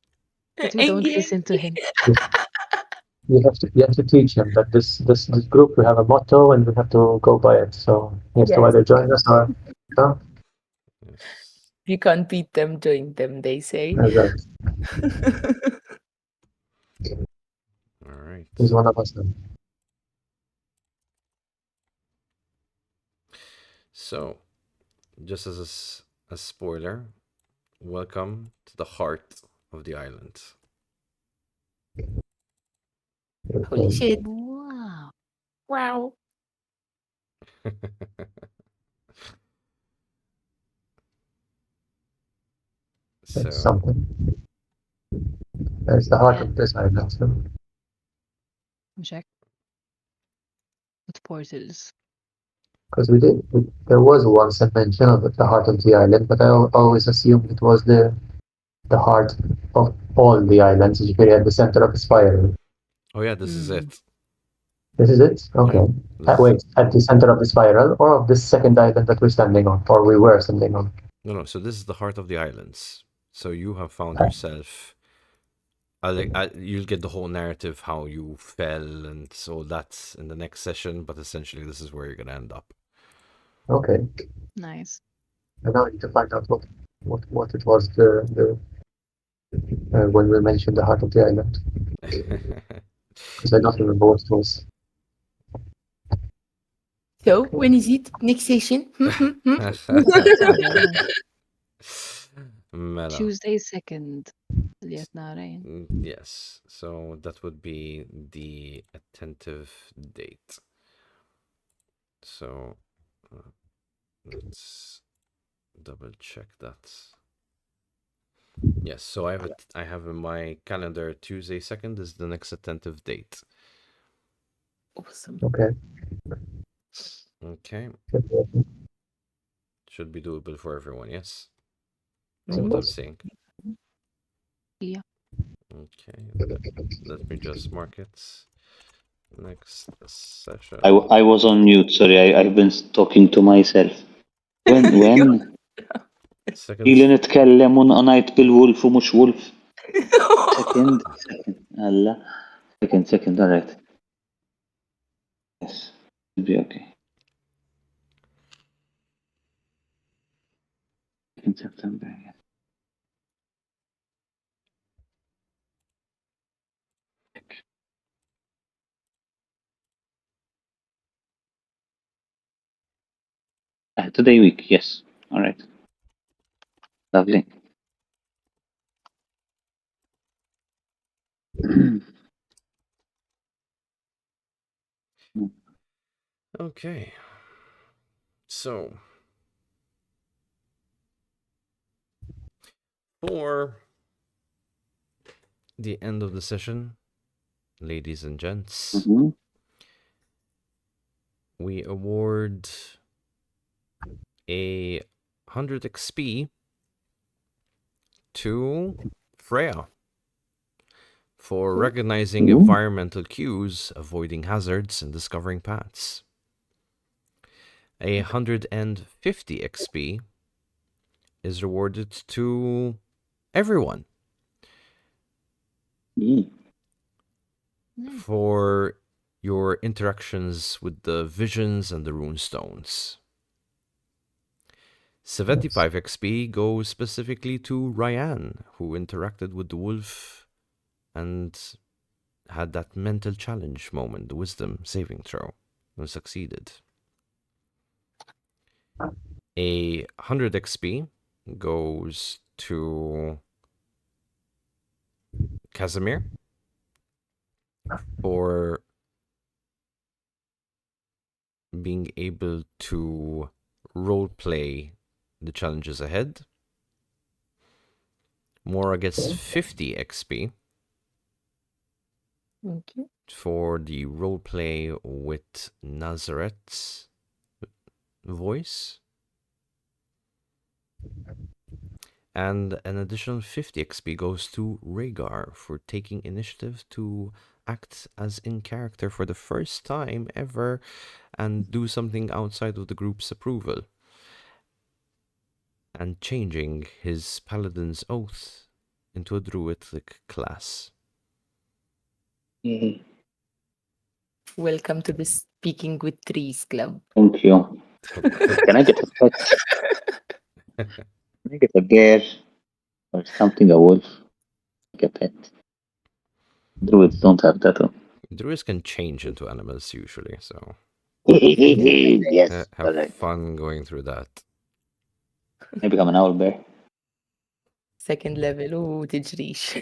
but we don't Angry. listen to him. You have to teach him that this group, we have a motto and we have to go by it. So he has to Yes. either join us or no. Yes. If you can't beat them, join them, they say. Exactly. All right. He's one of us now. So, just as a spoiler, welcome to the heart of the island. Holy shit. Wow. Wow. So, It's something. It's the heart Yeah. of this island. So. Check. With portals. Because there was once a mention of the heart of the island, but I always assumed it was the heart of all the islands, which at the center of the spiral. oh yeah, this is it. This is it? Okay. This is Wait, it. at the center of the spiral, or of this second island that we're standing on, or we were standing on? No. So this is the heart of the islands. So you have found Okay. yourself. You'll get the whole narrative how you fell and so that's in the next session. But essentially, this is where you're gonna end up. Okay. Nice. And now I need to find out what it was when we mentioned the heart of the island, because I don't remember what it was. So, when is it? Next session? Mela. Tuesday 2nd. اللي نارين. Yes, so that would be the attentive date. So let's double check that. Yes, so I have in my calendar Tuesday 2nd is the next attentive date. Awesome. Okay. Okay. Should be doable for everyone, yes? From Mhm. what I'm seeing. Yeah. Okay, let me just mark it. Next session. I was on mute, sorry, I've been talking to myself. When ili Second. nitkellem u ngħid bil-wolf u mhux wolf. Second, Alla. Second, all right. Yes, it'll be okay. In September, yeah. Today week, yes. All right. Lovely. Okay. So for the end of the session, ladies and gents, Mhm. we award a 100 XP to Freya for recognizing Mhm. environmental cues, avoiding hazards, and discovering paths. A 150 XP is rewarded to everyone Mm. for your interactions with the visions and the rune stones. 75 XP goes specifically to Ryan, who interacted with the wolf and had that mental challenge moment, the wisdom saving throw, and succeeded. A 100 XP goes to Casimir for being able to roleplay the challenges ahead. Mora gets 50 XP Okay. for the roleplay with Nazareth's voice. And an additional 50 XP goes to Rhaegar for taking initiative to act as in character for the first time ever and do something outside of the group's approval. And changing his Paladin's Oath into a druidic class. Mhm. Welcome to the Speaking with Trees Club. Thank you. Can I get a pet? Can I get a bear or something, a wolf? Like a pet. Druids don't have that one. Druids can change into animals usually, so Yes, have all right. fun going through that. I become an owl bear. Second level, تجريش.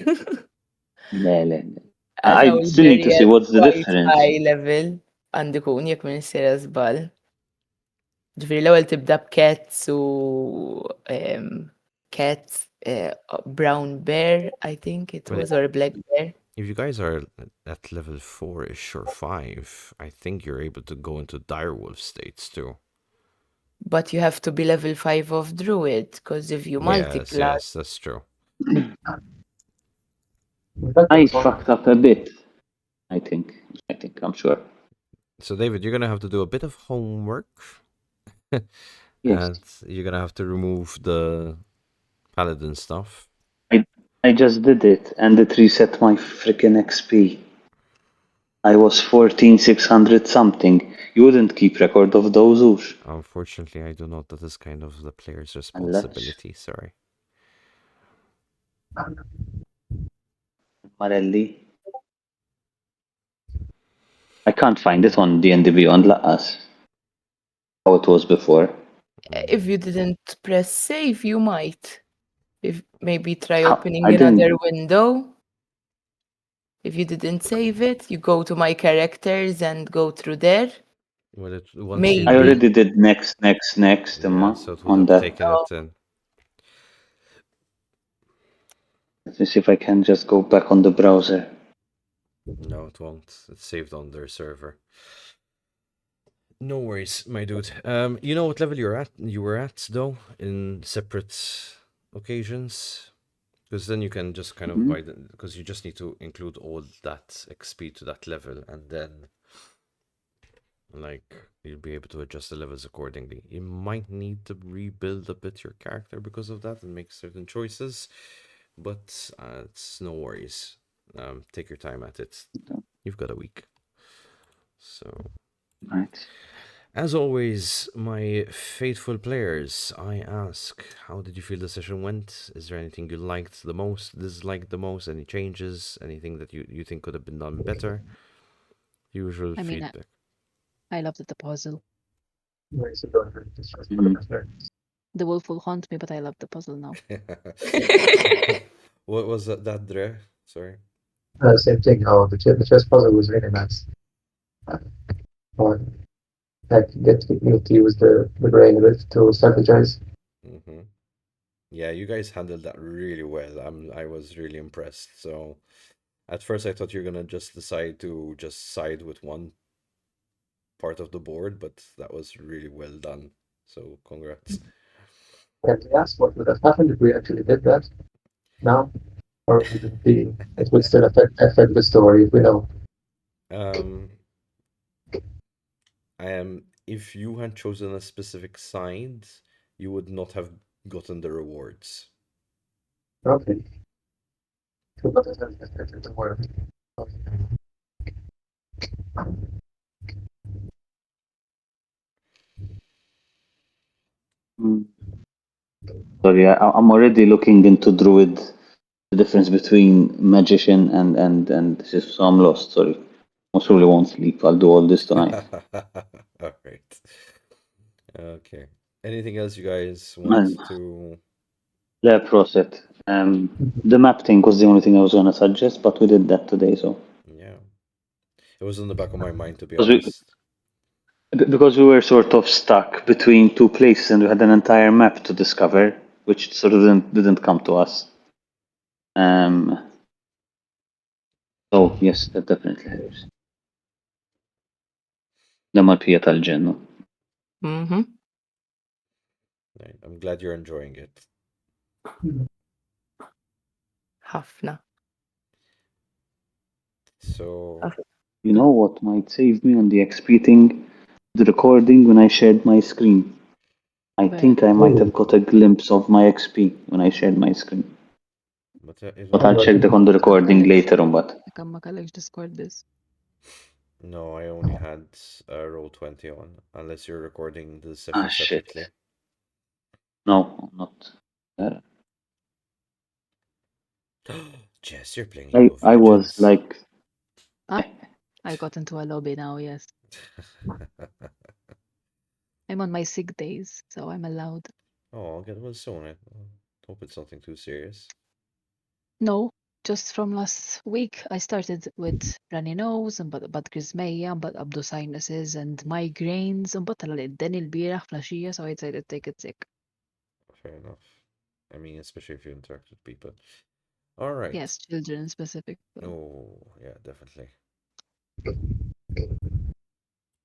لا لا لا. As I our still need to see barrier what's the quite difference. high level għandi kun jekk minn sira żball. Ġifieri l-ewwel tibda b'cats u cats, brown bear, I think it Well, was, or black bear. if you guys are at level 4-ish or 5, I think you're able to go into direwolf states too. But you have to be level 5 of druid, because if you multiply, Yes, that's true. I fucked up a bit. I think, I'm sure. So, David, you're gonna have to do a bit of homework. Yes. And you're gonna have to remove the paladin stuff. I just did it, and it reset my freaking XP. I was 14,600 something. You wouldn't keep record of those, Ush. Unfortunately, I do not. That is kind of the player's responsibility. Sorry. Marelli. I can't find it on D&D Beyond Laqas. How it was before. if you didn't press save, you might. If maybe try How- opening I didn't. another window. If you didn't save it, you go to my characters and go through there. Well, once Maybe. you I do, already did next, yeah, Emma, so it would on have that. taken it in. Let me see if I can just go back on the browser. No, it won't. It's saved on their server. No worries, my dude. You know what level you were at though, in separate occasions? Because then you can just kind of Mhm. buy the, because you just need to include all that XP to that level, and then like you'll be able to adjust the levels accordingly. You might need to rebuild a bit your character because of that and make certain choices, but it's no worries. Take your time at it. You've got a week. So, Right. as always, my faithful players, I ask, how did you feel the session went? Is there anything you liked the most, disliked the most, any changes, anything that you think could have been done better? Usual I mean, feedback. I loved the puzzle. Mhm. The wolf will haunt me, but I love the puzzle now. What was that Dre? Sorry. Same thing. Oh, the chess puzzle was really nice. Or like get to use the brain a bit to strategize. Mm-hmm. Yeah, you guys handled that really well. I was really impressed. So at first I thought you were gonna just decide to just side with one part of the board, but that was really well done. So congrats. Can we ask what would have happened if we actually did that now? Or would it be, it would still affect the story if we know? Um, if you had chosen a specific side, you would not have gotten the rewards. Okay. So what does that affect the word? Mm. Sorry, I'm already looking into Druid, the difference between Magician and this is, so I'm lost, sorry. Most probably won't sleep. I'll do all this tonight. All right. Okay. Anything else you guys Man, want to? yeah, proset. The map thing was the only thing I was gonna suggest, but we did that today, so. Yeah. It was in the back of my mind, to be Because we, honest. because we were sort of stuck between two places and we had an entire map to discover, which sort of didn't come to us. So yes, that definitely helps. ده mal tal-ġennu. Mm-hmm. Right. I'm glad you're enjoying it. ħafna. So, You know what might save me on the XP thing? The recording when I shared my screen. I Where? think I might have got a glimpse of my XP when I shared my screen. but it But I'll only check on the recording later on, but Kam ma kellekx Discord this. no, I only had Roll20 on, unless you're recording the session ah shit. separately. No, I'm not. Jess, you're playing League of I was Legends. like, I got into a lobby now, yes. I'm on my sick days, so I'm allowed. Oh, I'll get one soon. I hope it's nothing too serious. No, just from last week, I started with runny nose, but grismejja, but abdo sinuses and migraines, but then il-biraħ flasġija, so I decided to take it sick. Fair enough. I mean, especially if you interact with people. All right. Yes, children specific. Oh, yeah, definitely.